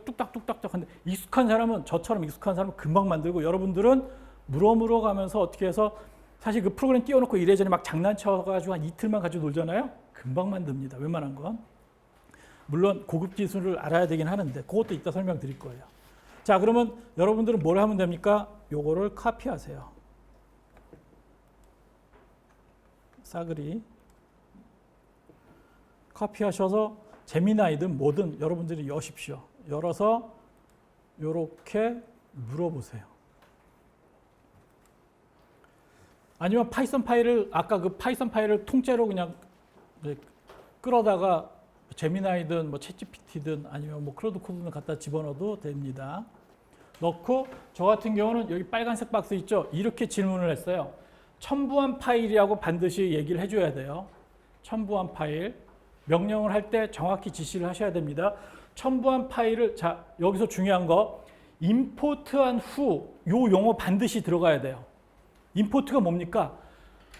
뚝딱뚝딱딱 하는데 익숙한 사람은 저처럼 익숙한 사람은 금방 만들고 여러분들은 물어 가면서 어떻게 해서 사실 그 프로그램 띄워놓고 이래저래 막 장난쳐가지고 한 이틀만 가지고 놀잖아요. 금방 만듭니다. 웬만한 건. 물론 고급 기술을 알아야 되긴 하는데 그것도 이따 설명드릴 거예요. 자, 그러면 여러분들은 뭘 하면 됩니까? 요거를 카피하세요. 싸그리 카피하셔서 제미나이든 뭐든 여러분들이 여십시오. 열어서 요렇게 물어보세요. 아니면 파이썬 파일을 아까 그 파이썬 파일을 통째로 그냥 끌어다가 제미나이든 뭐 챗GPT든 아니면 뭐 클로드 코드든 갖다 집어넣어도 됩니다. 넣고 저 같은 경우는 여기 빨간색 박스 있죠? 이렇게 질문을 했어요. 첨부한 파일이라고 반드시 얘기를 해줘야 돼요. 첨부한 파일. 명령을 할 때 정확히 지시를 하셔야 됩니다. 첨부한 파일을 자 여기서 중요한 거 임포트한 후 요 용어 반드시 들어가야 돼요. 임포트가 뭡니까?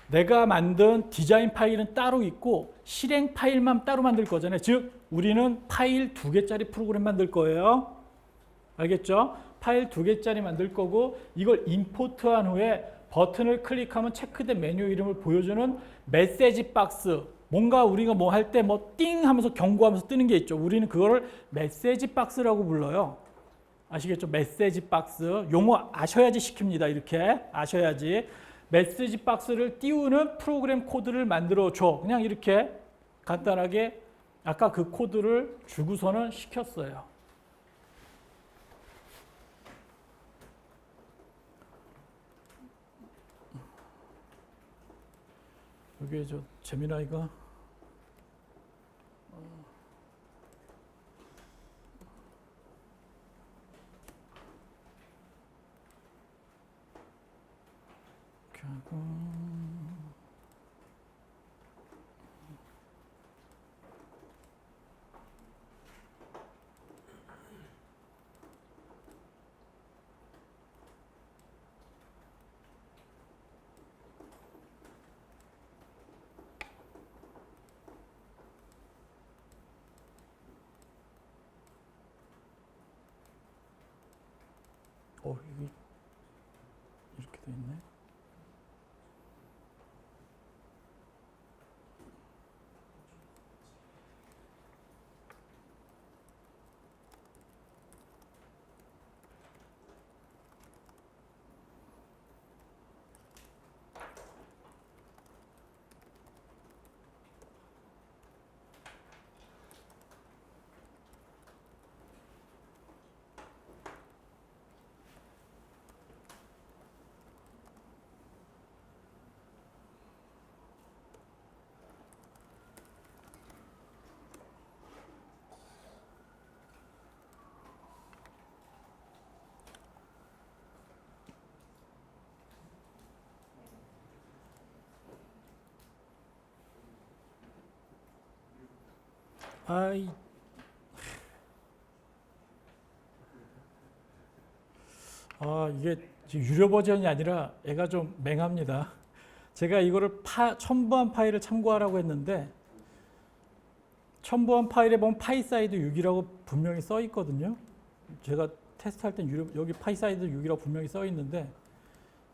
내가 만든 디자인 파일은 따로 있고 실행 파일만 따로 만들 거잖아요. 즉 우리는 파일 2개짜리 프로그램 만들 거예요. 알겠죠? 파일 2개짜리 만들 거고 이걸 임포트한 후에 버튼을 클릭하면 체크된 메뉴 이름을 보여주는 메시지 박스. 뭔가 우리가 뭐 할 때 뭐 띵 하면서 경고하면서 뜨는 게 있죠. 우리는 그거를 메시지 박스라고 불러요. 아시겠죠? 메시지 박스. 용어 아셔야지 시킵니다. 이렇게 아셔야지. 메시지 박스를 띄우는 프로그램 코드를 만들어 줘. 그냥 이렇게 간단하게 아까 그 코드를 주고서는 시켰어요. 여기에 저 재미나이가 이렇게 하고 이게 이렇게 돼 있네. 이게 유료 버전이 아니라 애가 좀 맹합니다. 제가 이거를 첨부한 파일을 참고하라고 했는데 첨부한 파일에 보면 파이 사이드 6이라고 분명히 써 있거든요. 제가 테스트할 땐 여기 파이 사이드 6이라고 분명히 써 있는데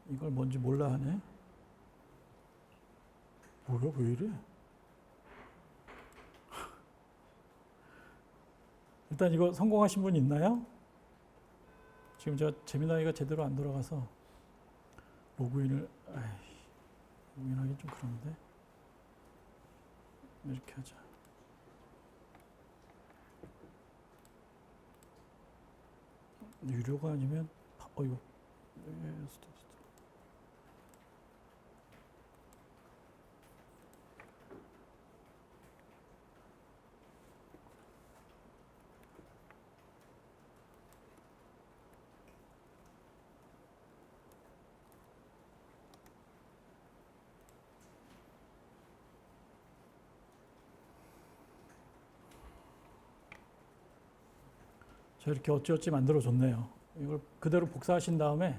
이걸 뭔지 몰라 하네. 뭐야, 왜 이래? 일단 이거 성공하신 분 있나요? 지금 제가 재미나이가 제대로 안 돌아가서 로그인하기 좀 그런데 이렇게 하자. 유료가 아니면 이거 스톱. 자, 이렇게 어찌어찌 만들어 줬네요. 이걸 그대로 복사하신 다음에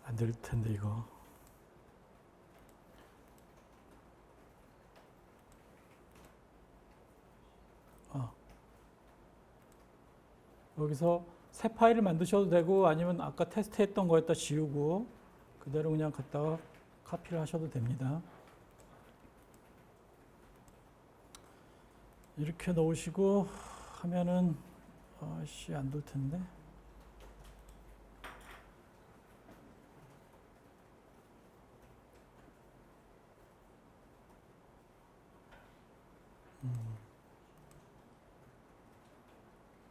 안 될 텐데 이거. 여기서 새 파일을 만드셔도 되고 아니면 아까 테스트했던 거에다 지우고 그대로 그냥 갖다가 카피를 하셔도 됩니다. 이렇게 넣으시고 하면은 안 될 텐데.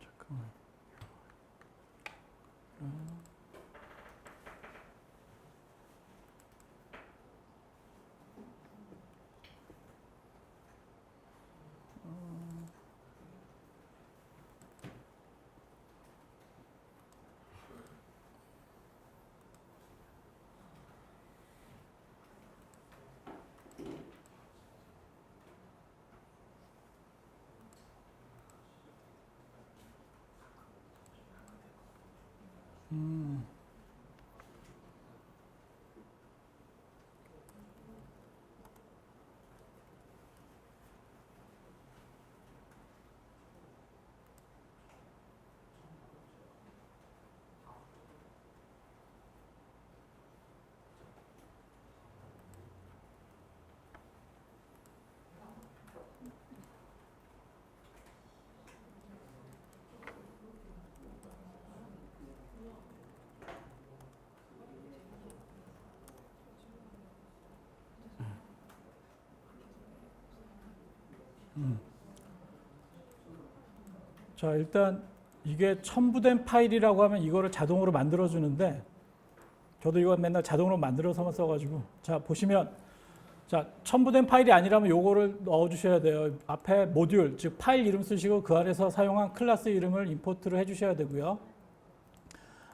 잠깐만. 자, 일단 이게 첨부된 파일이라고 하면 이거를 자동으로 만들어 주는데 저도 이거 맨날 자동으로 만들어서만 써가지고 자 보시면 자 첨부된 파일이 아니라면 요거를 넣어 주셔야 돼요. 앞에 모듈 즉 파일 이름 쓰시고 그 안에서 사용한 클래스 이름을 임포트를 해 주셔야 되고요.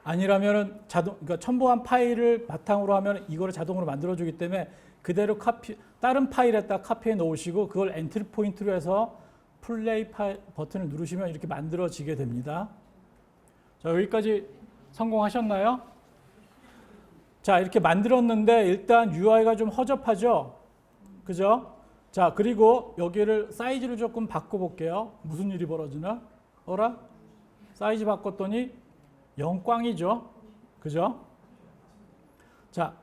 아니라면은 그러니까 첨부한 파일을 바탕으로 하면 이거를 자동으로 만들어 주기 때문에 그대로 다른 파일에다 카피해 놓으시고 그걸 엔트리 포인트로 해서 플레이 버튼을 누르시면 이렇게 만들어지게 됩니다. 자, 여기까지 성공하셨나요? 자, 이렇게 만들었는데 일단 UI가 좀 허접하죠? 그죠? 자, 그리고 여기를 사이즈를 조금 바꿔볼게요. 무슨 일이 벌어지나? 어라? 사이즈 바꿨더니 0꽝이죠? 그죠? 자,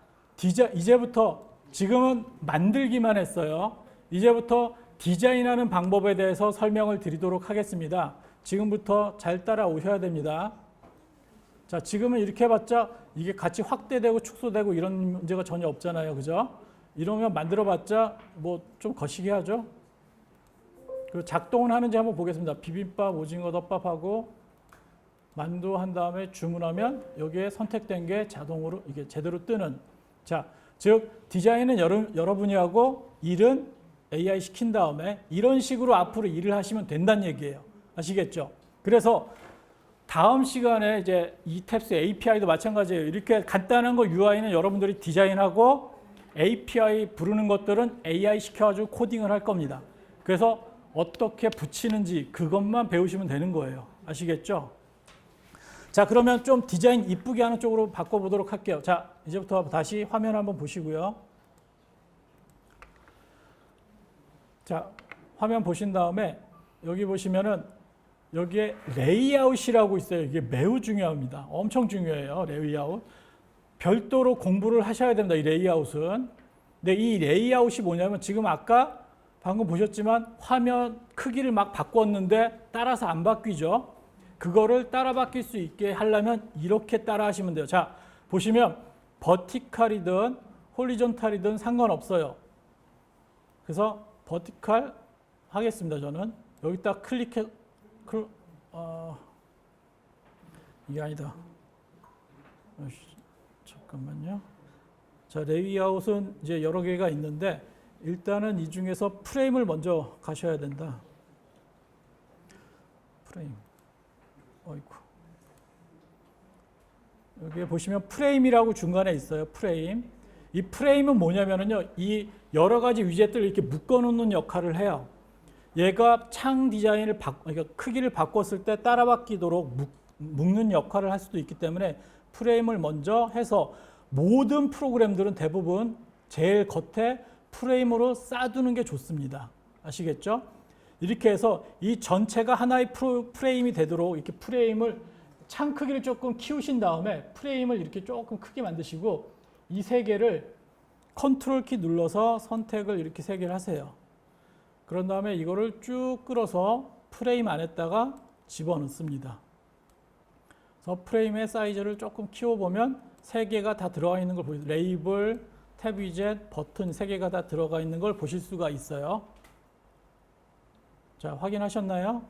이제부터 지금은 만들기만 했어요. 이제부터 디자인하는 방법에 대해서 설명을 드리도록 하겠습니다. 지금부터 잘 따라오셔야 됩니다. 자, 지금은 이렇게 해봤자 이게 같이 확대되고 축소되고 이런 문제가 전혀 없잖아요. 그죠? 이러면 만들어봤자 뭐 좀 거시기 하죠? 그리고 작동은 하는지 한번 보겠습니다. 비빔밥, 오징어 덮밥하고 만두 한 다음에 주문하면 여기에 선택된 게 자동으로 이게 제대로 뜨는. 자, 즉 디자인은 여러분이 하고 일은 AI 시킨 다음에 이런 식으로 앞으로 일을 하시면 된다는 얘기예요. 아시겠죠? 그래서 다음 시간에 이제 이탭스 API도 마찬가지예요. 이렇게 간단한 거 UI는 여러분들이 디자인하고 API 부르는 것들은 AI 시켜가지고 코딩을 할 겁니다. 그래서 어떻게 붙이는지 그것만 배우시면 되는 거예요. 아시겠죠? 자, 그러면 좀 디자인 이쁘게 하는 쪽으로 바꿔보도록 할게요. 자, 이제부터 다시 화면 한번 보시고요. 자, 화면 보신 다음에 여기 보시면은 여기에 레이아웃이라고 있어요. 이게 매우 중요합니다. 엄청 중요해요. 레이아웃. 별도로 공부를 하셔야 됩니다. 이 레이아웃은. 근데 이 레이아웃이 뭐냐면 지금 아까 방금 보셨지만 화면 크기를 막 바꿨는데 따라서 안 바뀌죠. 그거를 따라 바뀔 수 있게 하려면 이렇게 따라 하시면 돼요. 자, 보시면 버티칼이든 홀리존탈이든 상관없어요. 그래서 버티칼 하겠습니다. 저는 여기다 클릭해 이게 아니다. 잠깐만요. 자, 레이아웃은 이제 여러 개가 있는데 일단은 이 중에서 프레임을 먼저 가셔야 된다. 프레임. 어이구. 여기 보시면 프레임이라고 중간에 있어요. 프레임. 이 프레임은 뭐냐면은요, 이 여러 가지 위젯들을 이렇게 묶어놓는 역할을 해요. 얘가 창 디자인을 그러니까 크기를 바꿨을 때 따라바뀌도록 묶는 역할을 할 수도 있기 때문에 프레임을 먼저 해서 모든 프로그램들은 대부분 제일 겉에 프레임으로 쌓아두는 게 좋습니다. 아시겠죠? 이렇게 해서 이 전체가 하나의 프레임이 되도록 이렇게 프레임을 창 크기를 조금 키우신 다음에 프레임을 이렇게 조금 크게 만드시고 이 세 개를 컨트롤 키 눌러서 선택을 이렇게 세 개를 하세요. 그런 다음에 이거를 쭉 끌어서 프레임 안에다가 집어넣습니다. 그래서 프레임의 사이즈를 조금 키워보면 세 개가 다 들어가 있는 걸 보여요. 레이블, 탭 위젯, 버튼 세 개가 다 들어가 있는 걸 보실 수가 있어요. 자, 확인하셨나요?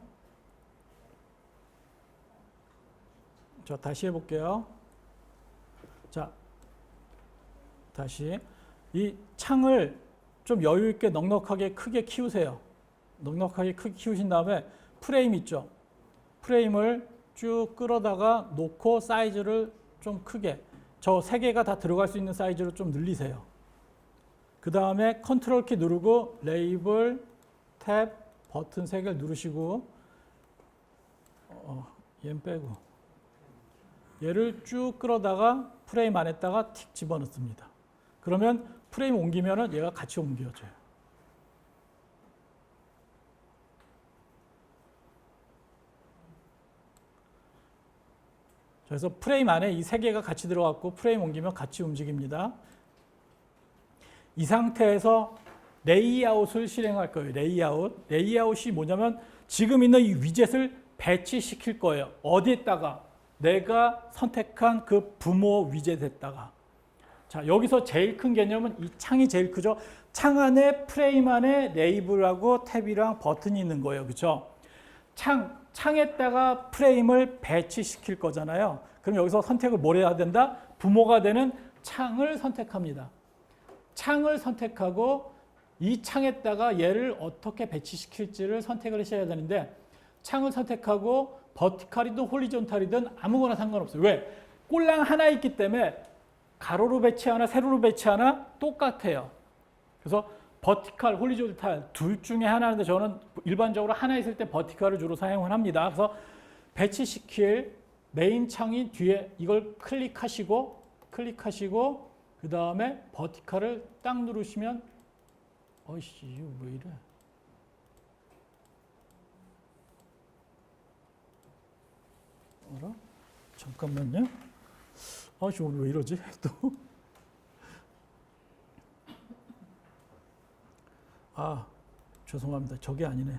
자, 다시 해볼게요. 자, 다시 이 창을 좀 여유 있게 넉넉하게 크게 키우세요. 넉넉하게 크게 키우신 다음에 프레임 있죠. 프레임을 쭉 끌어다가 놓고 사이즈를 좀 크게 저 세 개가 다 들어갈 수 있는 사이즈로 좀 늘리세요. 그 다음에 컨트롤 키 누르고 레이블, 탭, 버튼 세 개를 누르시고 얘는 빼고 얘를 쭉 끌어다가 프레임 안에다가 틱 집어넣습니다. 그러면 프레임 옮기면은 얘가 같이 옮겨져요. 그래서 프레임 안에 이 세 개가 같이 들어갔고 프레임 옮기면 같이 움직입니다. 이 상태에서 레이아웃을 실행할 거예요. 레이아웃. 레이아웃이 뭐냐면 지금 있는 이 위젯을 배치시킬 거예요. 어디에다가? 내가 선택한 그 부모 위젯에다가. 자, 여기서 제일 큰 개념은 이 창이 제일 크죠. 창 안에 프레임 안에 레이블하고 탭이랑 버튼이 있는 거예요. 그렇죠? 창에다가 프레임을 배치시킬 거잖아요. 그럼 여기서 선택을 뭘 해야 된다? 부모가 되는 창을 선택합니다. 창을 선택하고 이 창에다가 얘를 어떻게 배치시킬지를 선택을 하셔야 되는데 창을 선택하고 버티컬이든 홀리존탈이든 아무거나 상관없어요. 왜? 꼴랑 하나 있기 때문에 가로로 배치하나 세로로 배치하나 똑같아요. 그래서 버티컬, 홀리존탈 둘 중에 하나인데 저는 일반적으로 하나 있을 때 버티컬을 주로 사용을 합니다. 그래서 배치시킬 메인 창이 뒤에 이걸 클릭하시고 그 다음에 버티컬을 딱 누르시면 어이씨 이거 왜 이래? 어라? 잠깐만요. 아씨 오늘 왜 이러지? 또. 아 죄송합니다. 저게 아니네.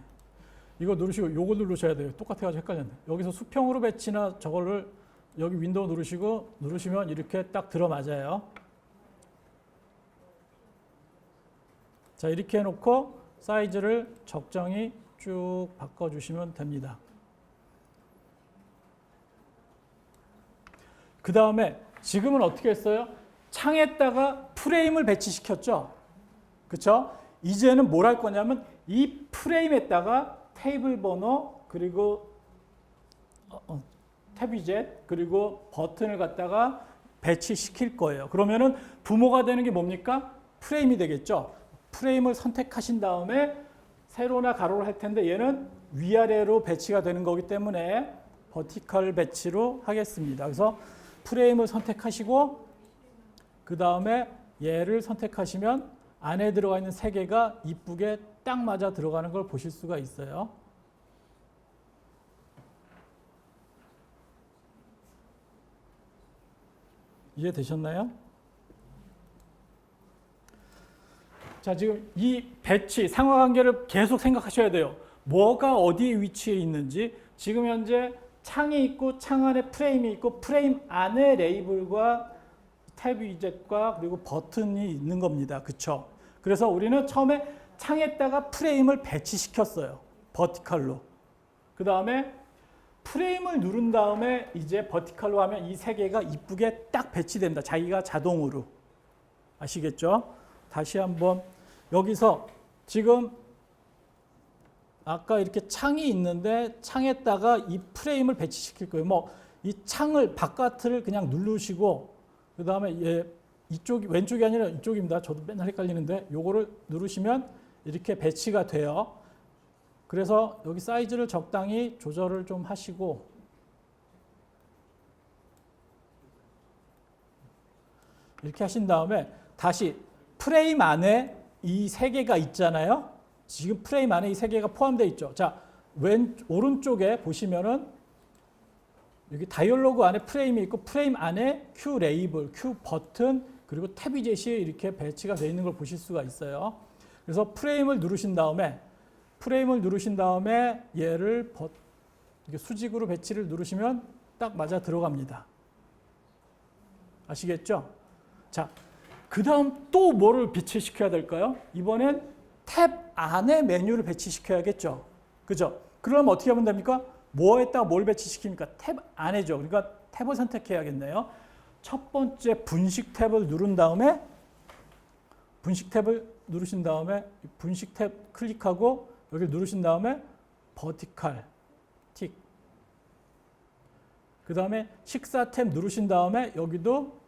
이거 누르시고 요거 누르셔야 돼요. 똑같아가지고 헷갈렸네. 여기서 수평으로 배치나 저거를 여기 윈도우 누르시면 이렇게 딱 들어맞아요. 자 이렇게 해놓고 사이즈를 적정히 쭉 바꿔주시면 됩니다. 그 다음에 지금은 어떻게 했어요? 창에다가 프레임을 배치시켰죠. 그렇죠? 이제는 뭘 할 거냐면 이 프레임에다가 테이블 번호 그리고 탭 위젯 그리고 버튼을 갖다가 배치시킬 거예요. 그러면은 부모가 되는 게 뭡니까? 프레임이 되겠죠. 프레임을 선택하신 다음에 세로나 가로로 할 텐데 얘는 위아래로 배치가 되는 거기 때문에 버티컬 배치로 하겠습니다. 그래서 프레임을 선택하시고 그 다음에 얘를 선택하시면 안에 들어가 있는 세 개가 이쁘게 딱 맞아 들어가는 걸 보실 수가 있어요. 이해되셨나요? 자, 지금 이 배치, 상하관계를 계속 생각하셔야 돼요. 뭐가 어디에 위치해 있는지. 지금 현재 창이 있고 창 안에 프레임이 있고 프레임 안에 레이블과 탭 위젯과 그리고 버튼이 있는 겁니다. 그렇죠? 그래서 우리는 처음에 창에다가 프레임을 배치시켰어요. 버티컬로. 그 다음에 프레임을 누른 다음에 이제 버티컬로 하면 이 세 개가 이쁘게 딱 배치됩니다. 자기가 자동으로. 아시겠죠? 다시 한번 여기서 지금 아까 이렇게 창이 있는데 창에다가 이 프레임을 배치시킬 거예요. 뭐 이 창을 바깥을 그냥 누르시고 그 다음에 얘 이쪽 왼쪽이 아니라 이쪽입니다. 저도 맨날 헷갈리는데 요거를 누르시면 이렇게 배치가 돼요. 그래서 여기 사이즈를 적당히 조절을 좀 하시고 이렇게 하신 다음에 다시 프레임 안에 이 세 개가 있잖아요. 지금 프레임 안에 이 세 개가 포함되어 있죠. 자, 오른쪽에 보시면은 여기 다이얼로그 안에 프레임이 있고 프레임 안에 Q 레이블, Q 버튼 그리고 탭 위젯이 이렇게 배치가 되어 있는 걸 보실 수가 있어요. 그래서 프레임을 누르신 다음에 얘를 이렇게 수직으로 배치를 누르시면 딱 맞아 들어갑니다. 아시겠죠? 자, 그 다음 또 뭐를 배치시켜야 될까요? 이번엔 탭 안에 메뉴를 배치시켜야겠죠. 그죠? 그럼 어떻게 하면 됩니까? 뭐에다가 뭘 배치시킵니까? 탭 안에죠. 그러니까 탭을 선택해야겠네요. 첫 번째 분식 탭을 누른 다음에 분식 탭을 누르신 다음에 분식 탭 클릭하고 여기를 누르신 다음에 버티컬 틱. 그 다음에 식사 탭 누르신 다음에 여기도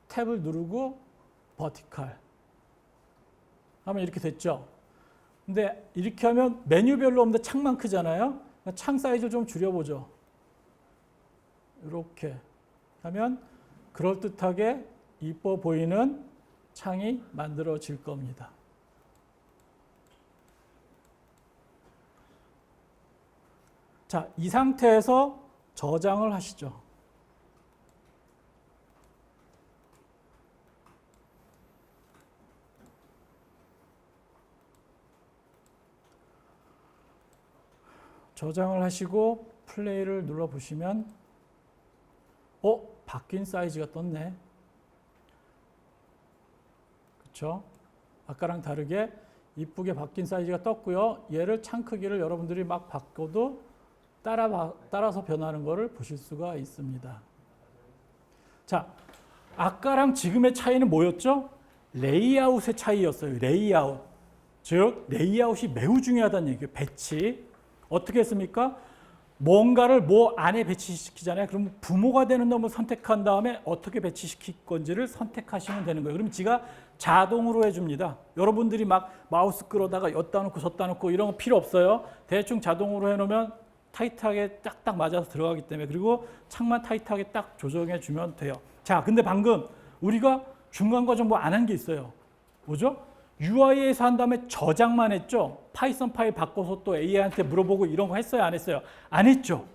탭을 누르고 버티컬 하면 이렇게 됐죠. 근데 이렇게 하면 메뉴별로 없는데 창만 크잖아요. 창 사이즈를 좀 줄여보죠. 이렇게 하면 그럴듯하게 이뻐 보이는 창이 만들어질 겁니다. 자, 이 상태에서 저장을 하시죠. 저장을 하시고 플레이를 눌러보시면 바뀐 사이즈가 떴네. 그렇죠? 아까랑 다르게 이쁘게 바뀐 사이즈가 떴고요. 얘를 창 크기를 여러분들이 막 바꿔도 따라서 변하는 것을 보실 수가 있습니다. 자, 아까랑 지금의 차이는 뭐였죠? 레이아웃의 차이였어요. 레이아웃. 즉 레이아웃이 매우 중요하다는 얘기예요. 배치. 어떻게 했습니까? 뭔가를 뭐 안에 배치시키잖아요. 그럼 부모가 되는 놈을 선택한 다음에 어떻게 배치시킬 건지를 선택하시면 되는 거예요. 그럼 지가 자동으로 해줍니다. 여러분들이 막 마우스 끌어다가 엿다 놓고 졌다 놓고 이런 거 필요 없어요. 대충 자동으로 해놓으면 타이트하게 딱딱 맞아서 들어가기 때문에 그리고 창만 타이트하게 딱 조정해 주면 돼요. 자, 근데 방금 우리가 중간 과정 뭐 안 한 게 있어요. 뭐죠? UI에서 한 다음에 저장만 했죠. 파이썬 파일 바꿔서 또 AI한테 물어보고 이런 거 했어요? 안 했어요? 안 했죠.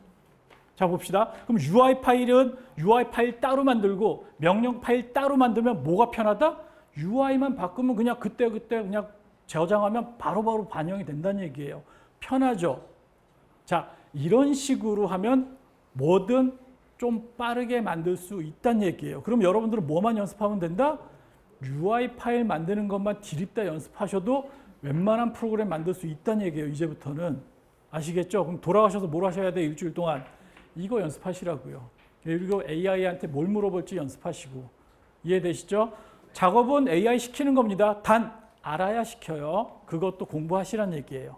자, 봅시다. 그럼 UI 파일은 UI 파일 따로 만들고 명령 파일 따로 만들면 뭐가 편하다? UI만 바꾸면 그냥 그때 그냥 저장하면 바로바로 반영이 된다는 얘기예요. 편하죠. 자, 이런 식으로 하면 뭐든 좀 빠르게 만들 수 있다는 얘기예요. 그럼 여러분들은 뭐만 연습하면 된다? UI 파일 만드는 것만 디립다 연습하셔도 웬만한 프로그램 만들 수 있다는 얘기예요. 이제부터는. 아시겠죠? 그럼 돌아가셔서 뭘 하셔야 돼요? 일주일 동안. 이거 연습하시라고요. 그리고 AI한테 뭘 물어볼지 연습하시고. 이해되시죠? 작업은 AI 시키는 겁니다. 단 알아야 시켜요. 그것도 공부하시란 얘기예요.